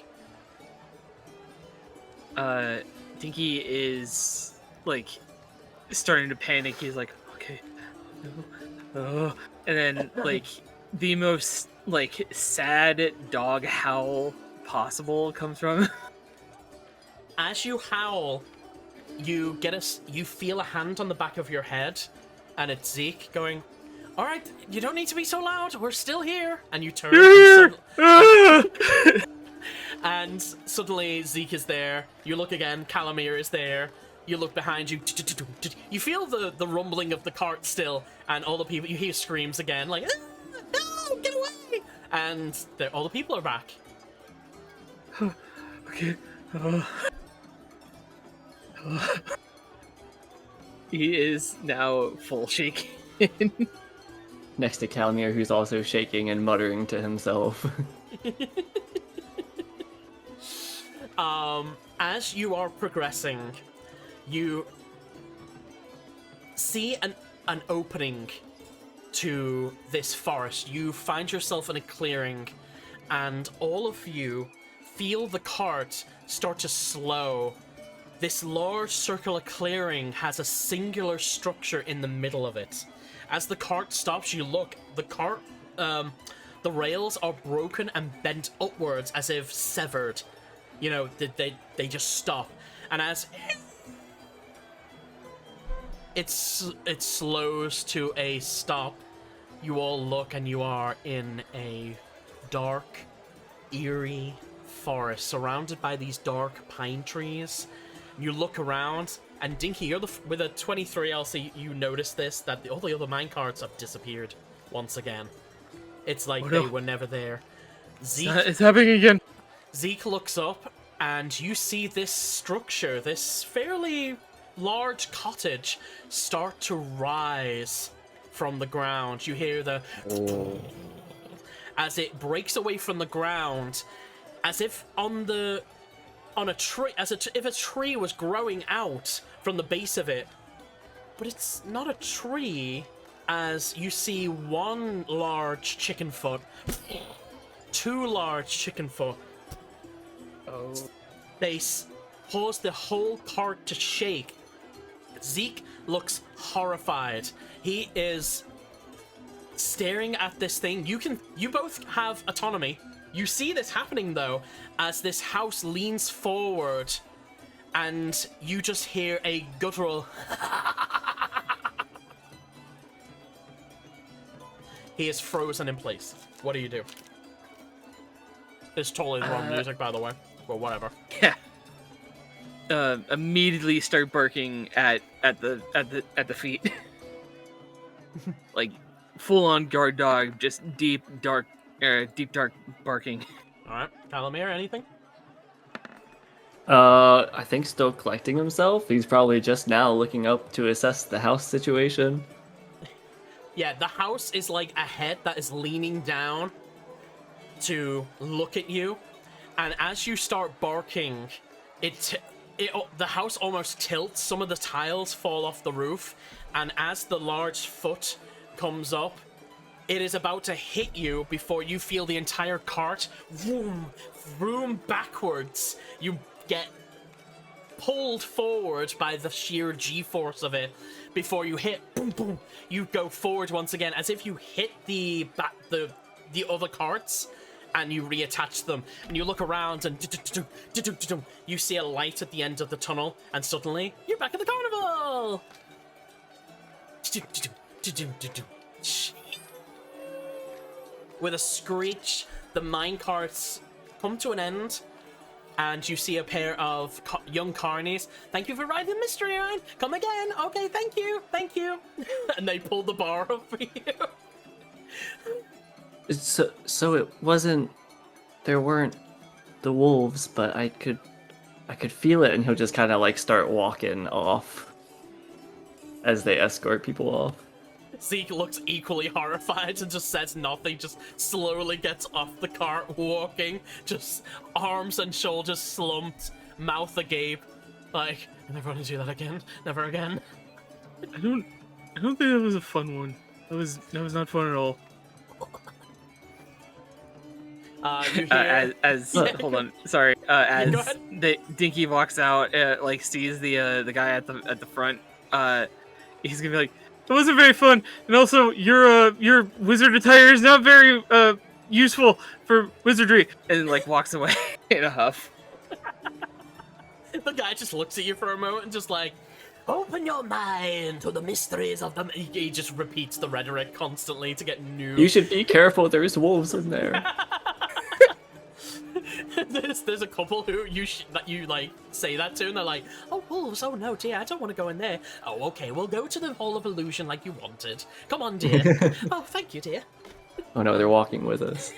Dinky is, like, starting to panic. He's like, okay, no, and then, like, the most, like, sad dog howl possible comes from him. As you howl, you feel a hand on the back of your head, and it's Zeke going, "All right, you don't need to be so loud. We're still here." And you turn, and suddenly Zeke is there. You look again, Calamir is there. You look behind you. You feel the rumbling of the cart still, and all the people. You hear screams again, like, "No, get away!" And all the people are back. Okay. He is now full shaking. Next to Calamir, who's also shaking and muttering to himself. As you are progressing, you see an opening to this forest. You find yourself in a clearing, and all of you feel the cart start to slow. This large circular clearing has a singular structure in the middle of it. As the cart stops, you look. The cart, the rails are broken and bent upwards as if severed. You know, they just stop. And as it slows to a stop, you all look, and you are in a dark, eerie forest surrounded by these dark pine trees. You look around, and Dinky, you're with a 23 LC, you notice this, that all the other minecarts have disappeared once again. It's like they were never there. Zeke, It's happening again. Zeke looks up, and you see this structure, this fairly large cottage, start to rise from the ground. You hear the... as it breaks away from the ground, as if on a tree, if a tree was growing out from the base of it. But it's not a tree, as you see one large chicken foot, 2 large chicken foot. Oh. They cause the whole cart to shake. Zeke looks horrified. He is staring at this thing. You both have autonomy. You see this happening, though, as this house leans forward, and you just hear a guttural... He is frozen in place. What do you do? It's totally the wrong music, by the way. Well, whatever. Yeah. Immediately start barking at the feet. Like, full-on guard dog, just deep dark barking. All right, Calamir, anything? I think still collecting himself. He's probably just now looking up to assess the house situation. Yeah, the house is like a head that is leaning down to look at you, and as you start barking, the house almost tilts. Some of the tiles fall off the roof, and as the large foot comes up, it is about to hit you before you feel the entire cart vroom backwards. You get pulled forward by the sheer G-force of it. Before you hit, boom, boom, you go forward once again, as if you hit the other carts, and you reattach them. And you look around, and you see a light at the end of the tunnel, and suddenly you're back at the carnival. With a screech, the minecarts come to an end, and you see a pair of young carnies. Thank you for riding the mystery ride. Come again. Okay, thank you. And they pull the bar up for you. So it wasn't. There weren't the wolves, but I could feel it, and he'll just kind of like start walking off as they escort people off. Zeke looks equally horrified and just says nothing, just slowly gets off the cart, walking, just arms and shoulders slumped, mouth agape, like, I never want to do that again, never again. I don't think that was a fun one. That was not fun at all. You hear... Hold on, sorry. As Go ahead. Dinky walks out, like sees the guy at the front, he's gonna be like, "It wasn't very fun, and also your wizard attire is not very useful for wizardry," and like walks away in a huff. The guy just looks at you for a moment and just like, open your mind to the mysteries of them. He just repeats the rhetoric constantly to get new. You should be careful. There's wolves in there. There's a couple who you like say that to, and they're like, "Oh, wolves! Oh no, dear, I don't want to go in there." "Oh, okay, we'll go to the Hall of Illusion like you wanted. Come on, dear." "Oh, thank you, dear." Oh no, they're walking with us.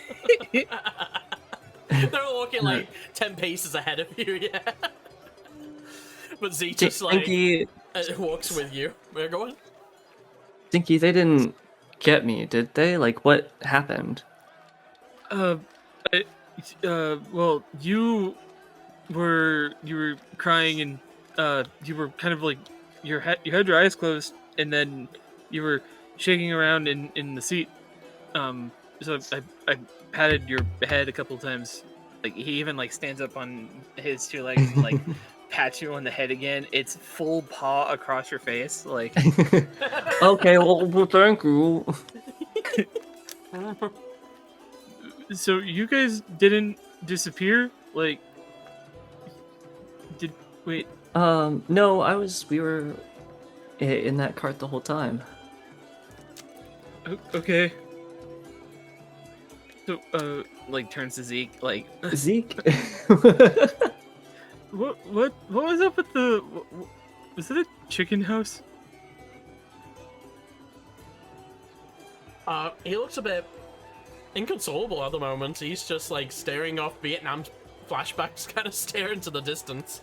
They're all walking like 10 paces ahead of you, yeah. But Z just like Dinky, walks with you. We're going. Dinky, they didn't get me, did they? Like, what happened? Well, you were crying, and you were kind of like you had your eyes closed, and then you were shaking around in the seat. So I patted your head a couple times. Like, he even like stands up on his two legs and like pats you on the head again. It's full paw across your face, like. Okay, well, thank you. So you guys didn't disappear? Like, wait. No, we were in that cart the whole time. Okay. So, like, turns to Zeke, like, Zeke? what was up with the, was it a chicken house? He looks a bit inconsolable at the moment. He's just like staring off Vietnam flashbacks, kind of staring to the distance.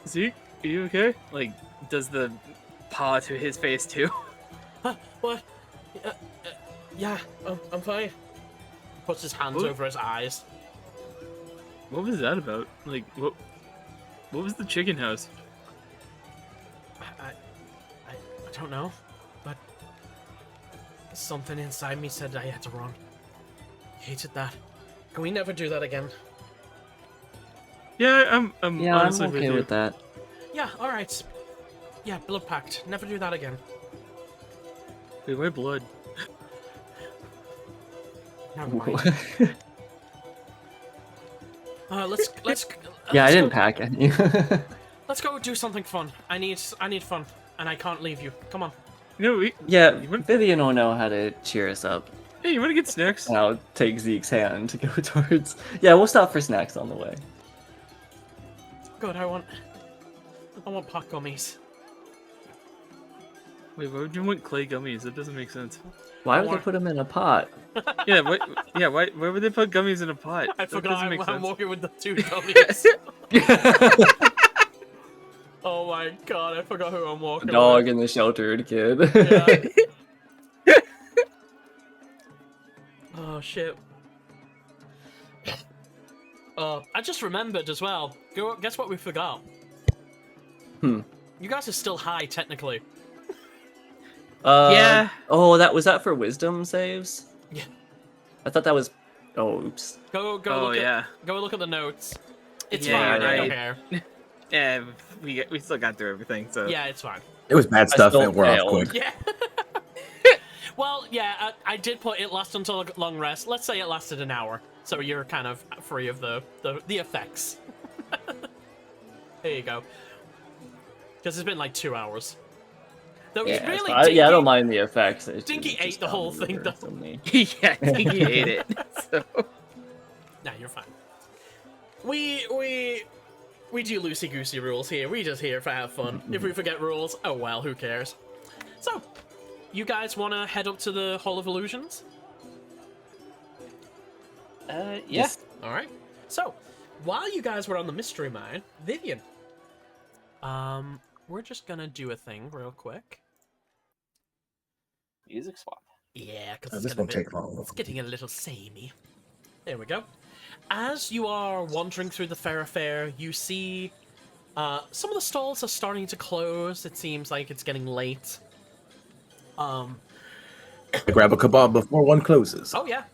Zeke, are you okay? Like, does the paw to his face too? What? Yeah, I'm fine. Puts his hands over his eyes. What was that about? Like, what was the chicken house? I don't know, but something inside me said I had to run. Hated that. Can we never do that again? Yeah, I'm honestly I'm okay with that. Yeah, alright. Yeah, blood pact. Never do that again. Wait, why blood? Never mind. Let's Yeah, I let's didn't go- pack any. Let's go do something fun. I need fun, and I can't leave you. Come on. No, Yeah, You want- Vivian will know how to cheer us up. hey, you want to get snacks? And I'll take Zeke's hand to go towards. Yeah, we'll stop for snacks on the way. Good. I want pot gummies. Wait, why would you want clay gummies? That doesn't make sense. Why would they put them in a pot? Yeah, why would they put gummies in a pot? I That forgot doesn't make I'm sense. walking with the 2 dummies. Oh my god, I forgot who I'm walking Dog with. and the sheltered kid. Yeah. Oh shit. I just remembered as well. Guess what we forgot? You guys are still high, technically. Yeah. Oh, was that for wisdom saves? Yeah. I thought that was. Oh, oops. Go look at the notes. It's Yeah, fine, I don't right. care. Yeah, we still got through everything, so. Yeah, it's fine. It was bad stuff, still and we're off failed. quick. Yeah. Well, yeah, I did put it lasts until a long rest. Let's say it lasted an hour, so you're kind of free of the effects. There you go. Because it's been like 2 hours. Though it's really Dinky, I don't mind the effects. Dinky ate the whole thing, though. Yeah, I think he ate it. So. Nah, you're fine. We do loosey-goosey rules here. We just here for have fun. If we forget rules, oh well, who cares? So, you guys want to head up to the Hall of Illusions? Yeah. All right. So, while you guys were on the mystery mine, Vivian, we're just gonna do a thing real quick. Music swap. Yeah, because This won't take long. it's getting a little samey. There we go. As you are wandering through the Fair, you see some of the stalls are starting to close. It seems like it's getting late. I grab a kebab before one closes. Oh yeah.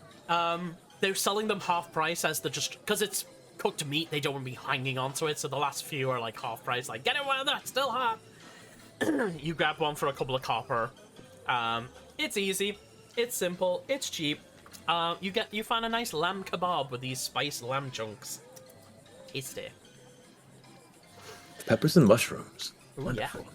They're selling them half price as they're just because it's cooked meat. They don't want to be hanging onto it, so the last few are like half price. Like, get it while that's still hot. You grab one for a couple of copper. It's easy. It's simple. It's cheap. You find a nice lamb kebab with these spiced lamb chunks. Tasty. Peppers and mushrooms. Ooh, Wonderful. yeah.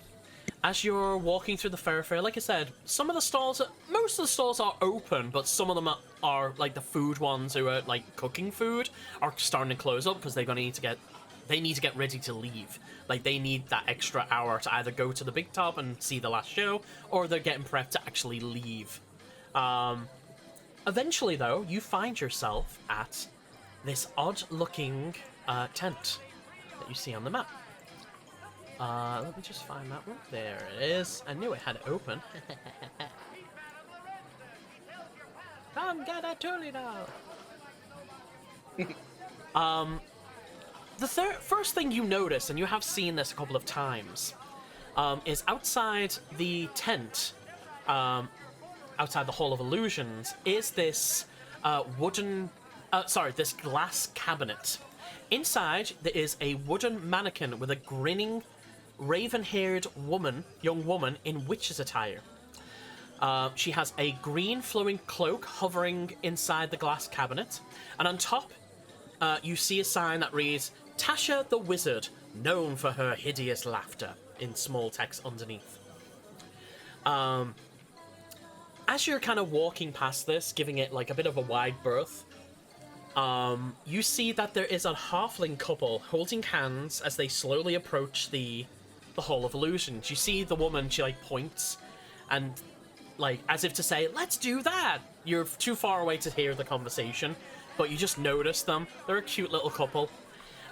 As you're walking through the fair, like I said, most of the stalls are open, but some of them are like the food ones who are like cooking food are starting to close up because they need to get ready to leave. Like they need that extra hour to either go to the big top and see the last show, or they're getting prepped to actually leave. Eventually, though, you find yourself at this odd-looking tent that you see on the map. Let me just find that one. There it is. I knew it had it open. Come get a Tulino! The first thing you notice, and you have seen this a couple of times, is outside the tent, outside the Hall of Illusions, is this this glass cabinet. Inside, there is a wooden mannequin with a grinning, raven-haired young woman in witch's attire. She has a green flowing cloak hovering inside the glass cabinet, and on top, you see a sign that reads, Tasha the Wizard, known for her hideous laughter, in small text underneath. As you're kind of walking past this, giving it like a bit of a wide berth, you see that there is a halfling couple holding hands as they slowly approach the Hall of Illusions. You see the woman, she like points and like as if to say, let's do that. You're too far away to hear the conversation, but you just notice them. They're a cute little couple.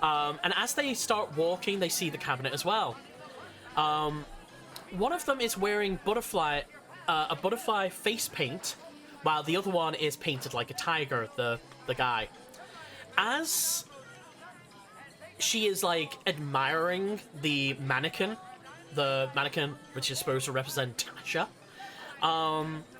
And as they start walking, they see the cabinet as well. One of them is wearing a butterfly face paint, while the other one is painted like a tiger, the guy. As she is like admiring the mannequin which is supposed to represent Tasha,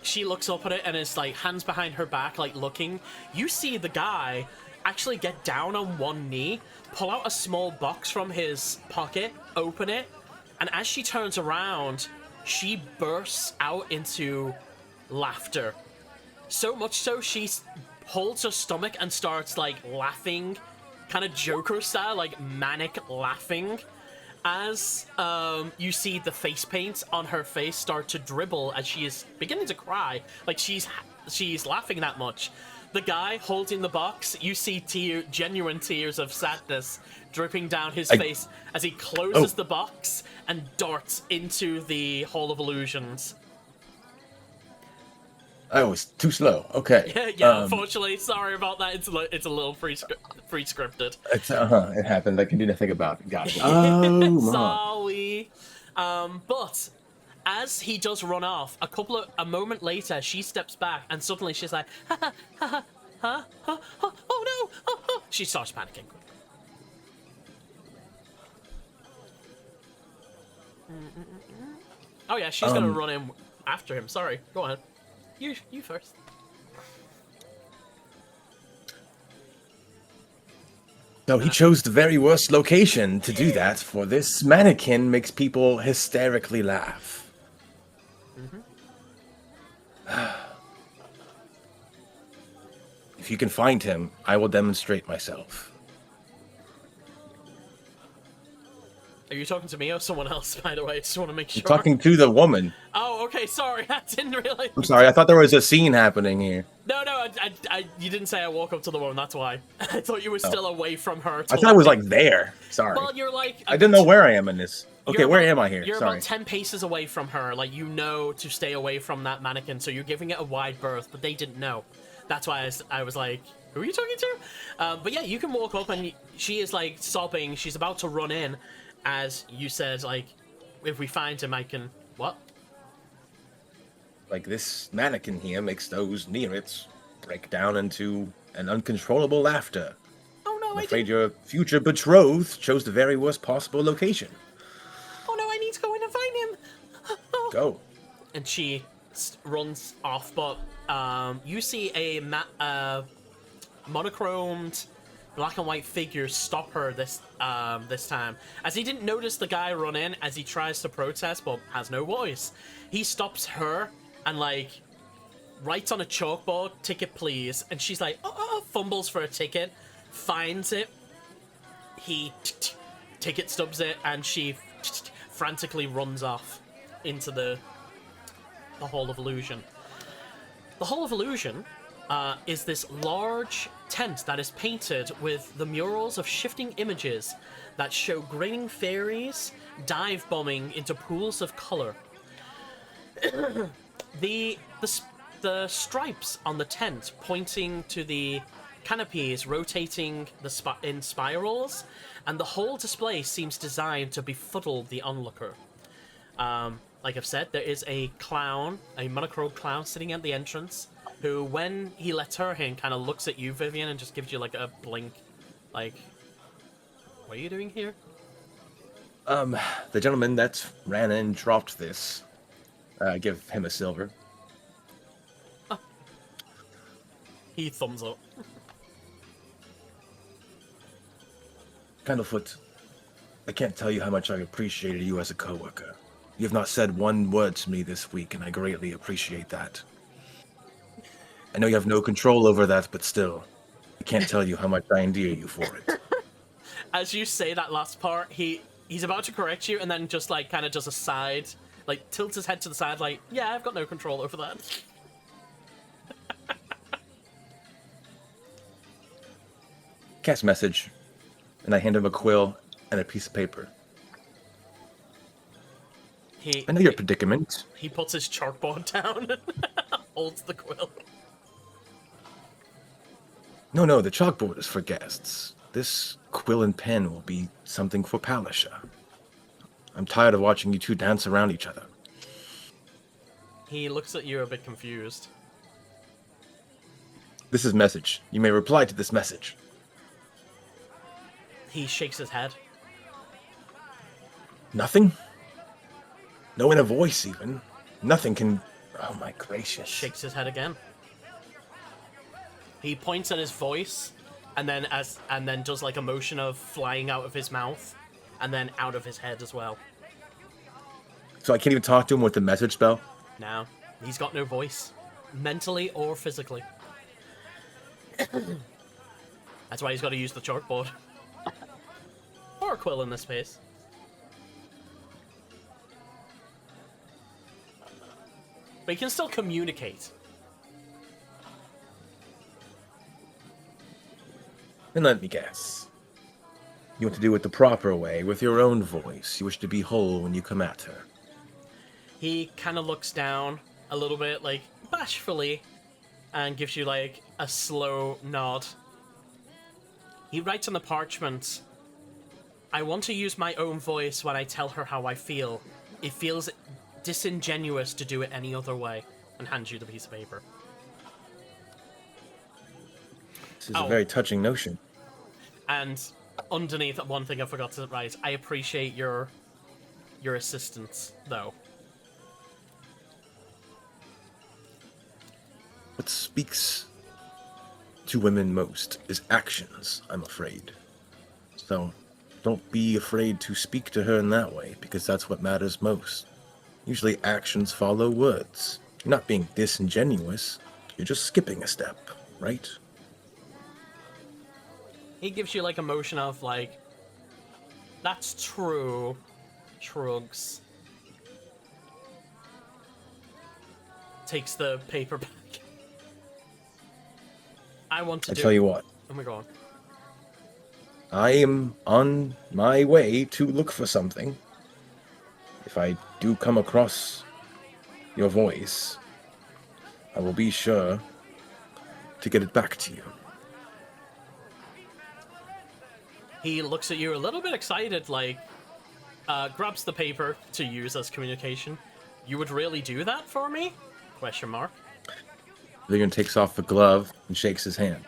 she looks up at it and is like hands behind her back, like looking. You see the guy actually get down on one knee, pull out a small box from his pocket, open it, and as she turns around, she bursts out into laughter. So much so, she holds her stomach and starts, like, laughing, kind of Joker style, like, manic laughing, as you see the face paint on her face start to dribble as she is beginning to cry. Like, she's laughing that much. the guy holding the box, you see genuine tears of sadness dripping down his face as he closes the box and darts into the Hall of Illusions. I was too slow. Okay. Yeah, unfortunately, sorry about that. It's a little pre-scripted. It happened. I can do nothing about it. Gotcha. Oh, sorry. But as he does run off, a moment later, she steps back and suddenly she's like, ha ha ha ha ha, oh no, oh. She starts panicking. Oh yeah, she's gonna run in after him. Sorry, go ahead. You first. No, he chose the very worst location to do that, for this mannequin makes people hysterically laugh. If you can find him, I will demonstrate myself. Are you talking to me or someone else, by the way? I just want to make sure. I'm talking to the woman. Oh, okay, sorry. I didn't realize. I'm sorry, I thought there was a scene happening here. No, you didn't say I walk up to the woman, that's why. I thought you were still away from her. I thought I was, like, there. Sorry. Well, you're like... I didn't know where I am in this. Okay, where am I here? You're Sorry. about 10 paces away from her. Like, you know to stay away from that mannequin, so you're giving it a wide berth, but they didn't know. That's why I was like, who are you talking to? But yeah, you can walk up, and she is, like, sobbing. She's about to run in. As you said, like, if we find him, I can... What? Like, this mannequin here makes those near it break down into an uncontrollable laughter. Oh, no, I'm afraid your future betrothed chose the very worst possible location. Oh, no, I need to go in and find him. Go. And she runs off, but you see a monochromed... black and white figure stop her this time. As he didn't notice the guy run in as he tries to protest but has no voice. He stops her and like writes on a chalkboard, "Ticket please." And she's like, fumbles for a ticket, finds it. He ticket stubs it and she frantically runs off into the Hall of Illusion. The Hall of Illusion is this large tent that is painted with the murals of shifting images that show grinning fairies dive bombing into pools of color. the stripes on the tent pointing to the canopies rotating in spirals, and the whole display seems designed to befuddle the onlooker. Like I've said, there is a clown, a monochromed clown sitting at the entrance, who, when he lets her in, kind of looks at you, Vivian, and just gives you, like, a blink. Like, what are you doing here? The gentleman that ran and dropped this, give him a silver. Oh. He thumbs up. Candlefoot, I can't tell you how much I appreciated you as a coworker. You have not said one word to me this week, and I greatly appreciate that. I know you have no control over that, but still, I can't tell you how much I endear you for it. As you say that last part, he's about to correct you, and then just, like, kind of does a side, like, tilts his head to the side, like, yeah, I've got no control over that. Cast message, and I hand him a quill and a piece of paper. I know your predicament. He puts his chalkboard down and holds the quill. No, the chalkboard is for guests. This quill and pen will be something for Palisha. I'm tired of watching you two dance around each other. He looks at you a bit confused. This is message. You may reply to this message. He shakes his head. Nothing? No inner voice, even. Nothing can... Oh, my gracious. Shakes his head again. He points at his voice, and then does like a motion of flying out of his mouth, and then out of his head as well. So I can't even talk to him with the message spell? No, he's got no voice, mentally or physically. That's why he's got to use the chalkboard. Or a quill in this case. But he can still communicate. And let me guess. You want to do it the proper way, with your own voice. You wish to be whole when you come at her. He kind of looks down a little bit, like, bashfully, and gives you, like, a slow nod. He writes on the parchment, I want to use my own voice when I tell her how I feel. It feels disingenuous to do it any other way. And hands you the piece of paper. This is a very touching notion. And underneath, one thing I forgot to write, I appreciate your assistance, though. What speaks to women most is actions, I'm afraid. So, don't be afraid to speak to her in that way, because that's what matters most. Usually actions follow words. You're not being disingenuous, you're just skipping a step, right? He gives you, like, a motion of, like, that's true. Shrugs. Takes the paper back. I tell you what. Oh my god. I am on my way to look for something. If I do come across your voice, I will be sure to get it back to you. He looks at you a little bit excited, like, grabs the paper to use as communication. You would really do that for me? Question mark. Vigan takes off the glove and shakes his hand.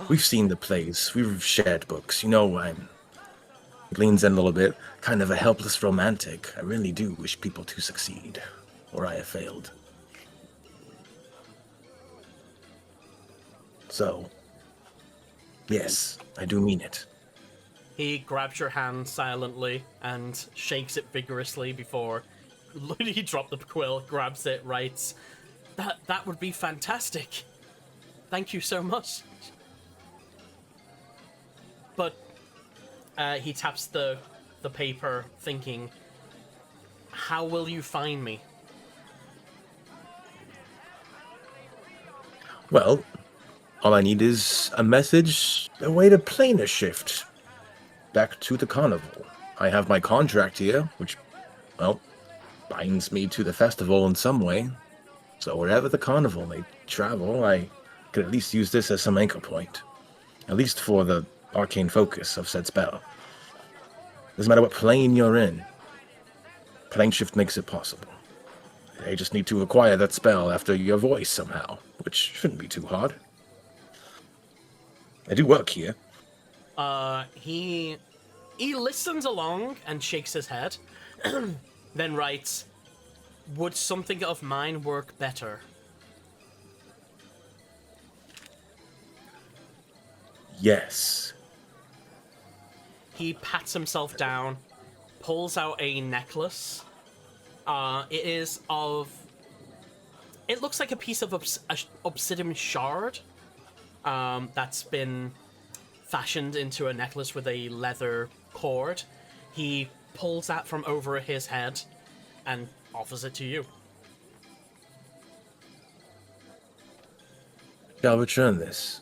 We've seen the plays. We've shared books. You know, he leans in a little bit. Kind of a helpless romantic. I really do wish people to succeed. Or I have failed. So, yes, I do mean it. He grabs your hand silently and shakes it vigorously before he dropped the quill, grabs it, writes, That would be fantastic. Thank you so much. But he taps the paper, thinking, how will you find me? Well, all I need is a message, a way to plane a shift back to the carnival. I have my contract here, which, well, binds me to the festival in some way. So wherever the carnival may travel, I could at least use this as some anchor point. At least for the arcane focus of said spell. Doesn't matter what plane you're in. Plane shift makes it possible. I just need to acquire that spell after your voice somehow, which shouldn't be too hard. I do work here. He listens along and shakes his head, then writes, would something of mine work better? Yes. He pats himself down, pulls out a necklace. It looks like a piece of obsidian shard that's been fashioned into a necklace with a leather cord. He pulls that from over his head and offers it to you. Shall return this.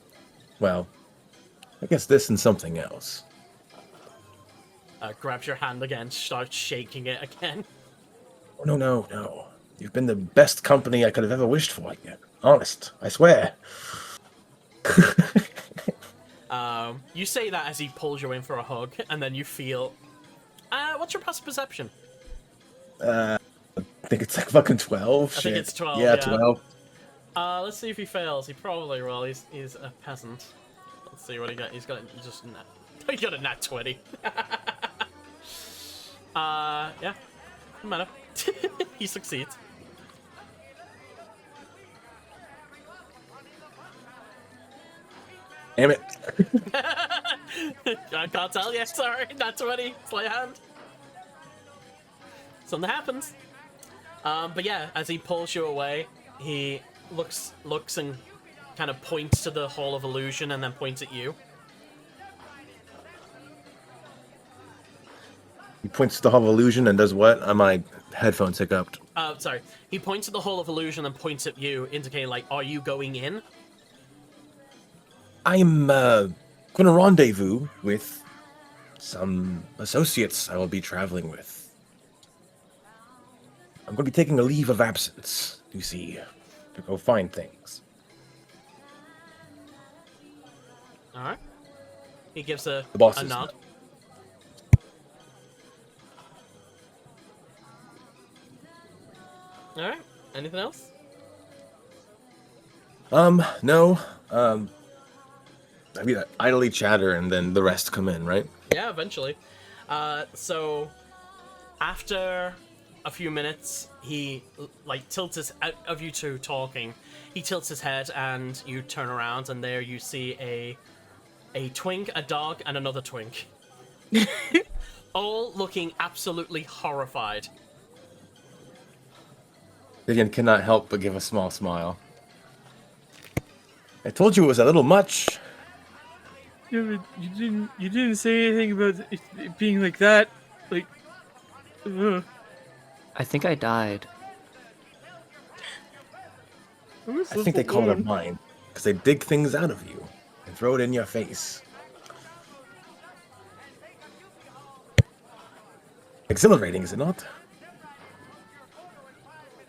Well, I guess this and something else. Grabs your hand again, starts shaking it again. Oh, no. You've been the best company I could have ever wished for you. Honest, I swear. You say that as he pulls you in for a hug, and then you feel... what's your passive perception? I think it's like fucking 12. I think it's 12, yeah. 12. Let's see if he fails. He probably will. He's a peasant. Let's see what he got. He got a nat 20. Yeah. No matter. He succeeds. Damn it. I can't tell you. Sorry. Nat 20. Sleight of hand. Something happens. But yeah, as he pulls you away, he looks and kind of points to the Hall of Illusion and then points at you. He points to the Hall of Illusion and does what? My headphones hiccuped. Sorry. He points at the Hall of Illusion and points at you, indicating, like, are you going in? I'm going to rendezvous with some associates I will be traveling with. I'm going to be taking a leave of absence, you see, to go find things. All right. He gives a bosses nod. know. All right. Anything else? No. I mean, idly chatter and then the rest come in, right? Yeah, eventually. So after a few minutes, he like tilts his out of you two talking. He tilts his head, and you turn around, and there you see a twink, a dog, and another twink, all looking absolutely horrified. Vivian cannot help but give a small smile. I told you it was a little much. Yeah, but you didn't say anything about it being like that. Like, I think I died. I think they call it mine, because they dig things out of you and throw it in your face. Exhilarating, is it not?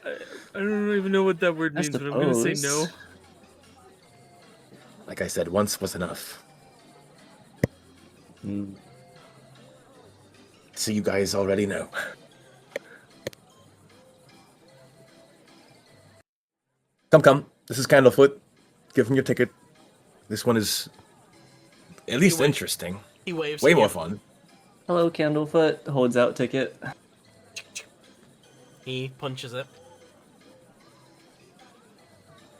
I don't even know what that word means, but I'm gonna say no. Like I said, once was enough. So you guys already know. Come. This is Candlefoot. Give him your ticket. This one is at least interesting. He waves. Way at more you. fun. Hello, Candlefoot. Holds out ticket. He punches it.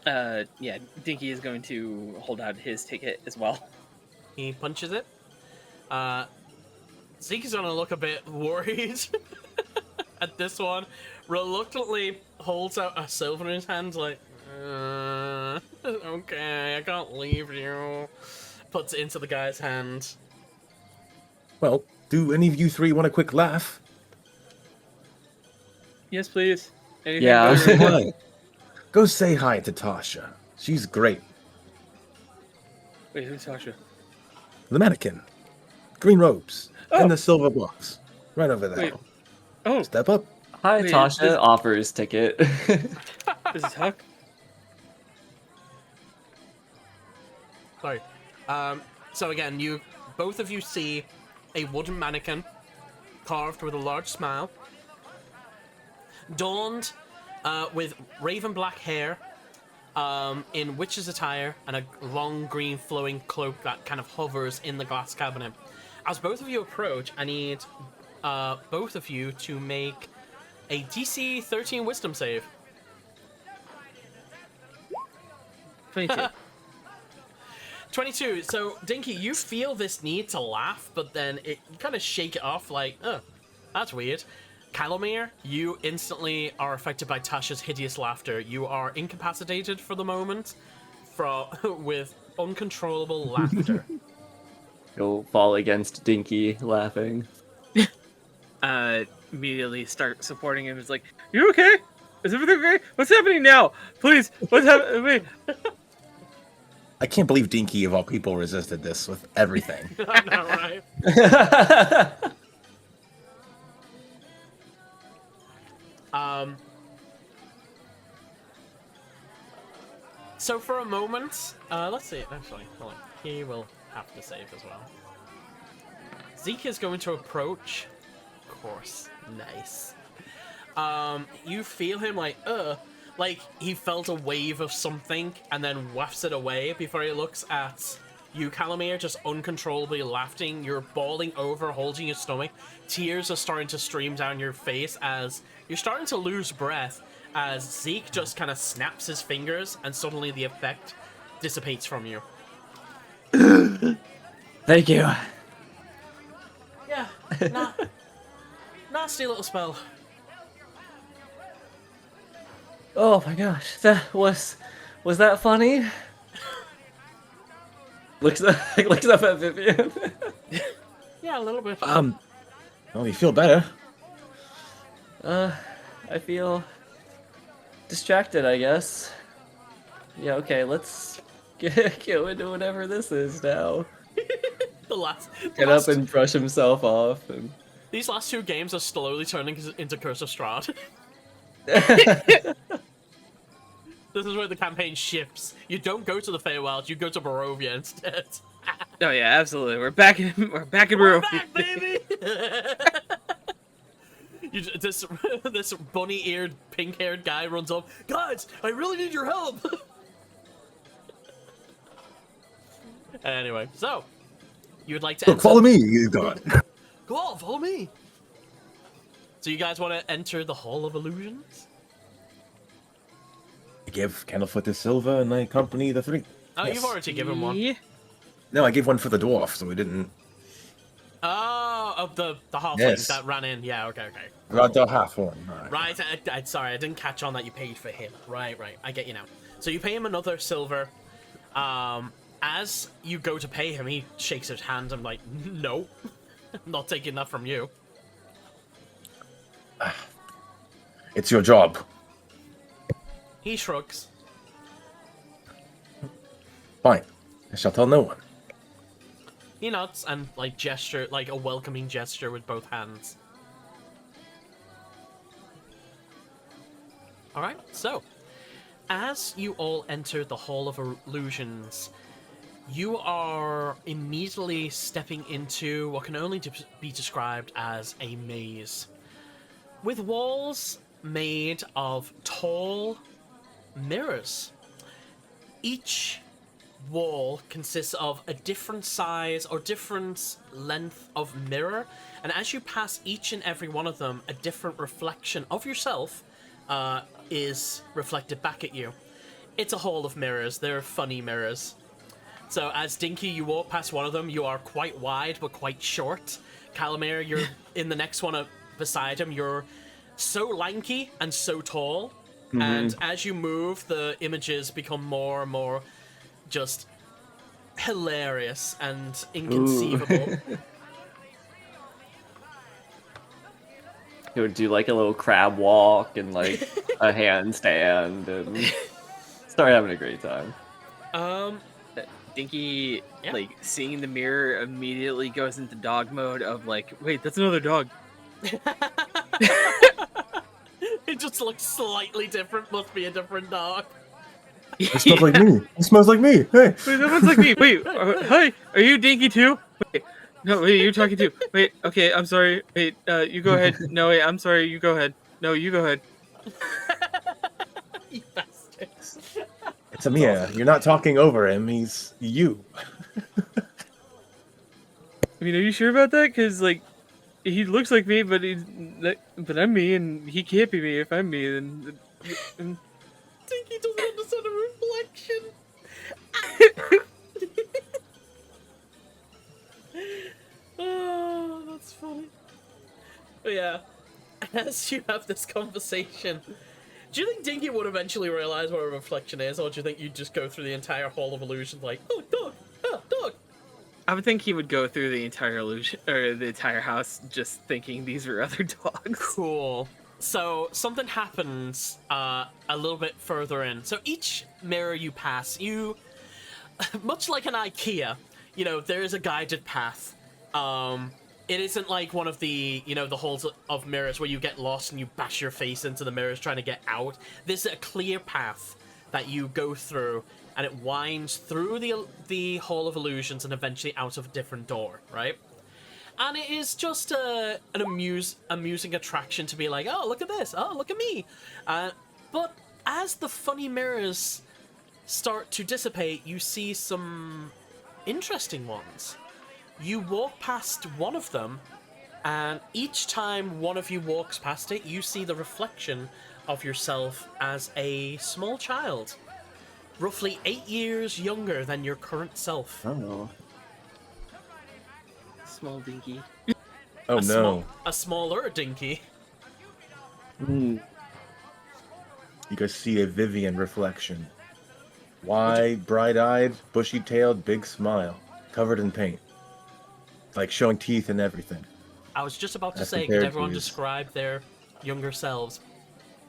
Yeah, Dinky is going to hold out his ticket as well. He punches it. Zeke is gonna look a bit worried at this one. Reluctantly holds out a silver in his hand, like, okay, I can't leave you. Puts it into the guy's hand. Well, do any of you three want a quick laugh? Yes, please. Anything Yeah. better? Why? Go say hi to Tasha. She's great. Wait, who's Sasha? The mannequin. Green robes. Oh. And the silver box. Right over there. Wait. Oh, Step up. Hi, Wait, Tasha. this- Offers ticket. this is Huck. Sorry. So again, both of you see a wooden mannequin carved with a large smile, adorned with raven black hair, in witch's attire, and a long green flowing cloak that kind of hovers in the glass cabinet. As both of you approach, I need both of you to make a DC 13 Wisdom save. 22. 22. So, Dinky, you feel this need to laugh, but then you kind of shake it off like, oh, that's weird. Calamir, you instantly are affected by Tasha's hideous laughter. You are incapacitated for the moment with uncontrollable laughter. Go fall against Dinky, laughing. Immediately start supporting him. It's like, you okay? Is everything okay? What's happening now? Please, what's happening? Wait. I can't believe Dinky, of all people, resisted this with everything. I know, right? So for a moment, let's see. Actually, hold on. He will have to save as well. Zeke is going to approach. Of course, nice. You feel him like he felt a wave of something and then wafts it away before he looks at you, Calamir, just uncontrollably laughing. You're bawling over, holding your stomach. Tears are starting to stream down your face as you're starting to lose breath as Zeke just kind of snaps his fingers and suddenly the effect dissipates from you. Thank you. Yeah, nasty little spell. Oh my gosh, that was that funny? looks up at Vivian. Yeah, a little bit. Well, you feel better. I feel distracted, I guess. Yeah, okay, let's go into whatever this is now. Get up and brush himself off. And... These last 2 games are slowly turning into Curse of Strahd. This is where the campaign shifts. You don't go to the Feywild, you go to Barovia instead. Oh yeah, absolutely. We're back in Barovia. We're back, baby! This bunny-eared, pink-haired guy runs up. Guys, I really need your help! Anyway, so you would like to Look, follow me, you god. Go on, follow me. So you guys want to enter the Hall of Illusions? I give Candlefoot the silver and I accompany the 3. Oh, Yes. you've already given one. Yeah. No, I gave one for the dwarf, so we didn't. Oh, of the halflings Yes. that ran in. Yeah, okay. Got the half one. Right, sorry, I didn't catch on that you paid for him. Right, I get you now. So you pay him another silver. As you go to pay him, he shakes his hand. I'm like, no, I'm not taking that from you. It's your job. He shrugs. Fine. I shall tell no one. He nods and like gesture, like a welcoming gesture with both hands. All right, so as you all enter the Hall of Illusions, you are immediately stepping into what can only be described as a maze, with walls made of tall mirrors. Each wall consists of a different size or different length of mirror, and as you pass each and every one of them, a different reflection of yourself is reflected back at you. It's a hall of mirrors. They're funny mirrors. So as Dinky, you walk past one of them, you are quite wide but quite short. Calamir, you're in the next one beside him. You're so lanky and so tall. Mm-hmm. And as you move, the images become more and more just hilarious and inconceivable. He would do like a little crab walk and like a handstand and start having a great time. Dinky, like, seeing the mirror immediately goes into dog mode of like, wait, that's another dog. It just looks slightly different. Must be a different dog. It smells like me. It smells like me. Hey. Wait, that one's like me. Wait, hi, are you Dinky too? Wait, no, wait, you're talking too. Wait, okay, I'm sorry. Wait, you go ahead. No, wait, I'm sorry. You go ahead. No, you go ahead. You bastards. It's Amir. You're not talking over him. He's you. I mean, are you sure about that? Because, like, he looks like me, but but I'm me, and he can't be me. If I'm me, then... Dinky doesn't understand a reflection. Oh, that's funny. But yeah, as you have this conversation, do you think Dinky would eventually realize what a reflection is, or do you think you'd just go through the entire Hall of Illusions like, oh, dog, oh, dog? I would think he would go through the entire illusion, or the entire house, just thinking these were other dogs. Cool. So something happens a little bit further in. So each mirror you pass, you, much like an IKEA, you know, there is a guided path. It isn't like one of the, you know, the halls of mirrors where you get lost and you bash your face into the mirrors trying to get out. This is a clear path that you go through, and it winds through the Hall of Illusions and eventually out of a different door, right? And it is just an amusing attraction to be like, oh, look at this, oh, look at me. But as the funny mirrors start to dissipate, you see some interesting ones. You walk past one of them, and each time one of you walks past it, you see the reflection of yourself as a small child, roughly 8 years younger than your current self. Oh. Small Dinky. Oh no. A smaller Dinky. You guys see a Vivian reflection. Wide, bright-eyed, bushy-tailed, big smile, covered in paint. Like showing teeth and everything. I was just about to As say, compared could to everyone his- describe their younger selves?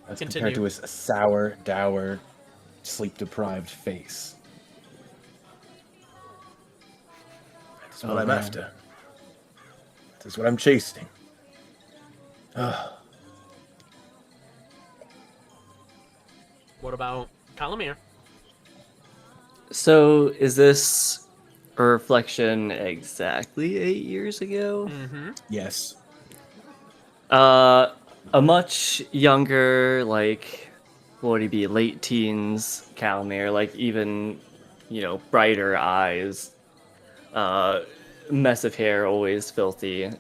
As Continue. compared to his sour, dour, sleep-deprived face. That's what I'm after. This is what I'm chasing. What about Calamir? So, is this a reflection exactly 8 years ago? Mm-hmm. Yes. A much younger, like, what would he be, late teens Calamir, like even, brighter eyes, mess of hair, always filthy.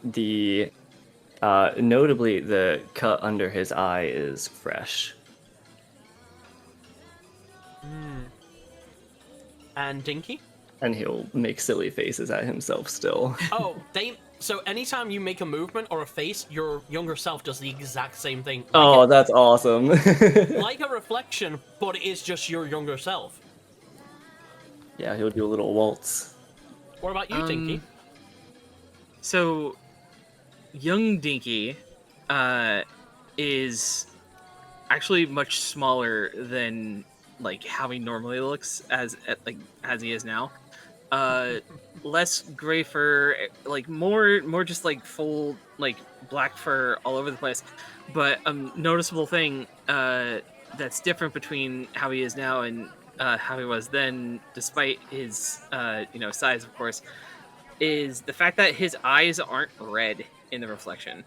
Notably, the cut under his eye is fresh. And Dinky? And he'll make silly faces at himself still. Oh, so anytime you make a movement or a face, your younger self does the exact same thing. Oh, that's awesome. Like a reflection, but it is just your younger self. Yeah, he'll do a little waltz. What about you, Dinky? So, young Dinky is actually much smaller than like how he normally looks as he is now. Less gray fur, like more just like full like black fur all over the place. But a noticeable thing that's different between how he is now and how he was then, despite his size, of course, is the fact that his eyes aren't red in the reflection.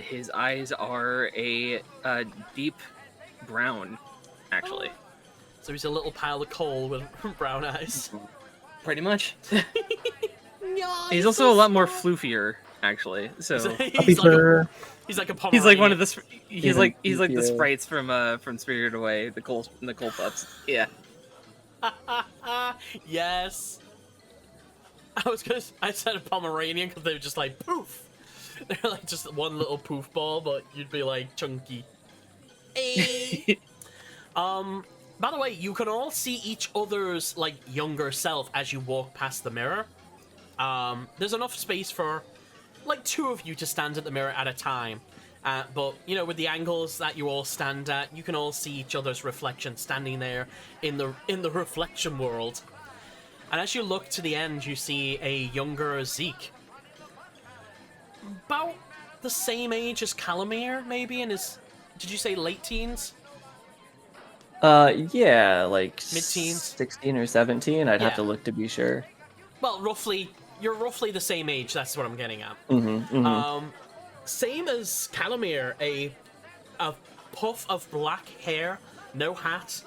His eyes are a deep brown, actually. So he's a little pile of coal with brown eyes. Pretty much. Yeah, He's also a lot more floofier, actually. So he's like a Pomeranian. he's like one of the he's like the yeah. sprites from Spirited Away, the coal pups. Yeah. Yes. I said a Pomeranian because they were just like poof. They're like just one little poof ball, but you'd be like chunky. Hey. By the way, you can all see each other's like younger self as you walk past the mirror. There's enough space for like 2 of you to stand at the mirror at a time. But with the angles that you all stand at, you can all see each other's reflection standing there in the reflection world. And as you look to the end, you see a younger Zeke, about the same age as Calamir, maybe in his. Did you say late teens? Yeah, like Mid-teens? 16 or 17. I'd have Yeah. to look to be sure. Well, you're roughly the same age. That's what I'm getting at. Same as Calamir, a puff of black hair, no hat,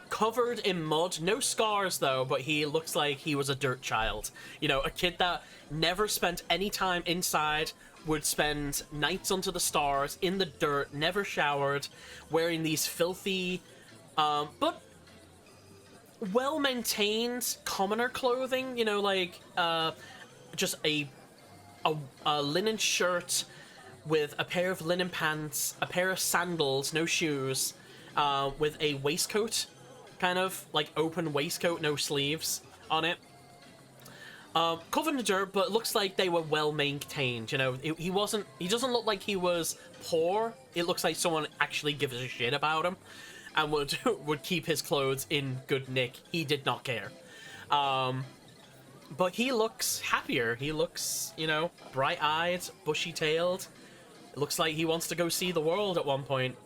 covered in mud, no scars though, but he looks like he was a dirt child. A kid that never spent any time inside, would spend nights under the stars, in the dirt, never showered, wearing these filthy, but well-maintained commoner clothing, just a linen shirt with a pair of linen pants, a pair of sandals, no shoes, with a waistcoat, kind of like open waistcoat, no sleeves on it. Covered in dirt, but it looks like they were well maintained. He doesn't look like he was poor. It looks like someone actually gives a shit about him and would keep his clothes in good nick. He did not care. But he looks happier. He looks, bright-eyed, bushy-tailed. It looks like he wants to go see the world at one point.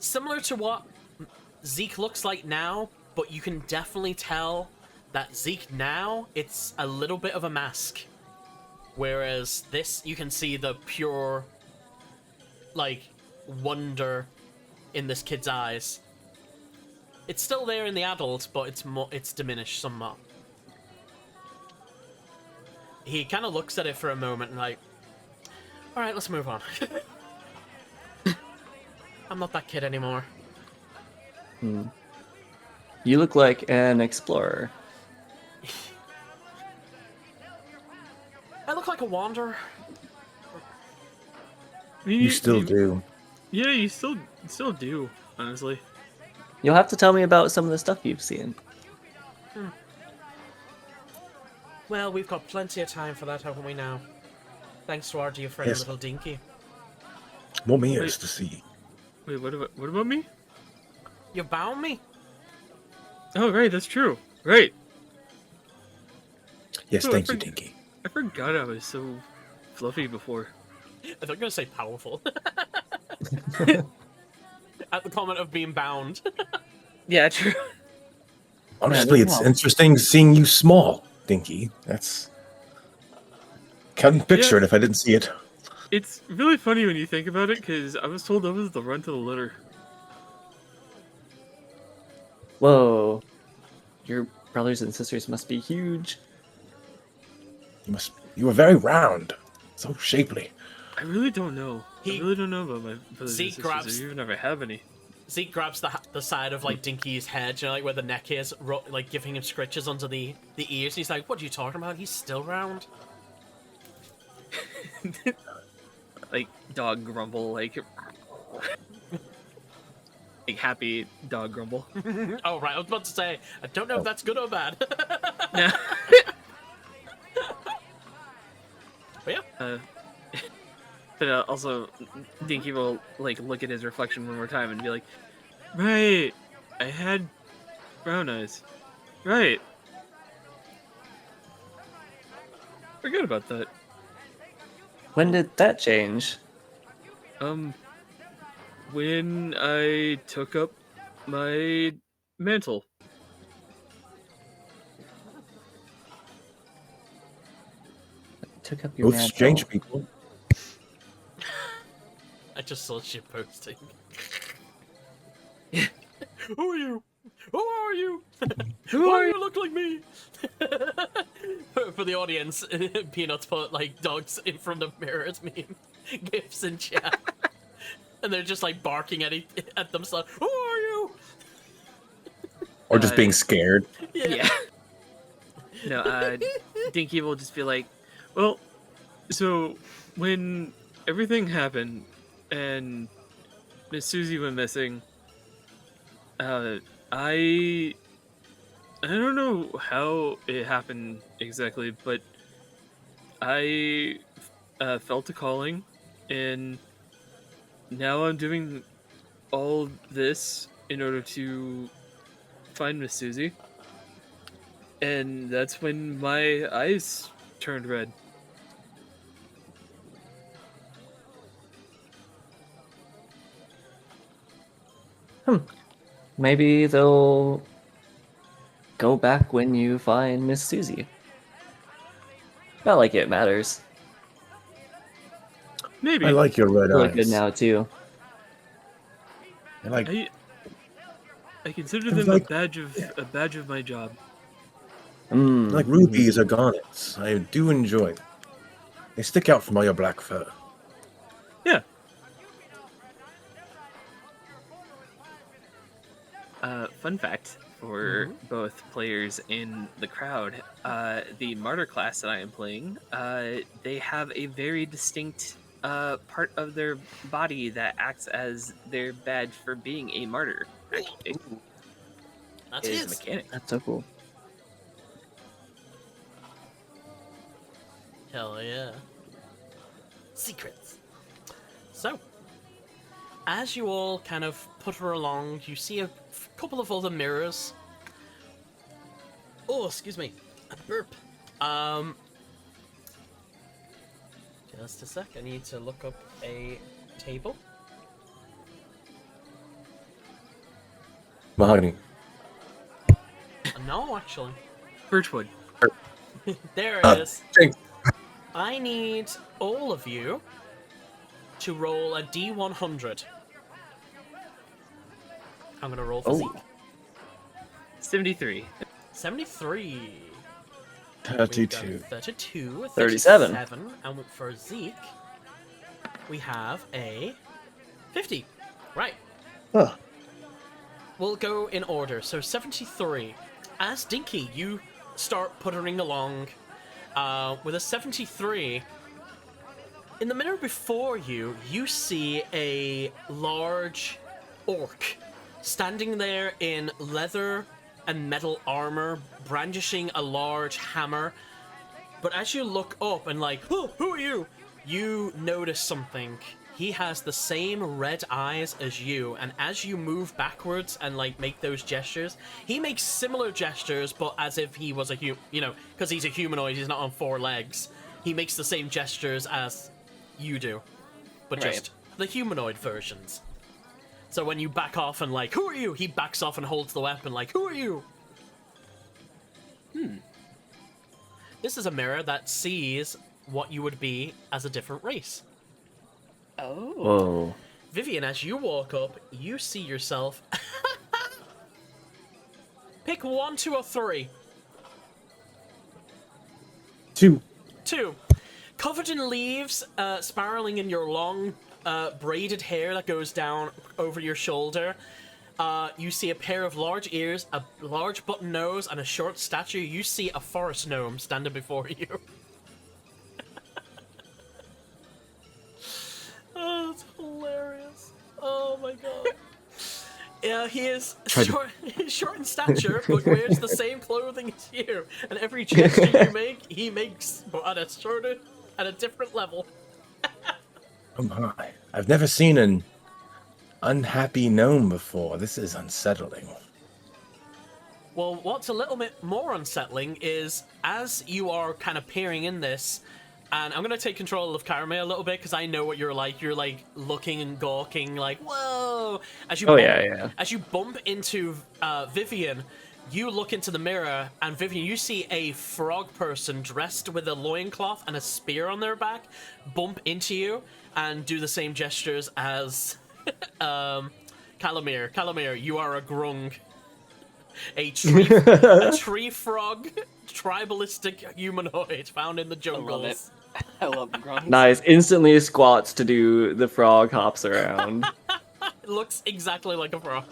Similar to what Zeke looks like now, but you can definitely tell that Zeke now, it's a little bit of a mask. Whereas this, you can see the pure, wonder in this kid's eyes. It's still there in the adult, but it's diminished somewhat. He kind of looks at it for a moment and alright, let's move on. I'm not that kid anymore. You look like an explorer. I look like a wanderer. I mean, You still do. Yeah, you still do, honestly. You'll have to tell me about some of the stuff you've seen. Well, we've got plenty of time for that, haven't we now? Thanks to our dear friend, Yes. Little Dinky. More mirrors to see. Wait, what about me? You bound me? Oh, right, that's true. Right. Yes, Oh, thank you, Dinky. I forgot I was so fluffy before. I thought you were gonna say powerful. At the comment of being bound. Yeah, true. Honestly, it's wow. interesting seeing you small, Dinky. That's... Couldn't picture Yeah. it if I didn't see it. It's really funny when you think about it, because I was told I was the runt of the litter. Whoa. Your brothers and sisters must be huge. You were very round. So shapely. I really don't know. I He- really don't know about my brothers Zeke and sisters. grabs- I even never have any. Zeke grabs the side of like Dinky's head, you know, like where the neck is, like giving him scritches under the ears. He's like, "What are you talking about? He's still round." Like dog grumble, like happy dog grumble. Oh right, I was about to say, I don't know if that's good or bad. Yeah. But yeah, But also, Dinky will like look at his reflection one more time and be like, "Right, I had brown eyes. Right. Forget about that. When did that change? When I took up my mantle." Took up your Both mantle. strange people. I just saw shit posting. Who are you? Who are you? Why do you look like me? For the audience, Peanuts put like dogs in front of mirrors meme gifs in chat, and they're just like barking at themselves. Who are you? Or just being scared. Yeah. No, Dinky will just be like, "Well, so when everything happened and Miss Susie went missing, I don't know how it happened exactly, but I felt a calling, and now I'm doing all this in order to find Miss Susie. And that's when my eyes turned red." Maybe they'll go back when you find Miss Susie. Not like it matters. Maybe. I like your red I look eyes. good now too. I like... I consider It was them like- a badge of my job. like rubies or garnets. I do enjoy them. They stick out from all your black fur. Yeah. Fun fact for both players in the crowd, the martyr class that I am playing, they have a very distinct part of their body that acts as their badge for being a martyr. Actually, That's it is his. a mechanic. That's so cool. Hell yeah. Secrets. So, as you all kind of putter along, you see a couple of other mirrors. Oh, excuse me. A burp. Just a sec. I need to look up a table. Mahogany. No, actually. Birchwood. There it is. Thanks. I need all of you to roll a D100. I'm gonna roll for Oh. Zeke. 73. 73. 32. 32. 37. 37. And for Zeke, we have a 50. Right. Huh. We'll go in order. So 73. As Dinky, you start puttering along with a 73. In the mirror before you, you see a large orc standing there in leather and metal armor, brandishing a large hammer. But as you look up and like, oh, who are you? You notice something. he has the same red eyes as you, and as you move backwards and like make those gestures, he makes similar gestures, but as if he was a because he's a humanoid, he's not on 4 legs. He makes the same gestures as you do, but just the humanoid versions. So when you back off and like, who are you? He backs off and holds the weapon like, who are you? This is a mirror that sees what you would be as a different race. Oh. Whoa. Vivian, as you walk up, you see yourself. Pick 1, 2, or 3. 2. 2. Covered in leaves, spiraling in your long, braided hair that goes down over your shoulder. You see a pair of large ears, a large button nose, and a short stature. You see a forest gnome standing before you. Oh, it's hilarious. Oh my god. Yeah, he is short in stature, but wears the same clothing as you. And every gesture you make, he makes, but at a different level. Oh my. I've never seen an unhappy gnome before. This is unsettling. Well, what's a little bit more unsettling is as you are kind of peering in this, and I'm going to take control of Karame a little bit because I know what you're like. You're like looking and gawking like, whoa. As you bump into Vivian, you look into the mirror, and Vivian, you see a frog person dressed with a loincloth and a spear on their back bump into you and do the same gestures as Calamir. Calamir, you are a grung. A tree frog, tribalistic humanoid found in the jungles. I love the grunts. Nice. Instantly squats to do the frog hops around. It looks exactly like a frog.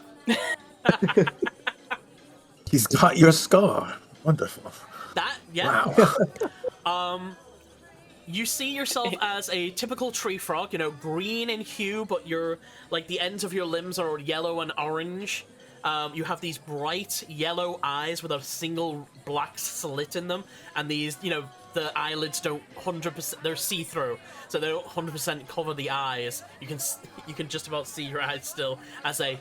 He's got your scar. Wonderful. Wow. You see yourself as a typical tree frog, green in hue, but the ends of your limbs are yellow and orange. You have these bright yellow eyes with a single black slit in them, and these, the eyelids don't 100%, they're see-through, so they don't 100% cover the eyes. You can just about see your eyes still as they,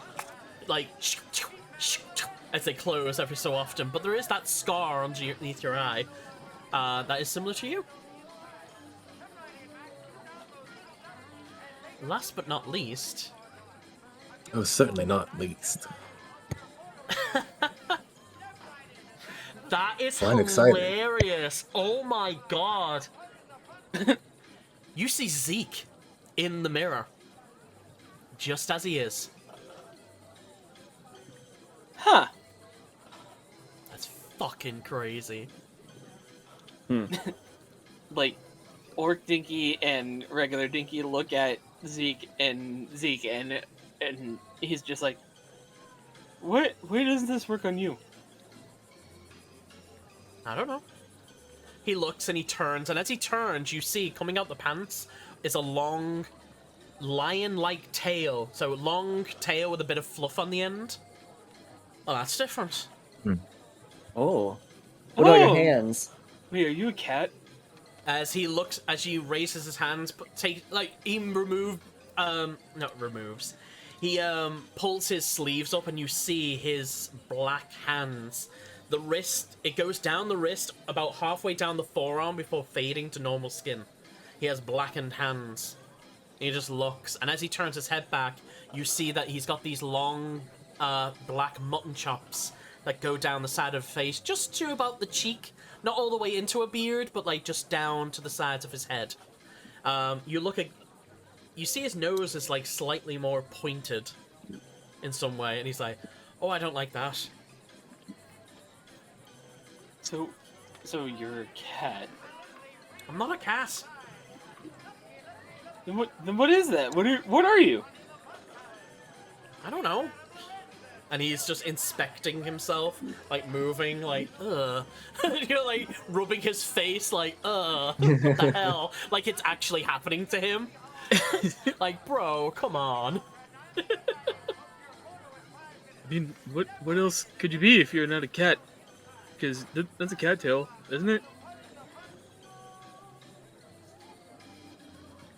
as they close every so often, but there is that scar underneath your eye that is similar to you. Last but not least... Oh, certainly not least. That is I'm hilarious. Oh my god. You see Zeke in the mirror. Just as he is. Huh. That's fucking crazy. Orc Dinky and regular Dinky look at Zeke and he's just like, why doesn't this work on you? I don't know. He looks and he turns, and as he turns, you see coming out the pants is a long lion-like tail. So long tail with a bit of fluff on the end. Oh, that's different. Oh. What are your hands? Wait, are you a cat? As he raises his hands, he pulls his sleeves up and you see his black hands. The wrist, it goes down the wrist about halfway down the forearm before fading to normal skin. He has blackened hands. He just looks, and as he turns his head back, you see that he's got these long black mutton chops that go down the side of his face, just to about the cheek. Not all the way into a beard, but just down to the sides of his head. You see his nose is slightly more pointed in some way, and he's like, oh, I don't like that. So you're a cat. I'm not a cat. Then what is that? What are you? I don't know. And he's just inspecting himself, moving, ugh. Rubbing his face, ugh, what the hell? It's actually happening to him. Bro, come on. I mean, what else could you be if you're not a cat? Because that's a cattail, isn't it?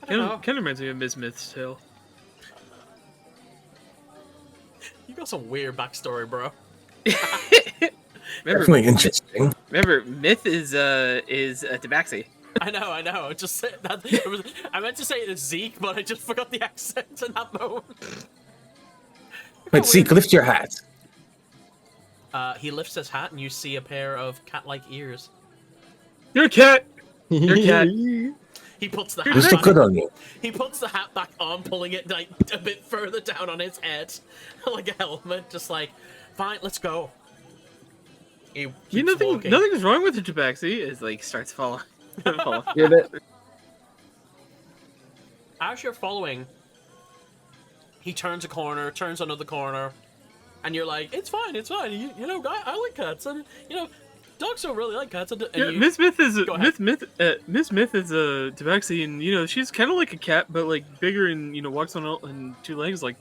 don't know. Kind of reminds me of Ms. Myth's tale. You got some weird backstory, bro. Definitely interesting. Remember, Myth is Tabaxi. I know. Just that I meant to say it as Zeke, but I just forgot the accent in that moment. Wait, Zeke, lift your hat. He lifts his hat, and you see a pair of cat-like ears. You're a cat. You're a cat. He puts the This hat look back. good on you. He puts the hat back on, pulling it like a bit further down on his head, like a helmet. Just like, fine, let's go. He keeps walking. Nothing's wrong with the Tabaxi. Is like starts falling. Yeah, but As you're following, he turns a corner, turns another corner, and you're like, it's fine. You know, I like cats, and you know, dogs don't really like cats. And Yeah, you, Miss Myth is Go ahead. Miss Myth is a Tabaxi, and you know she's kind of like a cat, but like bigger and you know walks on two legs like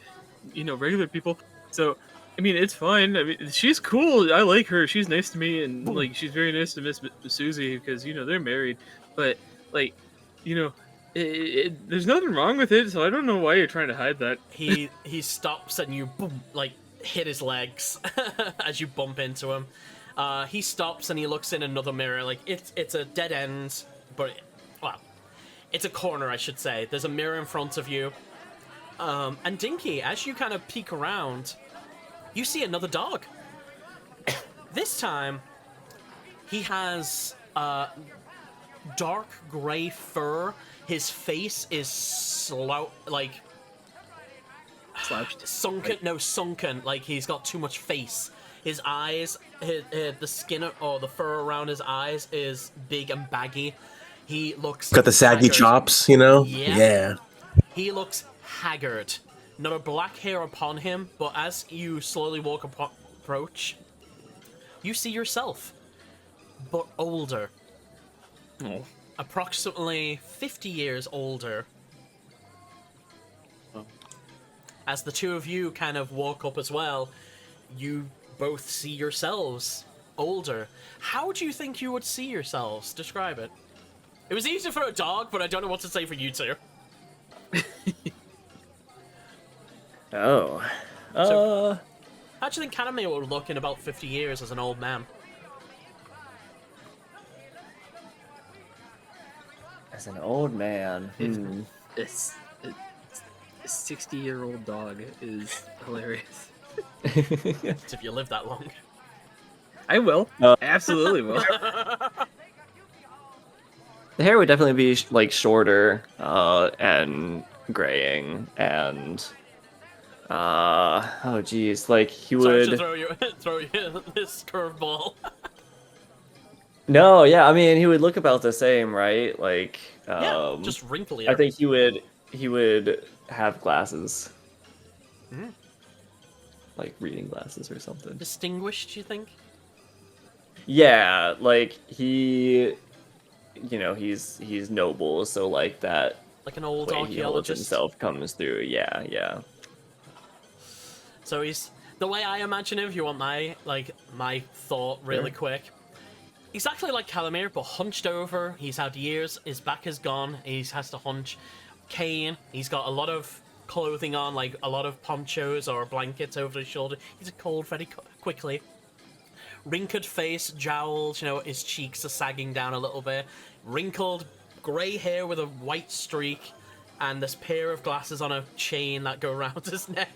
you know regular people. So I mean it's fine. I mean she's cool. I like her. She's nice to me, and like she's very nice to Miss Susie because you know they're married. But like you know. There's nothing wrong with it, so I don't know why you're trying to hide that. he stops and you boom, like hit his legs as you bump into him. He stops and he looks in another mirror. Like it's a dead end, but well, it's a corner, I should say. There's a mirror in front of you. And Dinky, as you kind of peek around, you see another dog. This time, he has dark gray fur. His face is slouched. Sunken. Like he's got too much face. His eyes, the skin or the fur around his eyes is big and baggy. He looks Got the saggy haggard. chops, you know? Yeah. He looks haggard. Not a black hair upon him, but as you slowly walk approach, you see yourself, but older. Oh. Approximately 50 years older. Oh. As the two of you kind of walk up as well, you both see yourselves older. How do you think you would see yourselves? Describe it. It was easy for a dog, but I don't know what to say for you two. oh, How do you think Kaname would look in about 50 years as an old man? as an old man. A 60-year-old dog is hilarious. If you live that long. I will. Absolutely will. The hair would definitely be like shorter and graying and oh geez, like he Sorry would to throw you this curveball. No, yeah, I mean he would look about the same, right? Like Yeah, just wrinklier. I think he would have glasses. Like reading glasses or something. Distinguished, you think? Yeah, like he you know, he's noble, so like that Like an old way he holds archaeologist. himself comes through. Yeah. So he's the way I imagine him. If you want my thought really quick, exactly like Calamir, but hunched over. He's had years. His back is gone. He has to hunch. Kane. He's got a lot of clothing on, like a lot of ponchos or blankets over his shoulder. He's cold very quickly. Wrinkled face, jowls. You know, his cheeks are sagging down a little bit. Wrinkled, grey hair with a white streak. And this pair of glasses on a chain that go around his neck.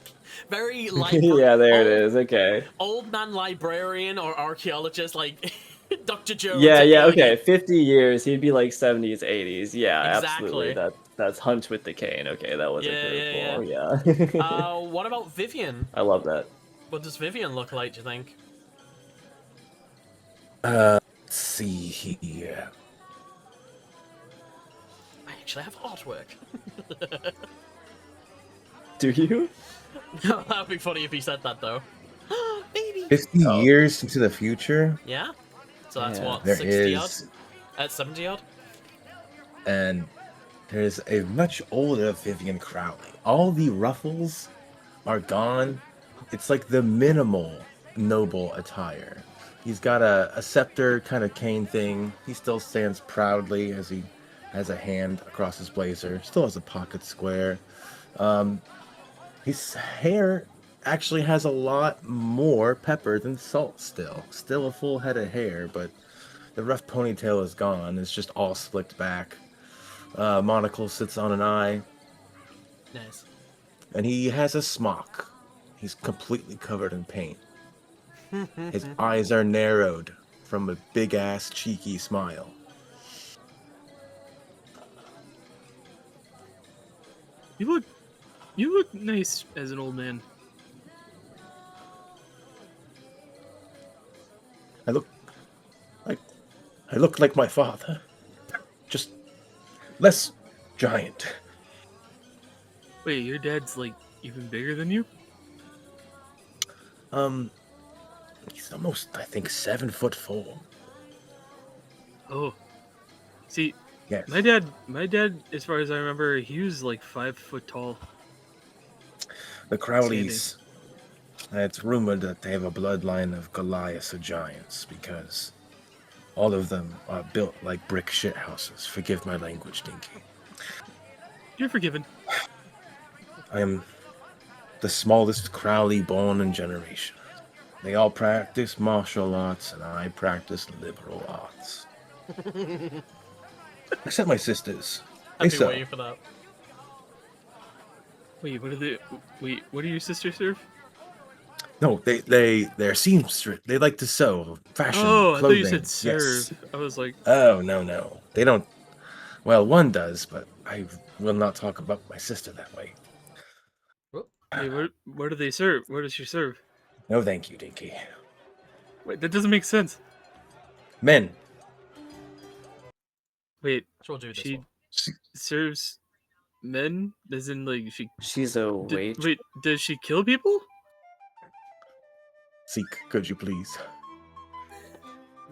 Very Yeah, there it is. Okay. Old man librarian or archaeologist like Dr. Jones. Yeah, okay. 50 years, he'd be like 70s, 80s. Yeah, Exactly. absolutely. That's Hunch with the cane. Okay, that was a curveball. Yeah. What about Vivian? I love that. What does Vivian look like, do you think? Let's see here. I actually have artwork. Do you? That would be funny if he said that, though. Baby! 50 years into the future, Yeah? So that's Yeah. what, there 60 odd? is, 70 odd? and there's a much older Vivian Crowley. All the ruffles are gone. It's like the minimal noble attire. He's got a scepter kind of cane thing. He still stands proudly as he has a hand across his blazer, still has a pocket square. His hair actually has a lot more pepper than salt still. Still a full head of hair, but the rough ponytail is gone. It's just all slicked back. Monocle sits on an eye. Nice. And he has a smock. He's completely covered in paint. His eyes are narrowed from a big-ass cheeky smile. You look nice as an old man. I look like my father. Just less giant. Wait, your dad's like even bigger than you? He's almost, I think, 7'4". Oh, see, Yes. my dad, as far as I remember, he was like 5 foot tall. The Crowleys. It's rumored that they have a bloodline of Goliaths or giants because all of them are built like brick shithouses. Forgive my language, Dinky. You're forgiven. I am the smallest Crowley born in generation. They all practice martial arts, and I practice liberal arts. Except my sisters. I'd They be waiting sew. for that. Wait, what do your sisters serve? No, they're seamstress. They like to sew fashion Oh, I thought clothing. you said serve. Yes. I was like, Oh, no. They don't. Well, one does, but I will not talk about my sister that way. wait, what do they serve? What does she serve? No, thank you, Dinky. Wait, that doesn't make sense. Men. Wait, So we'll do this she one. serves men? As in, like, She's a wage. wait, does she kill people? Zeke, could you please?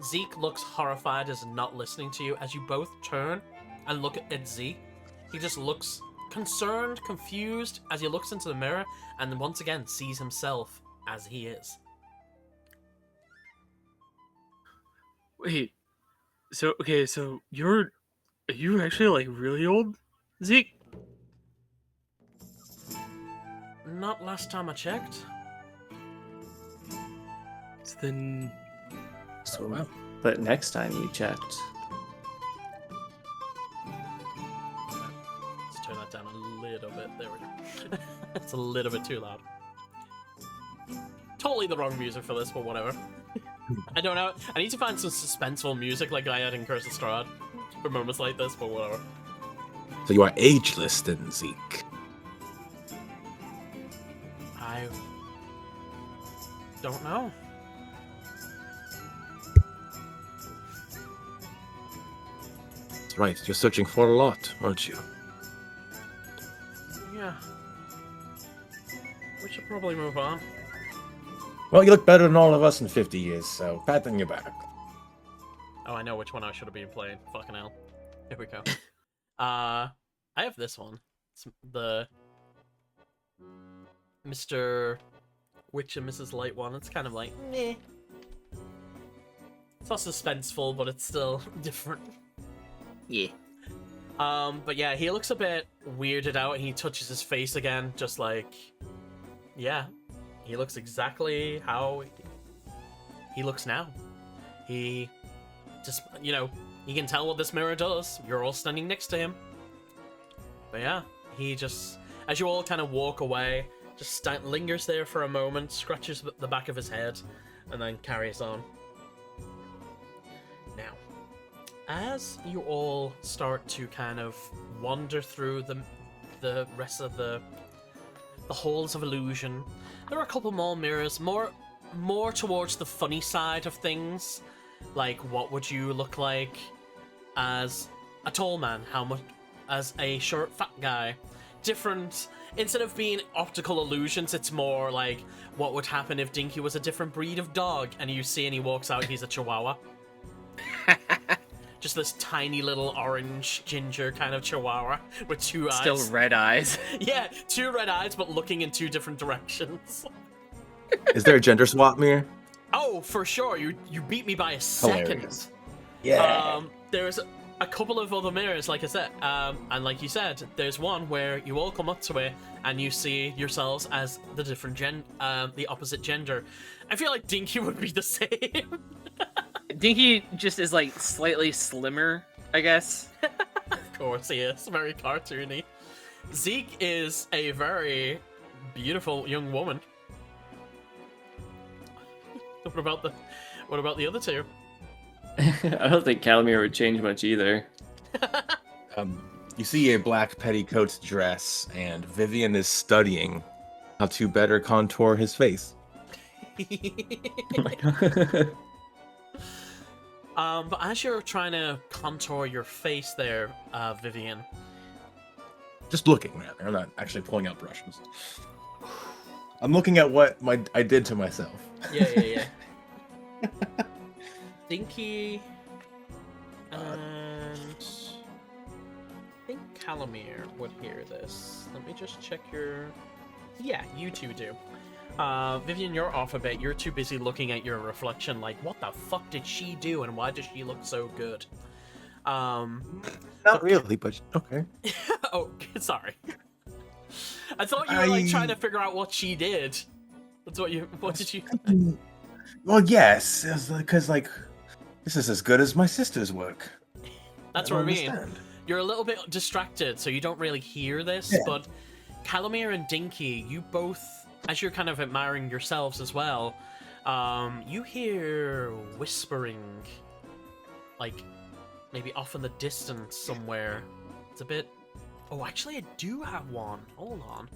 Zeke looks horrified as not listening to you as you both turn and look at Zeke. He just looks concerned, confused as he looks into the mirror and then once again sees himself as he is. Wait, so are you actually like really old, Zeke? Not last time I checked. So then, So well. But next time you checked, Let's turn that down a little bit. There we go. It's a little bit too loud. Totally the wrong music for this, but whatever. I don't know. I need to find some suspenseful music like I had in Curse of Strahd for moments like this, but whatever. So you are ageless then, Zeke. I don't know. That's right, you're searching for a lot, aren't you? Yeah. We should probably move on. Well, you look better than all of us in 50 years, so pat on your back. Oh, I know which one I should have been playing. Fucking hell. Here we go. I have this one. It's the Mr. Witch and Mrs. Light one. It's kind of like, meh. It's not suspenseful, but it's still different. yeah. But yeah, he looks a bit weirded out and he touches his face again, just like, yeah. He looks exactly how he looks now. He just, you know, you can tell what this mirror does. You're all standing next to him. But yeah, he just, as you all kind of walk away, just lingers there for a moment, scratches the back of his head, and then carries on. Now, as you all start to kind of wander through the rest of the halls of illusion, there are a couple more mirrors, more towards the funny side of things. Like, what would you look like as a tall man? How much as a short, fat guy? Different. Instead of being optical illusions, it's more like what would happen if Dinky was a different breed of dog, and you see and he walks out, he's a Chihuahua. Just this tiny little orange ginger kind of Chihuahua with two eyes. Still red eyes. Yeah, two red eyes, but looking in two different directions. Is there a gender swap mirror? Oh, for sure. You beat me by a second. Hilarious. Yeah. There's a couple of other mirrors, like I said, and like you said, there's one where you all come up to it and you see yourselves as the different the opposite gender. I feel like Dinky would be the same. Dinky just is like slightly slimmer, I guess. Of course he is, very cartoony. Zeke is a very beautiful young woman. What about the other two? I don't think Calamir would change much either. You see a black petticoat dress, and Vivian is studying how to better contour his face. Oh my God. But as you're trying to contour your face there, Vivian. Just looking, rather. I'm not actually pulling out brushes. I'm looking at what I did to myself. Yeah. Dinky and I think Calamir would hear this. Let me just check your... Yeah, you two do. Vivian, you're off a bit. You're too busy looking at your reflection like, what the fuck did she do and why does she look so good? Not really, but okay. Oh, sorry. I thought you were like trying to figure out what she did. What did you... Well, yes, because like this is as good as my sister's work. That's what I mean. You're a little bit distracted, so you don't really hear this, but Calamir and Dinky, you both, as you're kind of admiring yourselves as well, you hear whispering, like maybe off in the distance somewhere. It's a bit... Oh, actually I do have one. Hold on.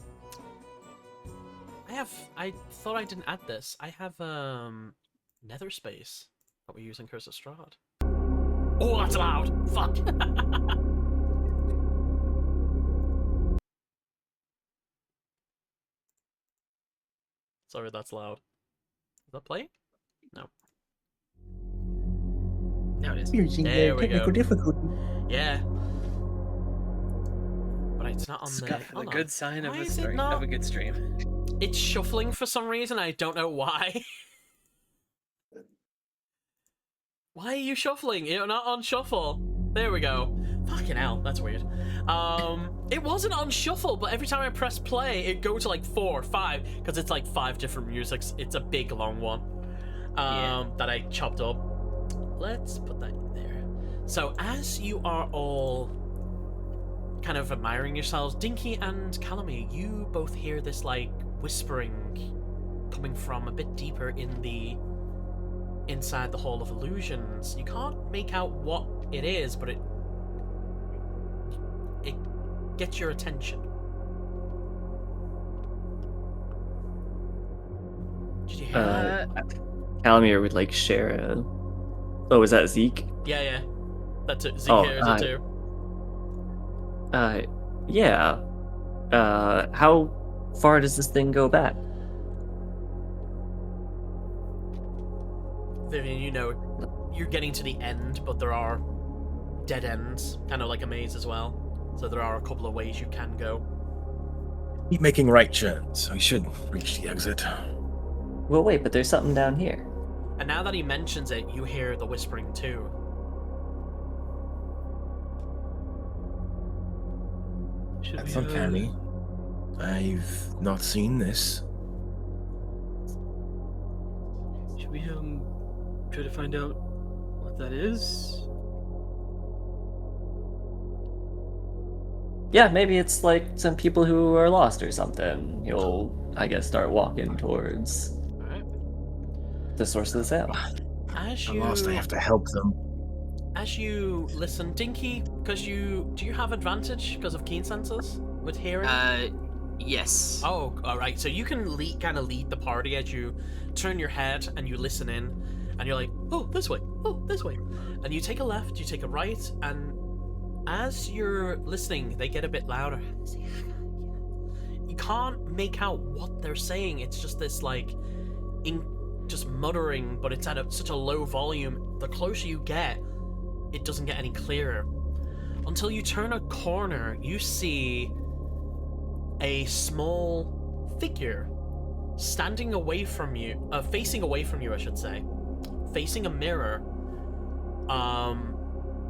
I thought I didn't add this. I have nether space that we use in Curse of Strahd. Oh, that's loud! Fuck! Sorry, that's loud. Is that playing? No. Now it is. There we go. Difficulty. Yeah. But it's not on It's there. got the good sign of Why a is it not? of a good stream. It's shuffling for some reason. I don't know why. Why are you shuffling? You're not on shuffle. There we go. Fucking hell, that's weird. It wasn't on shuffle, but every time I press play, it goes to like 4 or 5, because it's like 5 different musics. It's a big long one that I chopped up. Let's put that in there. So as you are all kind of admiring yourselves, Dinky and Calamir, you both hear this like whispering coming from a bit deeper in the inside the Hall of Illusions. You can't make out what it is, but it gets your attention. Did you hear that? Calamir would like share a... Oh, was that Zeke? Yeah. That's it. Zeke hears it too. Yeah. How far does this thing go back? Vivian, you know, you're getting to the end, but there are dead ends, kind of like a maze as well. So there are a couple of ways you can go. Keep making right turns. We should reach the exit. Well, wait, but there's something down here. And now that he mentions it, you hear the whispering too. That's uncanny. I've not seen this. Should we try to find out what that is? Yeah, maybe it's like some people who are lost or something. You'll, I guess, start walking towards the source of the sound. As I'm you lost. I have to help them. As you listen, Dinky, do you have advantage because of keen senses with hearing? Yes. Oh, all right. So you can kind of lead the party as you turn your head and you listen in, and you're like, oh, this way, and you take a left, you take a right, and as you're listening, they get a bit louder. You can't make out what they're saying. It's just this like, just muttering, but it's at such a low volume. The closer you get, it doesn't get any clearer. Until you turn a corner, you see a small figure standing away from you, facing away from you, I should say, facing a mirror.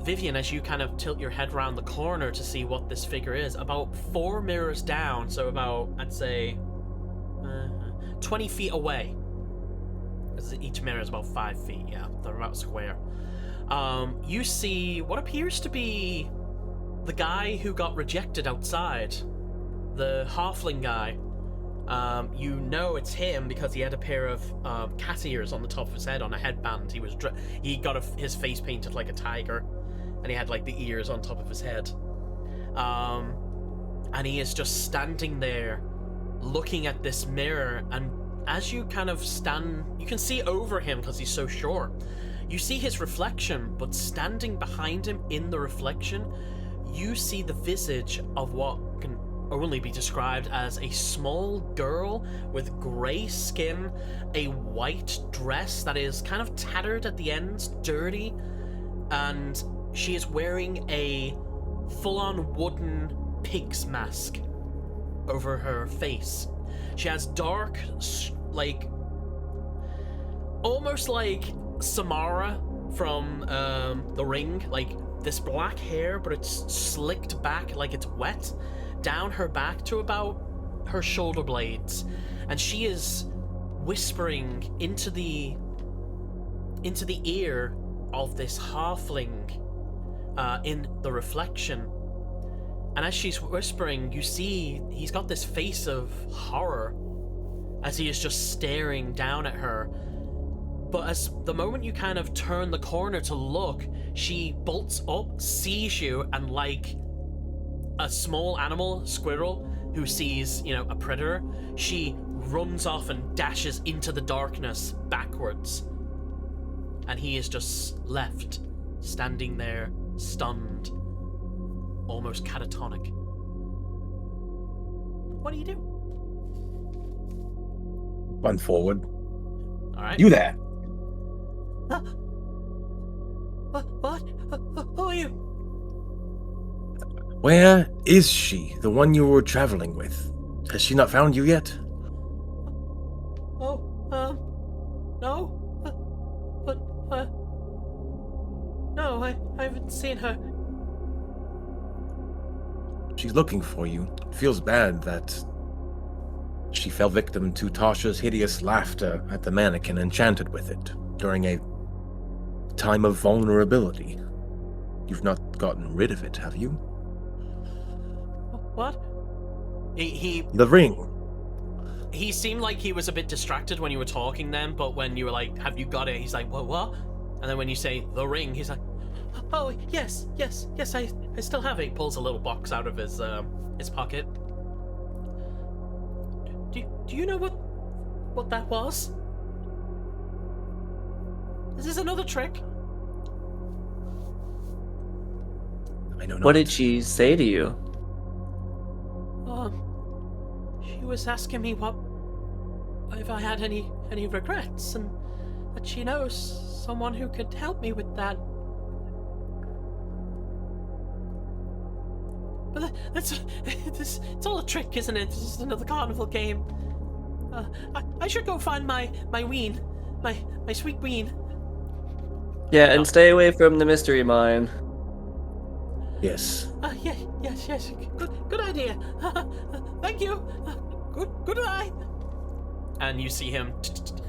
Vivian, as you kind of tilt your head around the corner to see what this figure is, about 4 mirrors down, so about, I'd say, 20 feet away. Because each mirror is about 5 feet, yeah, they're about square. You see what appears to be the guy who got rejected outside. The halfling guy. You know it's him because he had a pair of cat ears on the top of his head on a headband. He got his face painted like a tiger, and he had like the ears on top of his head. And he is just standing there, looking at this mirror. And as you kind of stand, you can see over him because he's so short. You see his reflection, but standing behind him in the reflection, you see the visage of what can only be described as a small girl with grey skin, a white dress that is kind of tattered at the ends, dirty, and she is wearing a full-on wooden pig's mask over her face. She has dark, like, almost like Samara from The Ring, like this black hair, but it's slicked back like it's wet down her back to about her shoulder blades, and she is whispering into the ear of this halfling in the reflection. And as she's whispering, you see he's got this face of horror as he is just staring down at her. But as the moment you kind of turn the corner to look, she bolts up, sees you, and like a small animal, squirrel, who sees, a predator, she runs off and dashes into the darkness backwards. And he is just left, standing there, stunned, almost catatonic. What do you do? Run forward. All right. You there? What? Who are you? Where is she? The one you were traveling with? Has she not found you yet? No. No, I haven't seen her. She's looking for you. It feels bad that she fell victim to Tasha's hideous laughter at the mannequin, enchanted with it during a time of vulnerability. You've not gotten rid of it, have you? What? The ring. He seemed like he was a bit distracted when you were talking then, but when you were like, have you got it? He's like, what? And then when you say the ring, he's like, oh, yes, I still have it. He pulls a little box out of his pocket. Do you know what that was? Is this another trick? I don't know. What did she say to you? She was asking me if I had any regrets, and that she knows someone who could help me with that. But it's all a trick, isn't it? It's just another carnival game. I should go find my ween, my sweet ween. Yeah, and stay away from the mystery mine. Yes. Yes. Good idea. Thank you. Goodbye. And you see him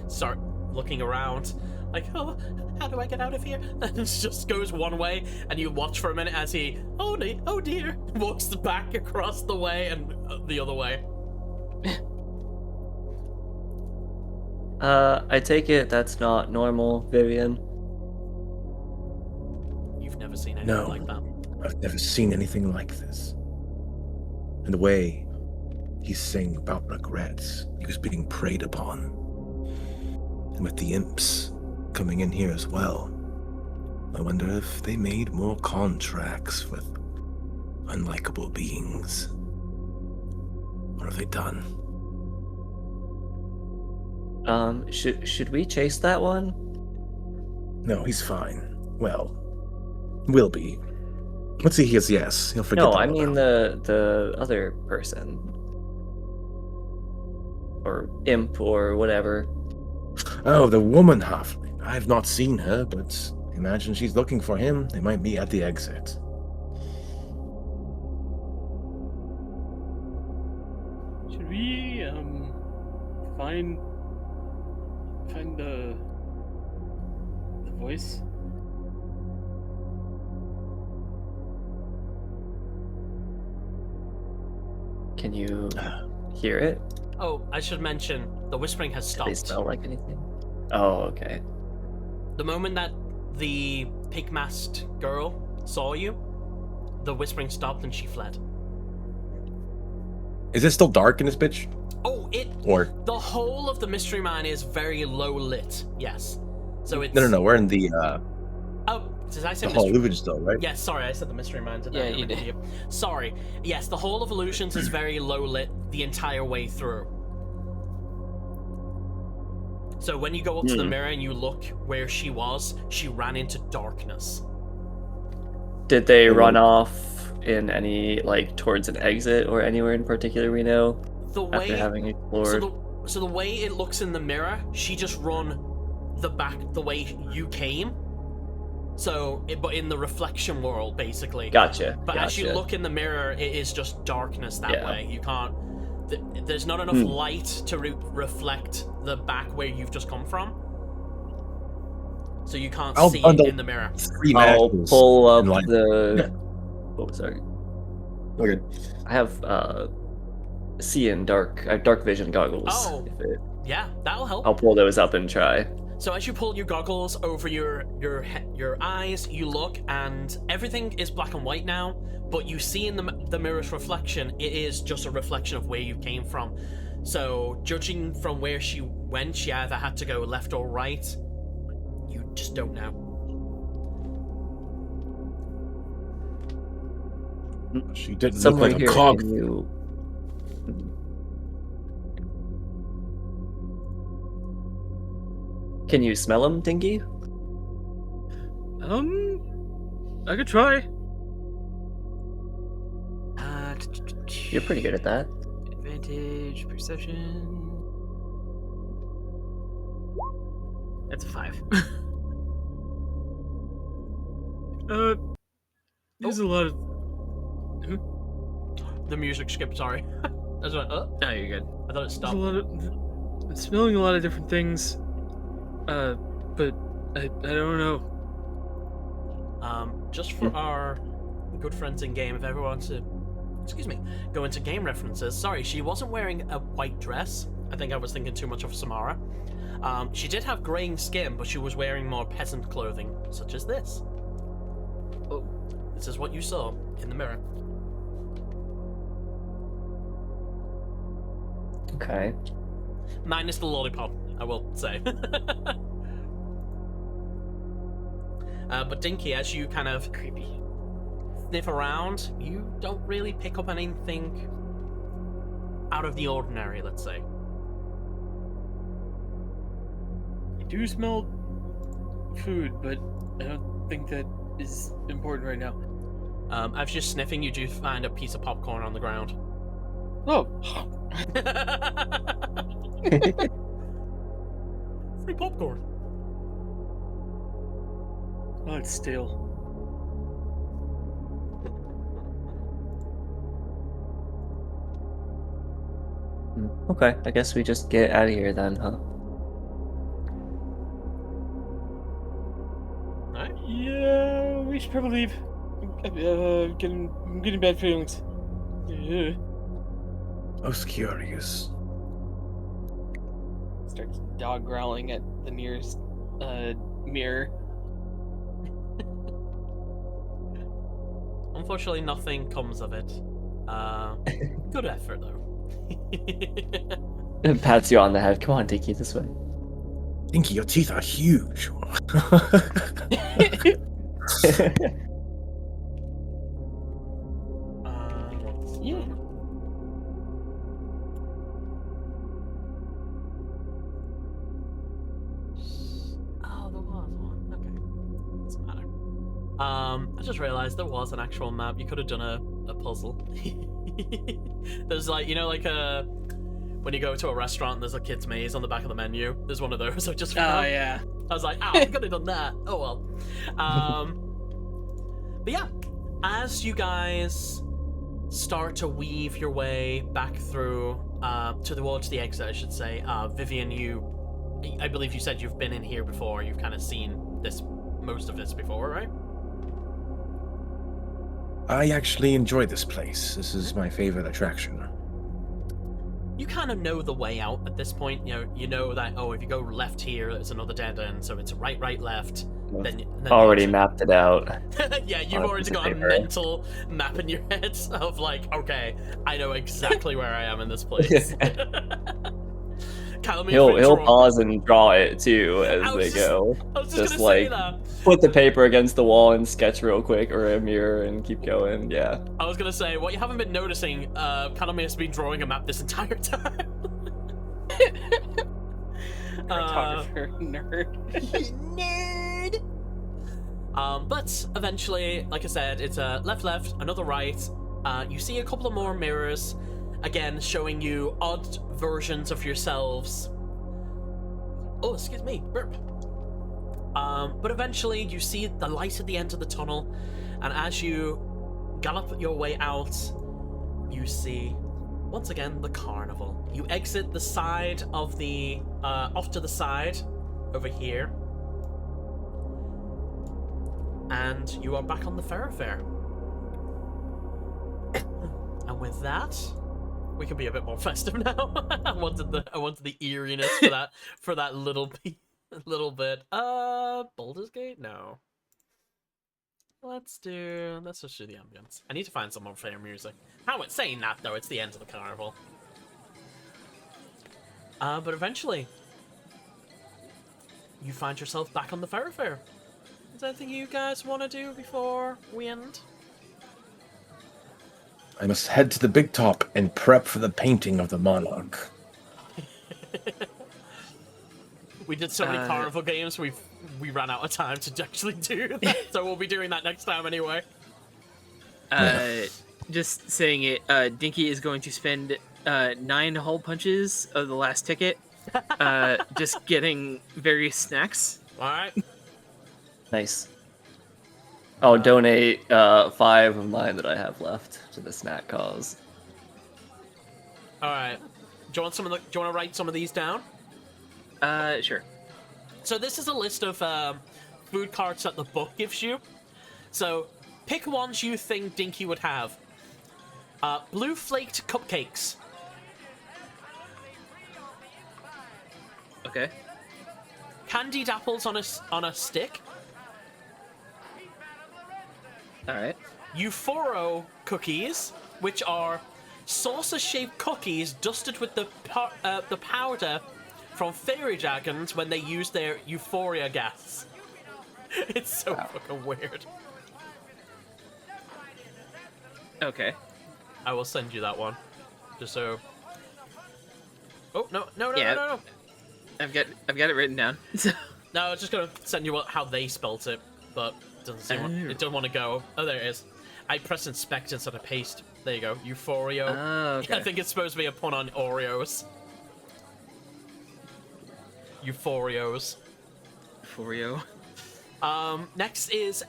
start looking around, like, oh, how do I get out of here? And it just goes one way, and you watch for a minute as he, oh dear, walks back across the way and the other way. I take it that's not normal, Vivian. You've never seen anything like that. I've never seen anything like this. And the way he's saying about regrets, he was being preyed upon. And with the imps coming in here as well, I wonder if they made more contracts with unlikable beings. What have they done? Should we chase that one? No, he's fine. Well, will be. Let's see, yes. He'll forget. No, I mean the other person. Or imp or whatever. Oh, the woman halfling. I have not seen her, but imagine she's looking for him. They might be at the exit. Should we find the voice? Can you hear it? Oh, I should mention, the whispering has Do stopped. they smell like anything? Oh, okay. The moment that the pig-masked girl saw you, the whispering stopped and she fled. Is it still dark in this bitch? Oh, the whole of the mystery mine is very low lit. Yes. So it's No. We're in the Oh, did I say the Hall mystery? of Illusions still, right? Yes, sorry, I said the mystery mine. Yeah, you did. Sorry. Yes, the whole of Illusions is very low lit the entire way through. So when you go up to the mirror and you look where she was, she ran into darkness. Did they run off in any, like, towards an exit or anywhere in particular we know? The way After having explored? so the way it looks in the mirror, she just run the way you came. So, but in the reflection world, basically. Gotcha. But as you look in the mirror, it is just darkness that way. You can't. There's not enough light to reflect the back where you've just come from. So you can't see it in the mirror. I'll pull up light. the. Oh, sorry. Okay. I have dark vision goggles. Oh. Yeah, that'll help. I'll pull those up and try. So as you pull your goggles over your eyes, you look, and everything is black and white now. But you see in the mirror's reflection, it is just a reflection of where you came from. So judging from where she went, she either had to go left or right. You just don't know. She didn't Somewhere look like here. a cog. Can you smell them, Dinky? I could try. You're pretty good at that. Advantage, perception. That's a 5. There's a lot of. The music skipped, sorry. I was like, oh. No, you're good. I thought it There's stopped. a lot of. I'm smelling a lot of different things. But I don't know. Just for our good friends in game, if everyone wants to, go into game references. Sorry, she wasn't wearing a white dress. I think I was thinking too much of Samara. She did have graying skin, but she was wearing more peasant clothing, such as this. Oh, this is what you saw in the mirror. Okay. Minus the lollipop, I will say. But Dinky, as you kind of creepy sniff around, you don't really pick up anything out of the ordinary, let's say. I do smell food, but I don't think that is important right now. As you're sniffing, you do find a piece of popcorn on the ground. Oh. Free popcorn. Oh, it's stale. Okay, I guess we just get out of here then, huh? Alright. Yeah, we should probably leave. I'm getting bad feelings. Yeah. Most curious. Starts dog growling at the nearest mirror. Unfortunately, nothing comes of it. Good effort, though. Pats you on the head. Come on, Dinky, this way. Dinky, your teeth are huge. Yeah. Oh, there was one. Okay. Doesn't matter. I just realized there was an actual map. You could have done a puzzle. There's like, you know, like when you go to a restaurant and there's a kid's maze on the back of the menu. There's one of those. I just Oh yeah. I was like, oh, I could have done that. Oh well. But yeah, as you guys start to weave your way back through towards the exit, I should say, Vivian, I believe you said you've been in here before. You've kind of seen most of this before, right? I actually enjoy this place. This is my favorite attraction. You kind of know the way out at this point. You know that, oh, if you go left here, there's another dead end, so it's right, left. Then already mapped it out. Yeah, you've already got a mental map in your head of like, okay, I know exactly where I am in this place. He'll pause and draw it too as they go. I was just gonna like say that. Put the paper against the wall and sketch real quick, or a mirror, and keep going. Yeah. I was gonna say, what you haven't been noticing, Kaname has been drawing a map this entire time. Cartographer nerd. Nerd. But eventually, like I said, it's a left, another right. You see a couple of more mirrors, again showing you odd versions of yourselves. Oh, excuse me, burp. But eventually, you see the light at the end of the tunnel, and as you gallop your way out, you see once again the carnival. You exit the side of the off to the side over here. And you are back on the thoroughfare. And with that, we can be a bit more festive now. I wanted the eeriness for that little bit. Baldur's Gate? No. Let's just do the ambience. I need to find some more fair music. How it's saying that though, it's the end of the carnival. But eventually, you find yourself back on the thoroughfare. Is there anything you guys want to do before we end? I must head to the big top and prep for the painting of the monarch. We did so many carnival games, we ran out of time to actually do that, so we'll be doing that next time anyway. Just saying it, Dinky is going to spend 9 hole punches of the last ticket, just getting various snacks. Alright. Nice. I'll donate 5 of mine that I have left to the snack cause. Alright. Do you want to write some of these down? Sure. So this is a list of food carts that the book gives you. So pick ones you think Dinky would have. Blue flaked cupcakes. Okay. Candied apples on a stick. Alright. Euphoro cookies, which are saucer-shaped cookies dusted with the powder from fairy dragons when they use their euphoria gas. It's so fucking weird. Okay. I will send you that one, just so. Oh no! I've got it written down. No, I was just gonna send you how they spelt it, but it doesn't want to go. Oh, there it is. I pressed inspect instead of paste. There you go. Euphoria. Oh, okay. I think it's supposed to be a pun on Oreos. Euphorios. Euphoreo. Next is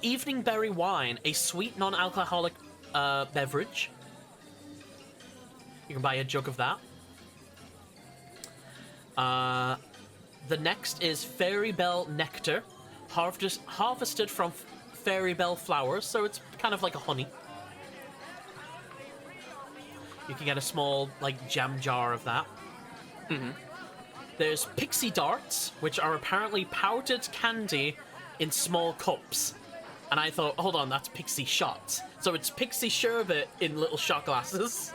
Evening Berry Wine, a sweet non-alcoholic beverage. You can buy a jug of that. The next is Fairy Bell Nectar, harvested from Fairy Bell flowers, so it's kind of like a honey. You can get a small, jam jar of that. Mm-hmm. There's Pixie Darts, which are apparently powdered candy in small cups. And I thought, hold on, that's Pixie Shots. So it's Pixie Sherbet in little shot glasses.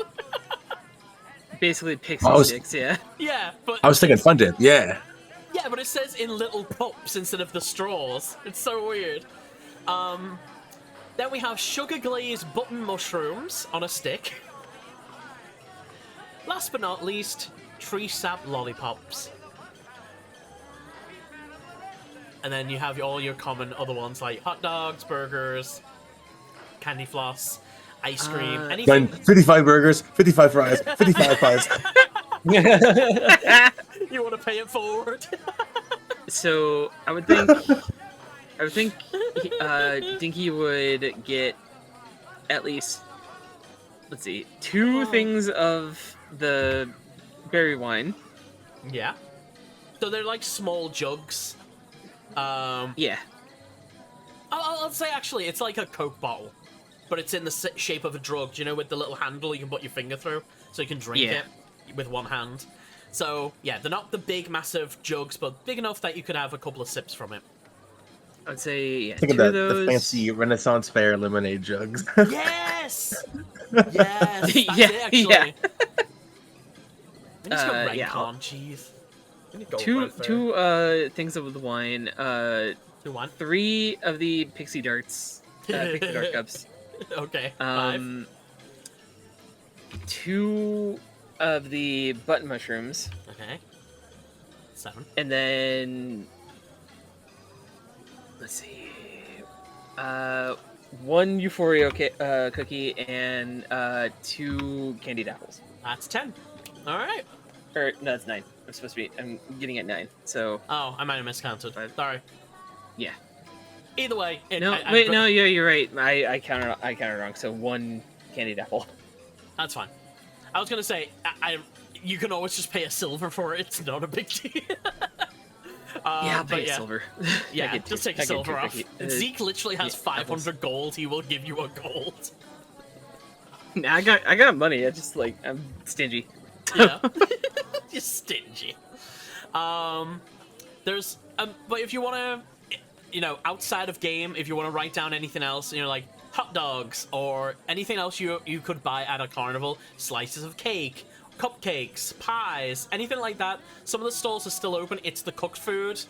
Basically Pixie Sticks, yeah. Yeah, but... I was thinking Fun Dip, yeah. Yeah, but it says in little cups instead of the straws. It's so weird. Then we have sugar glazed button mushrooms on a stick. Last but not least, tree sap lollipops. And then you have all your common other ones like hot dogs, burgers, candy floss, ice cream, anything. Then 55 burgers, 55 fries, 55 pies. You want to pay it forward? So I would think Dinky would get at least, let's see, 2 things of the berry wine. Yeah. So they're like small jugs. Yeah. I'll say actually, it's like a Coke bottle, but it's in the shape of a drug. You know, with the little handle you can put your finger through, so you can drink it with one hand. So yeah, they're not the big, massive jugs, but big enough that you could have a couple of sips from it. I'd say Think of 2 of the those. fancy Renaissance fair lemonade jugs. Yes, yes, that's Yeah, it, actually. yeah. We just go red yeah, corn cheese. We need to go Two red fair. 2 things of the wine. 3 of the pixie darts. Pixie dart cups. Okay. 5. 2 of the button mushrooms. Okay. 7. And then let's see. 1 Euphoria cookie and 2 candied apples. That's 10. All right. Or no, that's 9. I'm getting at 9. So Oh, I might have miscounted. Sorry. yeah. Either way. No, wait, no, yeah, you're right. I counted wrong. So 1 candied apple. That's fine. I was gonna say, you can always just pay a silver for it. It's not a big deal. Yeah, I'll but pay a silver. Yeah, I get just two- take I a get silver 2 off. cookie- Zeke literally has yeah, 500 gold. He will give you a gold. Nah, I got money. I just I'm stingy. Yeah, you're stingy. There's but if you want to, outside of game, if you want to write down anything else, like hot dogs or anything else you could buy at a carnival, slices of cake, cupcakes, pies, anything like that. Some of the stalls are still open. It's the cooked food.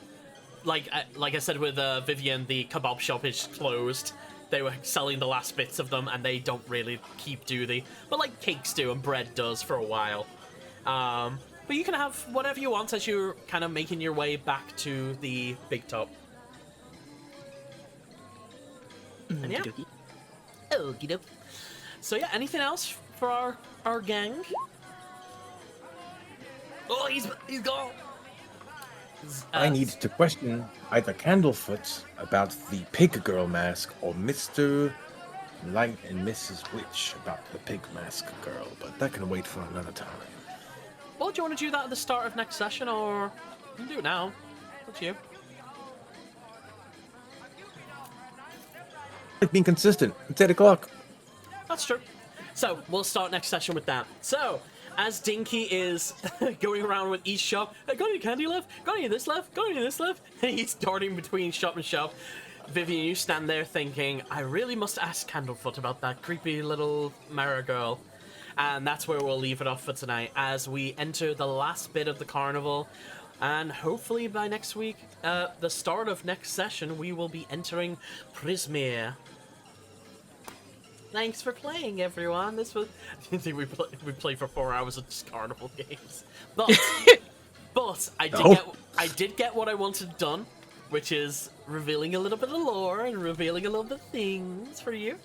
Like I said with Vivian, the kebab shop is closed. They were selling the last bits of them, and they don't really keep, do they? But like cakes do, and bread does for a while. But you can have whatever you want as you're kind of making your way back to the big top. And yeah. Okie doke. So yeah, anything else for our gang? Oh, he's gone. I need to question either Candlefoot about the pig girl mask or Mr. Light and Mrs. Witch about the pig mask girl, but that can wait for another time. Well, do you want to do that at the start of next session, or you can do it now? Up to you. Like being consistent. It's 8 o'clock. That's true. So, we'll start next session with that. So, as Dinky is going around with each shop, got any candy left? Got any of this left? Got any of this left? And he's darting between shop and shop. Vivian, you stand there thinking, I really must ask Candlefoot about that creepy little Mara girl. And that's where we'll leave it off for tonight, as we enter the last bit of the carnival. And hopefully by next week, the start of next session, we will be entering Prismere. Thanks for playing, everyone. This was... I think we played for 4 hours of just carnival games. But I did get what I wanted done, which is revealing a little bit of lore and revealing a little bit of things for you.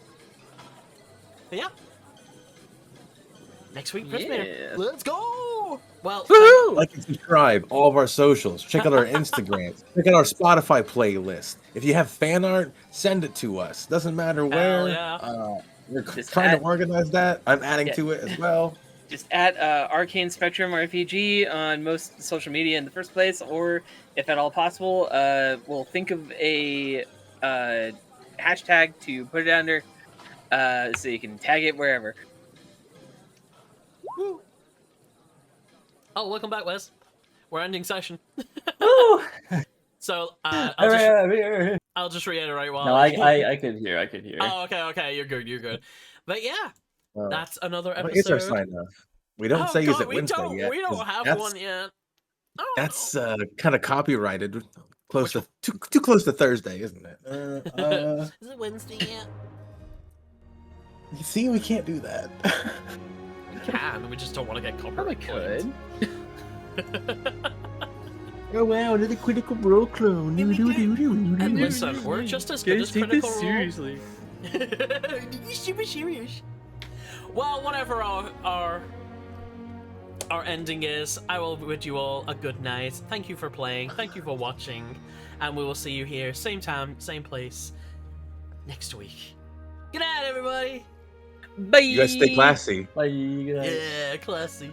But yeah. Next week, Prismere. Yeah. Let's go! Well, Like and subscribe, all of our socials. Check out our Instagrams. Check out our Spotify playlist. If you have fan art, send it to us. Doesn't matter where. Yeah. We're Just trying add- to organize that. I'm adding Yeah. to it as well. Just at Arcane Spectrum RPG on most social media in the first place, or if at all possible, we'll think of a hashtag to put it under, so you can tag it wherever. Woo. Oh, welcome back, Wes. We're ending session. So, I'll just reiterate while... No, I could hear. Oh, okay, you're good. But yeah, that's another What episode. is our sign off? We don't say is it Wednesday yet. We don't 'cause have that's- one yet. Oh. That's kind of copyrighted. Close to too close to Thursday, isn't it? Is it Wednesday yet? You see, we can't do that. We can, we just don't want to get Probably copyright. could. Oh wow, another Critical Role clone. And listen, we're just as good Guys, as take Critical this Role. seriously. Super serious. Well, whatever our our ending is. I will bid you all a good night. Thank you for playing. Thank you for watching. And we will see you here, same time, same place, next week. Good night, everybody. Bye. You guys stay classy. Bye, guys. Yeah, classy.